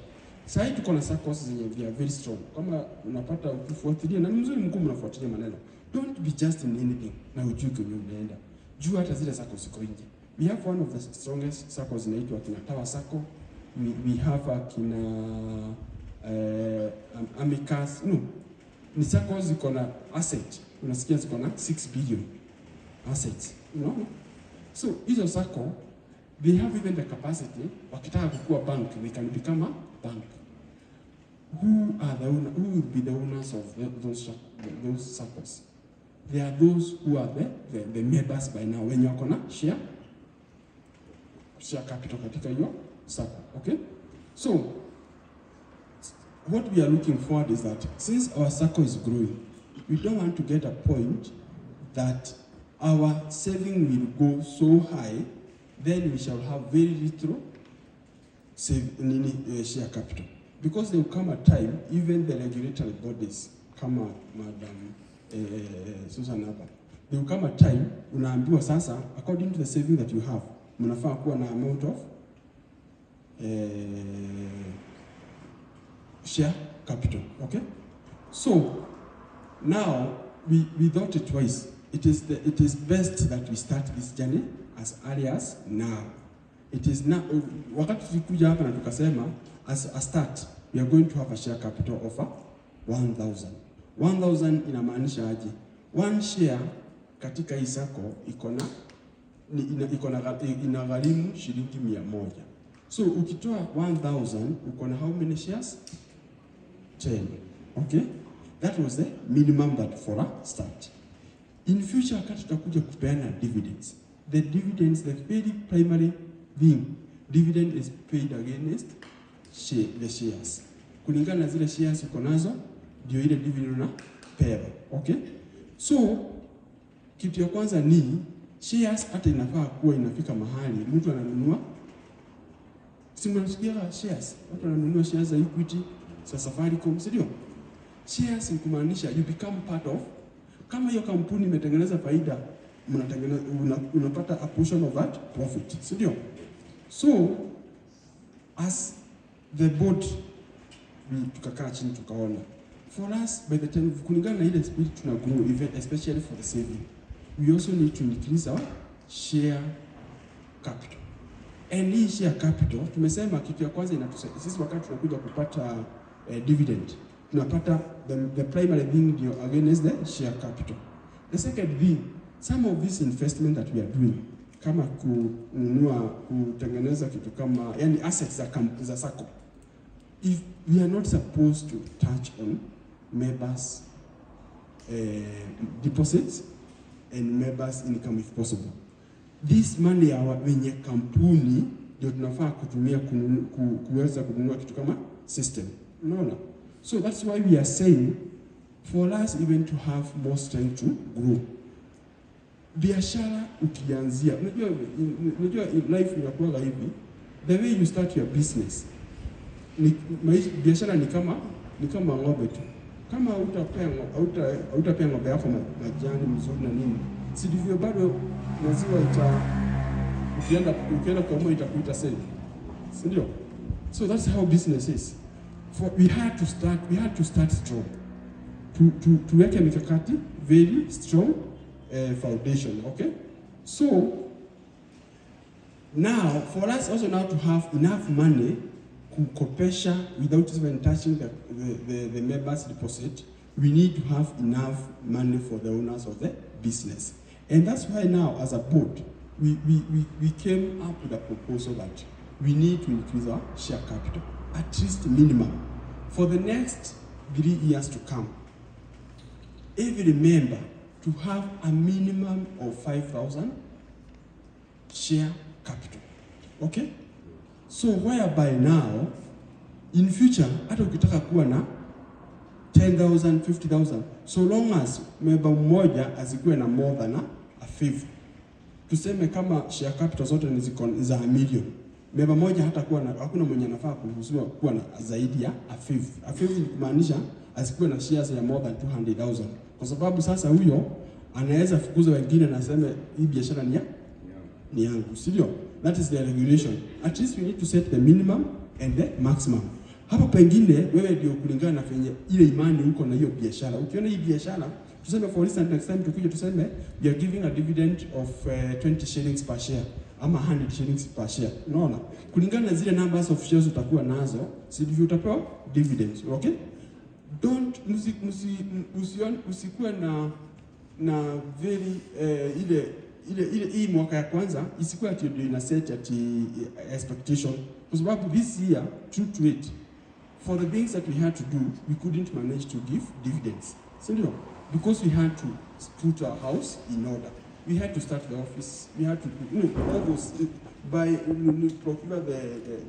Sasa hii tuko na SACCOs zenye very strong. Kama unapata ukifuatilia na ni mzuri mkuu mnafuatilia maneno. Don't be just in anything na ujue kwenye unaenda. Jua hata zile SACCOs ziko nje. We have one of the strongest SACCOs inaitwa kina Tower SACCO. We have kina Amicus. No. Ni SACCOs ziko na asset. Unasikia ziko na 6 billion assets. You know? So hizo SACCO, they have even the capacity, wakitaka kukua bank, they can become a bank. Who will be the owners of those SACCOs? They are those who are the members by now. When you're gonna share capital katika hiyo SACCO. Okay? So, what we are looking for is that since our SACCO is growing, we don't want to get a point that our saving will go so high, then we shall have very little share capital. Because there will come a time, even the regulatory bodies, kama Madam Susan hapa, there will come a time, unaambiwa sasa, according to the saving that you have, mnafaa kuwa na amount of share capital. Okay? So, now, we thought it twice. It is best that we start this journey as early as now. It is now, wakati tulikuja hapa na tukasema, as a start, we are going to have a share capital of 1,000. 1,000 inamaanisha aje? One share katika hii SACCO inagharimu shilingi 100. So ukitoa 1,000, uko na how many shares? 10. Okay? That was the minimum that for a start. In future, wakati tutakuja kupeana dividends, the very primary thing dividend is paid against the shares. Kulingana na zile shares uko nazo ndio ile dividend unapewa. Okay? So kitu ya kwanza ni shares hata inafaa kuwa inafika mahali mtu ananunua, si mnasikia shares, watu wananunua shares za Equity, za Safaricom, sio? Shares ni kumaanisha you become part of, kama hiyo kampuni imetengeneza faida, unapata a portion of that profit, sio? So as the board tukakaa chini tukaona, for us by the time kulingana na ile spirit tuna grow, even especially for the saving, we also need to increase our share capital. And hii share capital tumesema kitu ya kwanza inatusaidia sisi wakati tunakuja kupata dividend, tunapata the primary thing again is the share capital. The second thing, some of this investment that we are doing, kama kutengeneza kitu kama yani assets za sacco, if we are not supposed to touch on members deposits and members income if possible. This money wenye kampuni ndio tunafaa kutumia kuweza kununua kitu kama system. Unaona? So that's why we are saying for us even to have more strength to grow. Biashara ukianzia, unajua life inakuwa hivi, the way you start your business, biashara ni kama ng'ombe tu. Kama utapea ng'ombe yako majani mzuri na nini, si ndivyo bado maziwa ukienda kwa mmoja itakuita sale, si ndio? So that's how business is. We had to start strong. Tuweke mikakati very strong foundation, okay? So now for us also now to have enough money kukopesha without even touching the members deposit, we need to have enough money for the owners of the business. And that's why now as a board, we came up with a proposal that we need to increase our share capital, at least minimum. For the next 3 years to come, every member to have a minimum of 5,000 share capital. Okay? So whereby now, in future, hata ukitaka kuwa na 10,000, 50,000, so long as member mmoja asikuwe na more than a fifth. Tuseme kama share capital zote ni za $1 million. Member moja hata kuwa na, hakuna mwenye anafaa kuruhusiwa kuwa na zaidi ya a fifth. A fifth ni kumaanisha asikuwe na shares ya more than 200,000. Kwa sababu sasa huyo anaweza fukuza wengine na aseme hii biashara ni yangu, sio? That is the regulation. At least we need to set the minimum and the maximum. Hapo pengine wewe ndio kulingana na fenye ile imani uko na hiyo biashara. Ukiona hii biashara, tuseme for instance next time tukuje tuseme we are giving a dividend of 20 shillings per share ama 100 shillings per share. Unaona? Kulingana na zile numbers of shares utakuwa nazo, si ndivyo utapewa dividends, okay? Don't usikuwe na very ile hii mwaka ya kwanza isikuwe ati ndio ina set ati expectation, kwa sababu this year true to it, for the things that we had to do, we couldn't manage to give dividends, so because we had to put our house in order, we had to start the office, we had to all those by procure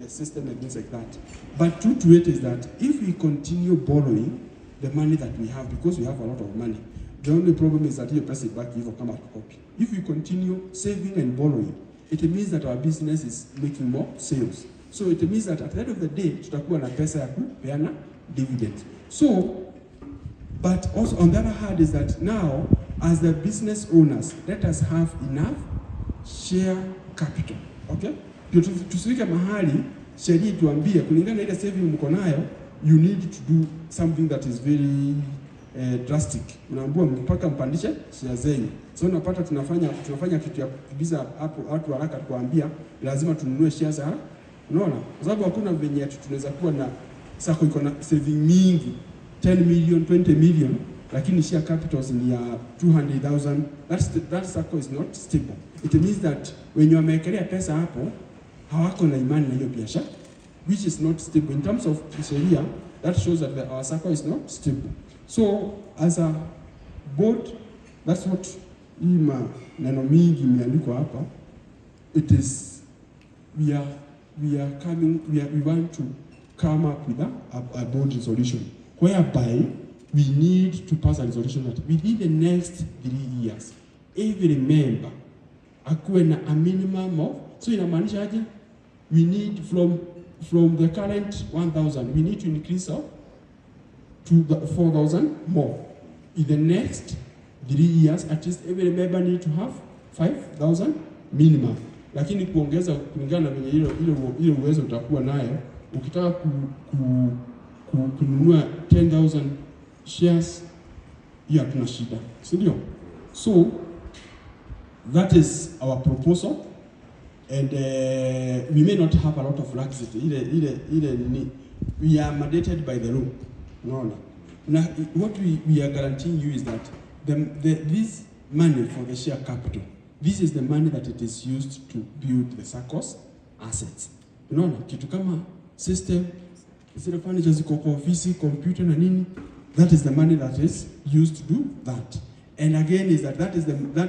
the system and things like that. But true to it is that if we continue borrowing the money that we have, because we have a lot of money, the only problem is that you press it back even come out copy. If we continue saving and borrowing, it means that our business is making more sales. So it means that at the end of the day, tutakuwa na pesa ya kupeana dividends. So, but also on the other hand is that now, as the business owners, let us have enough share capital. Okay? Tusifike mahali sheria tuambie kulingana na ile saving mko nayo, you need to do something that is very drastic. Unaambiwa mpaka mpandishe share zenu. So unapata tunafanya kitu ya kukibiza hapo watu haraka kuambia lazima tununue shares za. Unaona? Kwa sababu hakuna venye tunaweza kuwa na sako iko na saving mingi 10 million, 20 million, lakini share capitals ni ya 200,000. That circle is not stable. It means that when you wamewekelea pesa hapo hawako na imani na hiyo biashara, which is not stable in terms of sheria. That shows that our circle is not stable. So as a board, that's what neno mingi imeandikwa hapa. It is we are we want to come up with a board resolution whereby we need to pass a resolution that within the next 3 years every member akuwe na a minimum of, so inamaanisha aje, we need from the current 1,000 we need to increase up to 4,000 more in the next 3 years. At least every member need to have 5,000 minimum, lakini kuongeza kulingana na venye ile uwezo utakuwa nayo. Ukitaka kununua 10,000 shares, hiyo hatuna shida, si ndio? So that is our proposal, and we may not have a lot of laxity. We are mandated by the law. No. Now, what we are guaranteeing you is that this money for the share capital, this is the money that it is used to build the SACCO's assets. Unaona, kitu kama system, zile furniture ziko kwa ofisi, computer na nini, that is the money that is used to do that. And again is that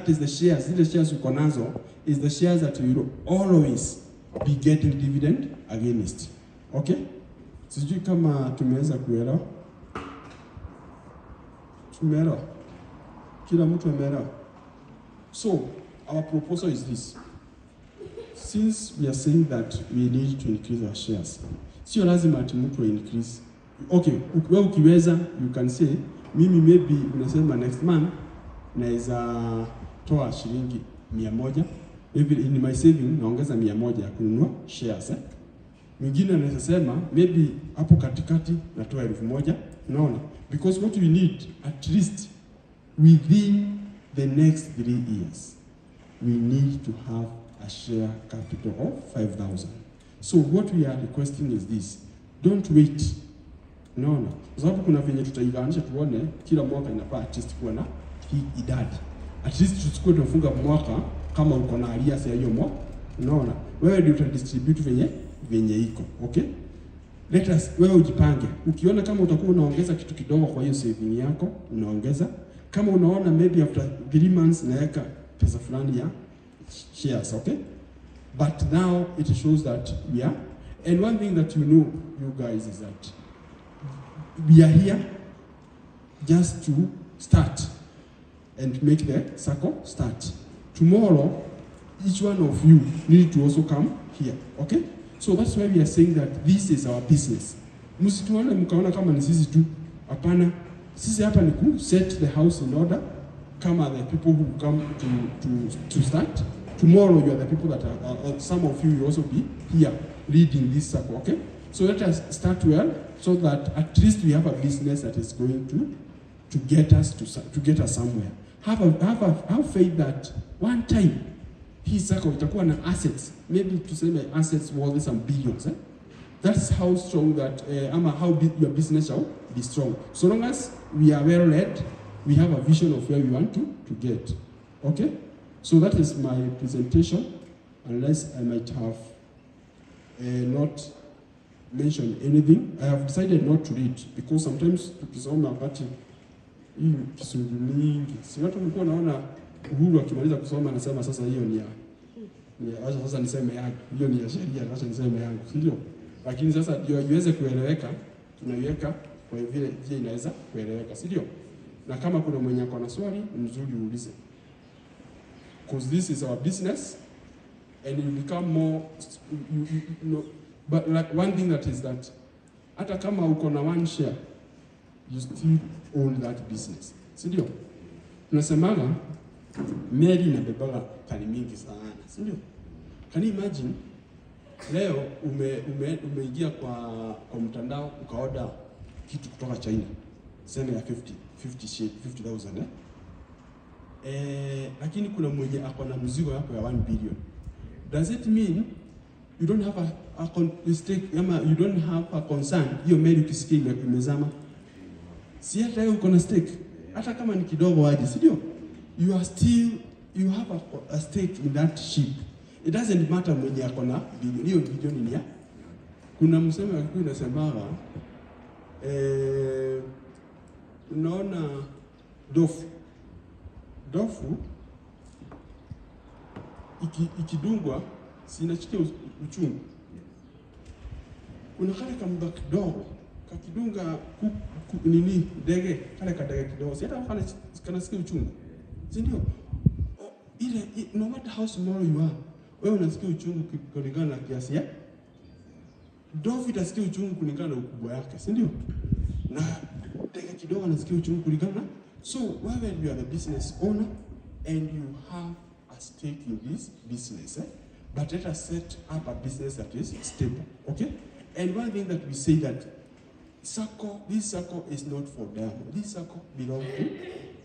is the shares, zile shares uko nazo is the shares that you will always be getting dividend against. Okay? Sijui kama tumeweza kuelewa. Tumeelewa? Kila mtu ameelewa? So, our proposal is this. Since we are saying that we need to increase our shares, sio lazima ati mtu increase. Okay, wewe ukiweza, you can say, mimi maybe unasema next month naweza toa shilingi 100, maybe in my saving naongeza 100 ya kununua shares. Mwingine anaweza sema maybe hapo katikati natoa 1,000, unaona? Because what we need at least within the next 3 years, we need to have a share capital of 5,000. So what we are requesting is this: don't wait. Unaona? Kwa sababu kuna venye tutaiganisha tuone kila mwaka inafaa at least kuwa na hii idadi. At least tusikue tunafunga mwaka kama uko na alias ya hiyo mwaka. Unaona? Wewe ndio utadistribute venye iko. Okay? Let us, wewe ujipange. Ukiona kama utakuwa unaongeza kitu kidogo kwa hiyo saving yako, unaongeza. Kama unaona maybe after 3 months naweka pesa fulani ya shares, okay? But now it shows that we are, and one thing that you know, you guys, is that we are here just to start and make the circle start. Tomorrow, each one of you need to also come here, okay? So that's why we are saying that this is our business. Msituone mkaona kama ni sisi tu. Hapana, sisi hapa ni ku set the house in order. Kama the people who come to start. Tomorrow you are the people that are, some of you will also be here leading this circle, okay? So let us start well, so that at least we have a business that is going to get us somewhere. Have faith that one time hii circle itakuwa na assets, maybe tuseme assets worth some billions. That's how strong that how your business shall be strong. So long as we are well led, we have a vision of where we want to get. Okay? So that is my presentation, unless I might have not mentioned anything. I have decided not to read, because sometimes tukisoma wakati hii Kiswahili mingi, si watu mlikuwa naona Uhuru akimaliza kusoma anasema sasa hiyo ni acha sasa niseme yangu, hiyo ni ya sheria, acha niseme yangu, si ndio? Lakini sasa ndio iweze kueleweka, tunaiweka kwa vile inaweza kueleweka, si ndio? Na kama kuna mwenye ako na swali mzuri uulize, because this is our business and it will become more you know, but like one thing that is that hata kama uko na 1 share, you still own that business, si ndio? Tunasemaga meli inabebaga tani mingi sana, si ndio? Can you imagine leo umeingia kwa mtandao ukaoda kitu kutoka China, sema ya 50,000 lakini kuna mwenye ako na mzigo hapo ya 1 billion. Does it mean you don't have a stake, ama you don't have a concern hiyo meli ukisikia imezama? Si hata wewe uko na stake, hata kama ni kidogo aje, si ndio? You have a stake in that ship. It doesn't matter mwenye ako na bilioni, hiyo bilioni ni ya. Kuna msemo wa unasemaga unaona dofu ikidungwa sinachikia uchungu. kuna kale kamba kidogo kakidunga nini ndege kale kadege kidogo, si hata kanasikia uchungu, si ndio? Ile no matter how small you are, wewe unasikia uchungu kulingana na kiasi yake. Ndovu itasikia uchungu kulingana na ukubwa yake, si ndio? Na ndege kidogo anasikia uchungu kulingana na. So whether you are the business owner and you have a stake in this business, but let us set up a business that is stable, okay? And one thing that we say that this circle is not for them. This circle belongs to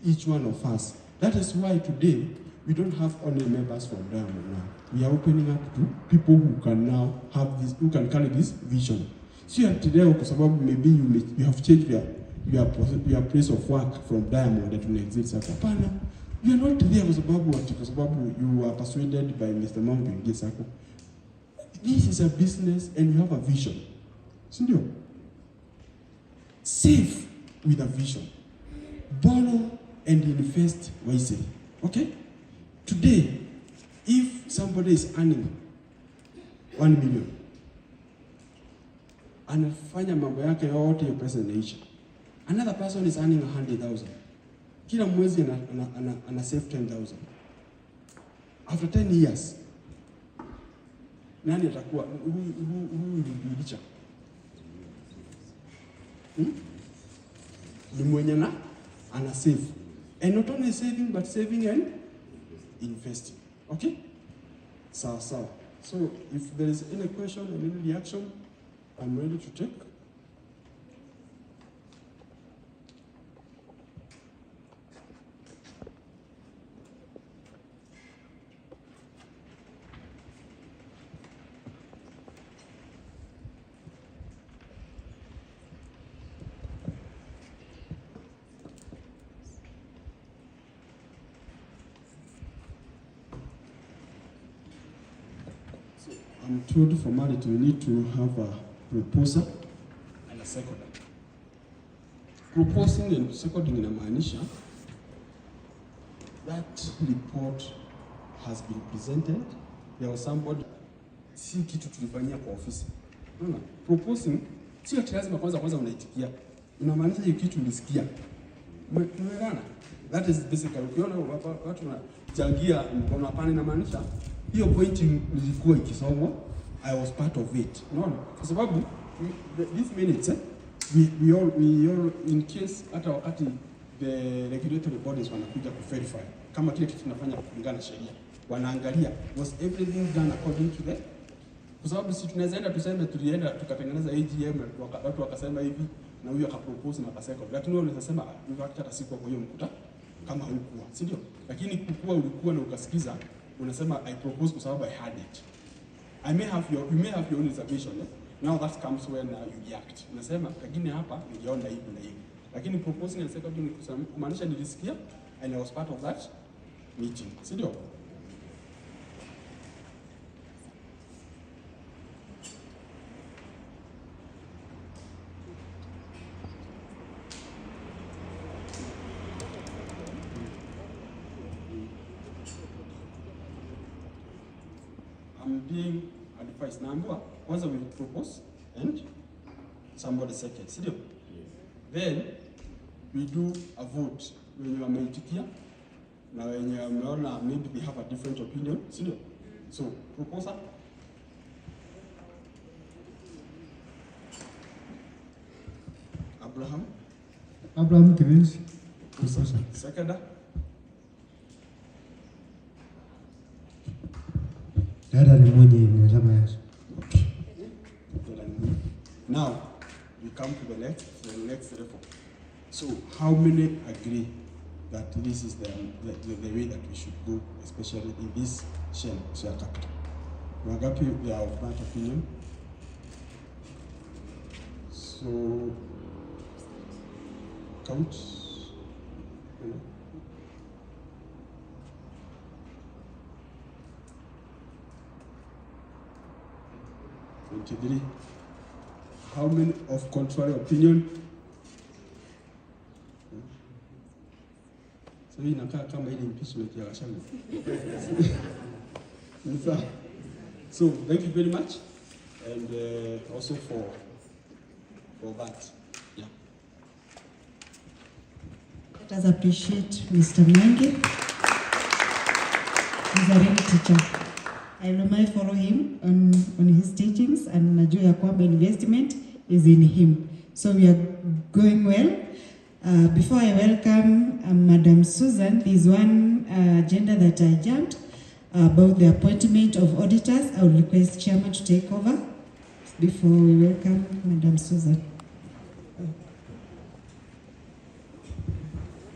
each one of us. That is why today we don't have only members from Diamond now. We are opening up to people who can now have this, who can carry this vision. So today, kwa sababu maybe you have changed your place of work from Diamond to exit circle. Hapana, you are not there kwa sababu you are persuaded by Mr. Mom to exit circle. This is a business and you have a vision. Sindio? Save with a vision. Borrow and invest wisely. Okay? Today, if somebody is earning 1 million, anafanya mambo yake yote ya pesa inaisha. Another person is earning 100,000. Kila mwezi ana save 10,000. After 10 years, nani atakuwa huyu richer? Ni mwenye ana save. And not only saving, but saving and investing. Okay? So if there is any question or any reaction, I'm ready to take. I'm told formality we need to have a proposer and a seconder. Proposing and seconding inamaanisha that report has been presented. There was somebody, si kitu tulifanyia kwa ofisi. Unaona? Proposing sio lazima kwanza unaitikia. Inamaanisha hiyo kitu ulisikia. Umeelewana? That is basically ukiona watu wanachangia mkono hapana, inamaanisha hiyo point ilikuwa ikisomwa, I was part of it. Unaona? Kwa sababu these minutes we all in case hata wakati the regulatory bodies wanakuja ku verify kama kile kitu tunafanya kulingana na sheria, wanaangalia was everything done according to the, kwa sababu si tunaweza enda tuseme tulienda tukatengeneza AGM watu wakasema hivi na huyo akapropose na akasema, lakini wewe unaweza sema hata siku kwa hiyo mkuta kama hukuwa, si ndio? Lakini kukua ulikuwa na ukasikiza, unasema I propose kwa sababu I had it. You may have your own reservation. Now that comes when you react. Unasema lakini hapa niliona hivi na hivi. Lakini proposing and seconding kumaanisha nilisikia and I was part of that meeting. Si ndio? I'm being advised number. Kwanza we propose and somebody second, si ndio? Then we do a vote wenye wameitikia na wenye wameona maybe they have a different opinion, si ndio? So proposer Abraham Kivinzi. Second. Dada ni mwenye nimesema yes. Now we come to the next level. So how many agree that this is the way that we should go, especially in this share capital? Wangapi they are of that opinion? So count. $23. How many of contrary opinion? So hii inakaa kama ile impeachment ya Gachagua. So thank you very much. and also for that. Yeah. Let us appreciate Mr. Mange. He's a real teacher. I normally follow him on his teachings, and najua ya kwamba investment is in him. So we are going well. Before I welcome Madam Susan, there is one agenda that I jumped about the appointment of auditors. I will request Chairman to take over before we welcome Madam Susan.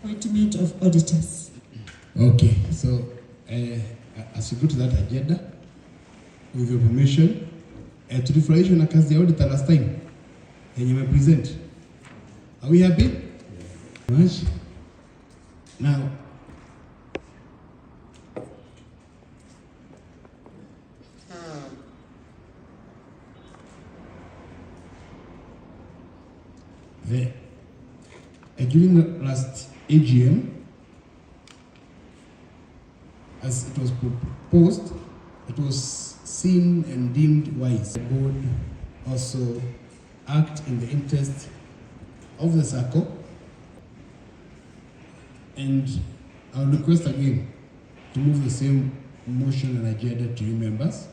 Appointment of auditors. Okay, so as we go to that agenda, with your permission, tulifurahishwa na kazi ya auditor last time yenye me present. Are we happy? Much. Now, during the last AGM, as it was proposed, it was seen and deemed wise. The board also act in the interest of the SACCO, and I'll request again to move the same motion and agenda to you members.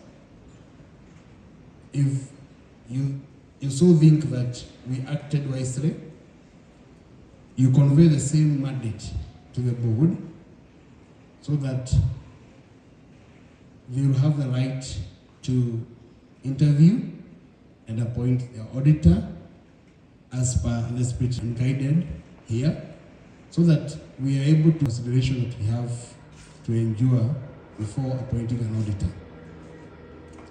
If you so think that we acted wisely, you convey the same mandate to the board so that they will have the right to interview and appoint the auditor as per the spirit and guided here, so that we are able to consideration that we have to endure before appointing an auditor.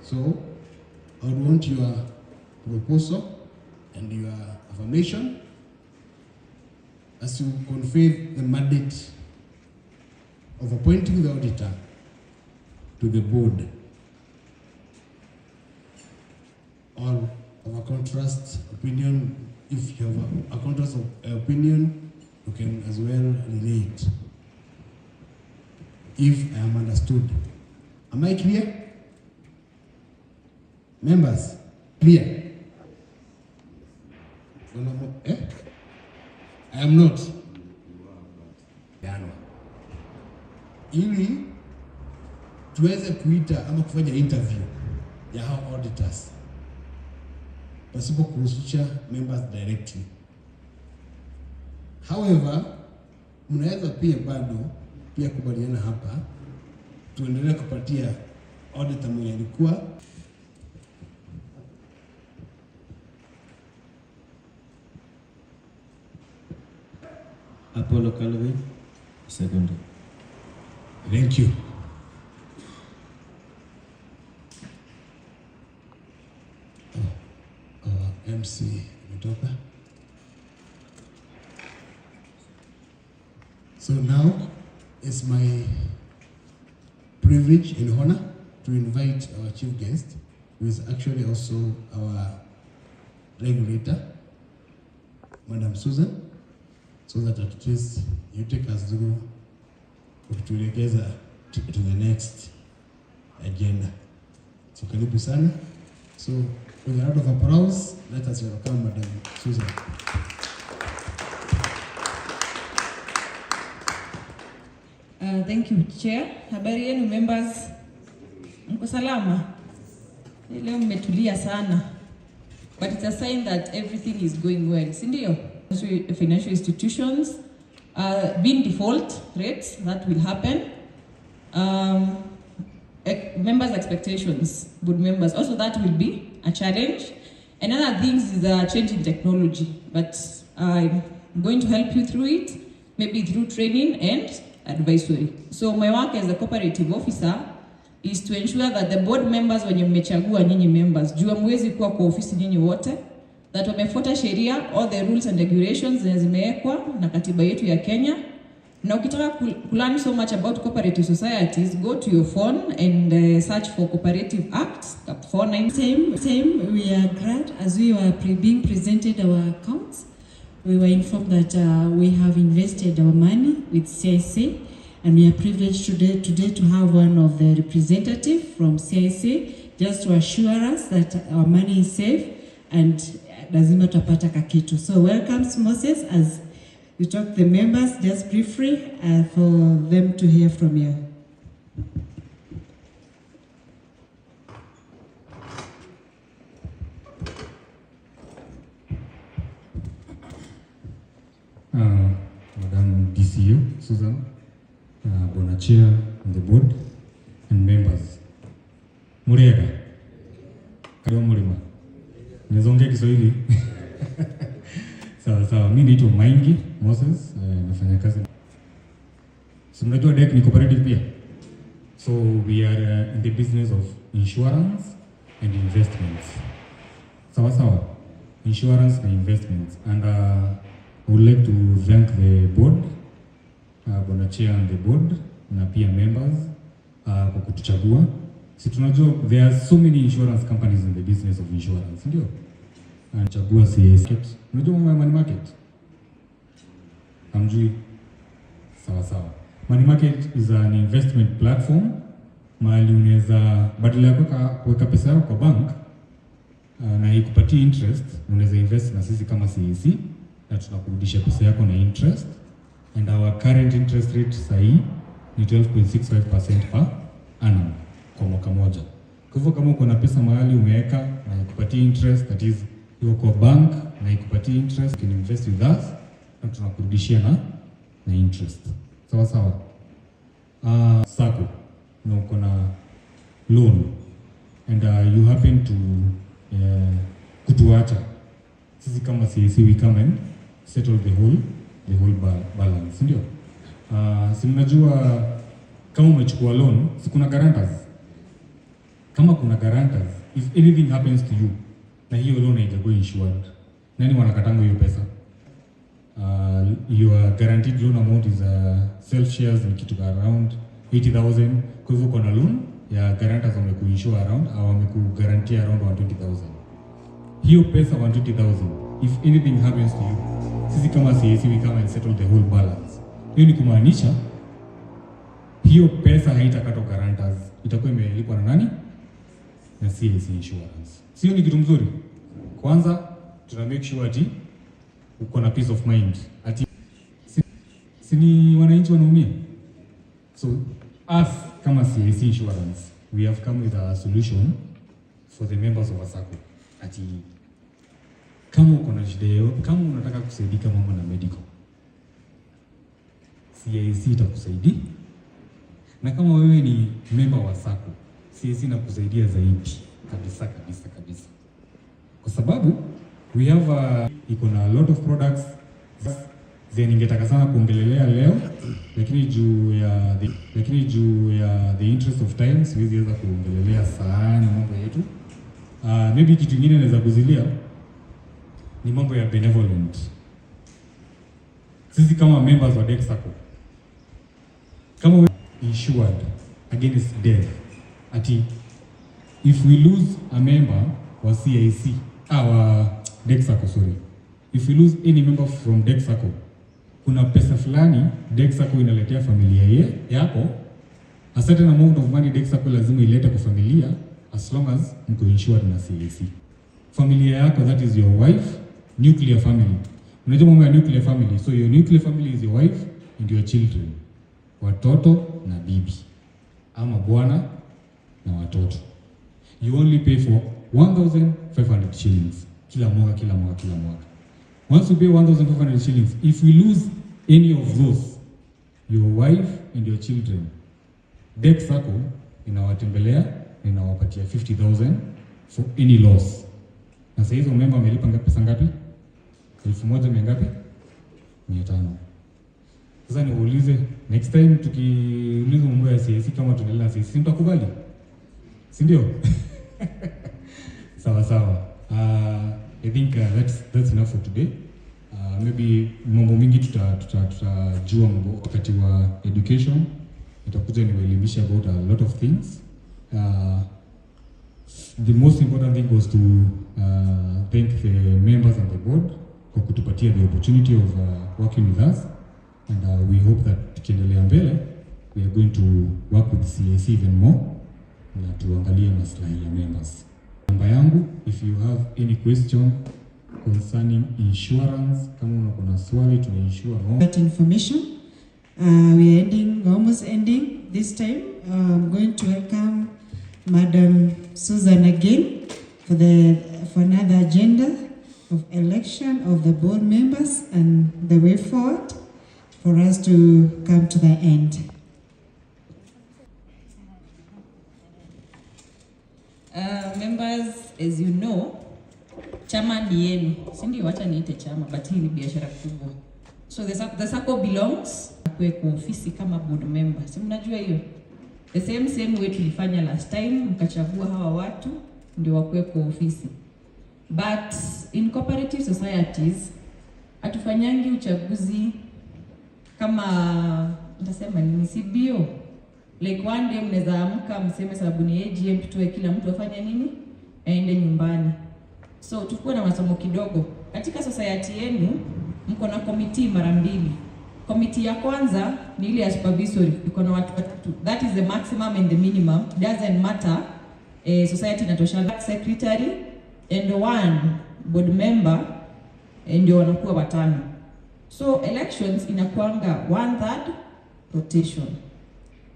So I would want your proposal and your affirmation as you convey the mandate of appointing the auditor to the board, or of a contrast opinion. If you have a contrast of opinion, you can as well relate. If I am understood. Am I clear? Members, clear? I am not. Ili tuweze kuita ama kufanya interview ya hao auditors pasipo kuhusisha members directly. However, mnaweza pia bado pia kubaliana hapa tuendelee kupatia auditor mwenye alikuwa Apollo Calvin, second. Thank you. MC umetoka. So now it's my privilege and honor to invite our chief guest, who is actually also our regulator, Madam Susan, so that at least you take us through kutuelekeza to the next agenda. So karibu sana. So with a lot of applause, let us welcome Madam Susan. Thank you, Chair. Habari yenu members. Mko salama? Leo mmetulia sana. But it's a sign that everything is going well. Si ndio? Financial institutions being default rates, that will happen. Members' expectations, board members, also that will be a challenge. And other things is a change in technology, but I'm going to help you through it, maybe through training and advisory. So my work as a cooperative officer is to ensure that the board members wenye mmechagua nyinyi members, jua mwezi kuwa kwa ofisi nyinyi wote, that wamefuata sheria, all the rules and regulations zenye zimewekwa na katiba yetu ya Kenya. Na ukitaka learn so much about cooperative societies, go to your phone and search for Cooperative Act, Cap 49. Same, we are glad as we were being presented our accounts. We were informed that we have invested our money with CIC, and we are privileged today to have one of the representatives from CIC just to assure us that our money is safe and lazima tutapata kakitu. So welcome Moses as you talk to the members, just briefly for them to hear from you. Madam DCU, Susan, Bonachia, and the board, and members. Muriega. Karibu Murima. Nizongea Kiswahili. Sawa, mimi naitwa Maingi Moses, nafanya kazi. So mnajua DEC ni cooperative pia. So we are in the business of insurance and investments. Sawa. Insurance and investments. And I would like to thank the board, Bonachia and the board, na pia members kwa kutuchagua. Si tunajua there are so many insurance companies in the business of insurance, ndio? Anachagua CAC. Unajua mambo ya money market? Hamjui? Sawa. Money market is an investment platform mahali unaweza badala ya kuweka pesa yako kwa bank na ikupatie interest, unaweza invest na sisi kama CAC na tunakurudisha pesa yako na interest, and our current interest rate sahi ni 12.65% per annum kwa mwaka moja. Kwa hivyo kama uko na pesa mahali umeweka na ikupatie interest, that is you kwa bank na ikupatie interest, you can invest with us na tunakurudishia na interest. Sawa. Sacco na uko na loan and you happen to kutuacha sisi kama CAC, we come and settle the whole balance, ndio? Si mnajua kama umechukua loan, si kuna guarantors. Kama kuna guarantors, if anything happens to you na hiyo loan haijakuwa insured, nani wanakatanga hiyo pesa? Your guaranteed loan amount is self shares ni kitu around 80,000. Kwa hivyo kuna loan ya guarantors wamekuinsure around au wamekugarantii around 120,000. Hiyo pesa 120,000, if anything happens to you, sisi kama CAC we come and settle the whole balance. Hiyo ni kumaanisha hiyo pesa haitakatwa guarantors, itakuwa imelipwa na nani? Na CAC insurance. Sio ni kitu mzuri? Kwanza tuna make sure ati uko na peace of mind. Ati sini wananchi wanaumia. So us kama CAC insurance, we have come with a solution for the members of a SACCO. Ati kama uko na shida yoyote, kama unataka kusaidika mambo na medical, CAC itakusaidia. Na kama wewe ni member wa SACCO, CAC inakusaidia zaidi kabisa. Kwa sababu we have iko na a lot of products ningetaka sana kuongelelea leo, lakini juu ya the interest of time siwezi weza kuongelelea sana mambo yetu. Maybe kitu kingine naweza kuzilia ni mambo ya benevolent. Sisi kama members wa DEC SACCO, kama we insured against death, ati if we lose a member wa CAC, DEC SACCO, sorry. If we lose any member from DEC SACCO, kuna pesa fulani DEC SACCO inaletea familia yako. A certain amount of money DEC SACCO lazima ilete kwa familia as long as mko insured na CAC. Familia yako, that is your wife, nuclear family. Unajua mambo ya nuclear family. So your nuclear family is your wife and your children. Watoto na bibi. Ama bwana na watoto. You only pay for 1,500 shillings. Kila mwaka. Once you pay 1,500 shillings, if we lose any of those, your wife and your children, DEC SACCO inawatembelea na inawapatia 50,000 for any loss. Na sasa hizo member amelipa pesa ngapi? 1,000 ngapi? 500. Sasa niulize, next time tukiuliza mambo ya CAC kama tunaendelea na CAC, mtakubali? Si ndio? Sawa. I think that's enough for today. Maybe mambo mingi tutajua mambo wakati wa education. Nitakuja niwaelimisha about a lot of things. The most important thing was to thank the members and the board kwa kutupatia the opportunity of working with us, and we hope that tukiendelea mbele we are going to work with CAC even more na tuangalie maslahi ya members. Namba yangu, if you have any question concerning insurance, kama una swali tuna insure ng'ombe. That information, we are almost ending this time. I'm going to welcome Madam Susan again for another agenda of election of the board members and the way forward for us to come to the end. Members, as you know, chama ni yenu. Sindi wacha niite chama, but hii ni biashara kubwa. So the SACCO belongs kwa ofisi kama board member. Si mnajua hiyo? The same way tulifanya last time, mkachagua hawa watu ndio wakuwe kwa ofisi. But in cooperative societies, hatufanyangi uchaguzi kama nitasema ni CBO. Like one day mnaweza amka mseme sababu ni AGM tutoe kila mtu afanye nini? Aende nyumbani. So tukue na masomo kidogo. Katika society yenu mko na committee mara mbili. Committee ya kwanza ni ile ya supervisory, iko na watu watatu. That is the maximum and the minimum. Doesn't matter. Society inatosha secretary and one board member ndio wanakuwa watano. So elections inakuanga 1/3 rotation.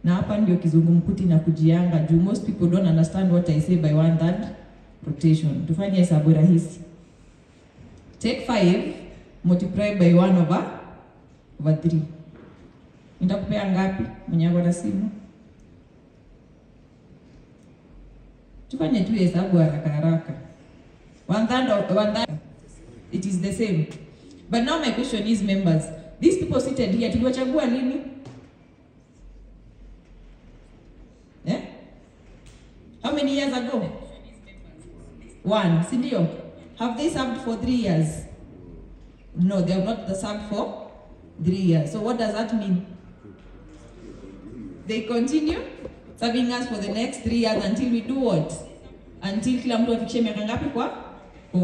Na hapa ndio kizungumkuti na kujianga juu most people don't understand what I say by 1/3 rotation. Tufanye hesabu rahisi. Take 5 multiply by 1/3. Nitakupea ngapi? Mwenye ako na simu. Tufanye tu hesabu haraka haraka. 1/3 it is the same. But now my question is, members, these people seated here tuliwachagua lini? How many years ago? 1, sindio? Have they served for 3 years? No, they have not served for 3 years. So what does that mean? They continue serving us for the next 3 years until we do what? Until kila mtu afikishe miaka ngapi kwa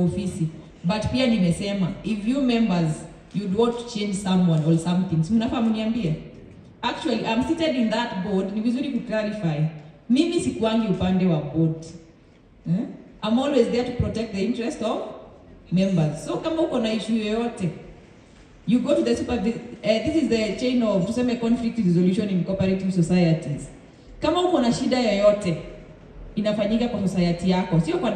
ofisi. But pia nimesema, if you members, you'd want to change someone or something, so mnafaa mniambie. Actually, I'm seated in that board. Ni vizuri kuclarify. Mimi sikuangi upande wa board. I'm always there to protect the interest of members. So kama uko na issue yoyote, you go to the this is the chain of tuseme conflict resolution in cooperative societies. Kama uko na shida yoyote inafanyika kwa society yako, sio kwa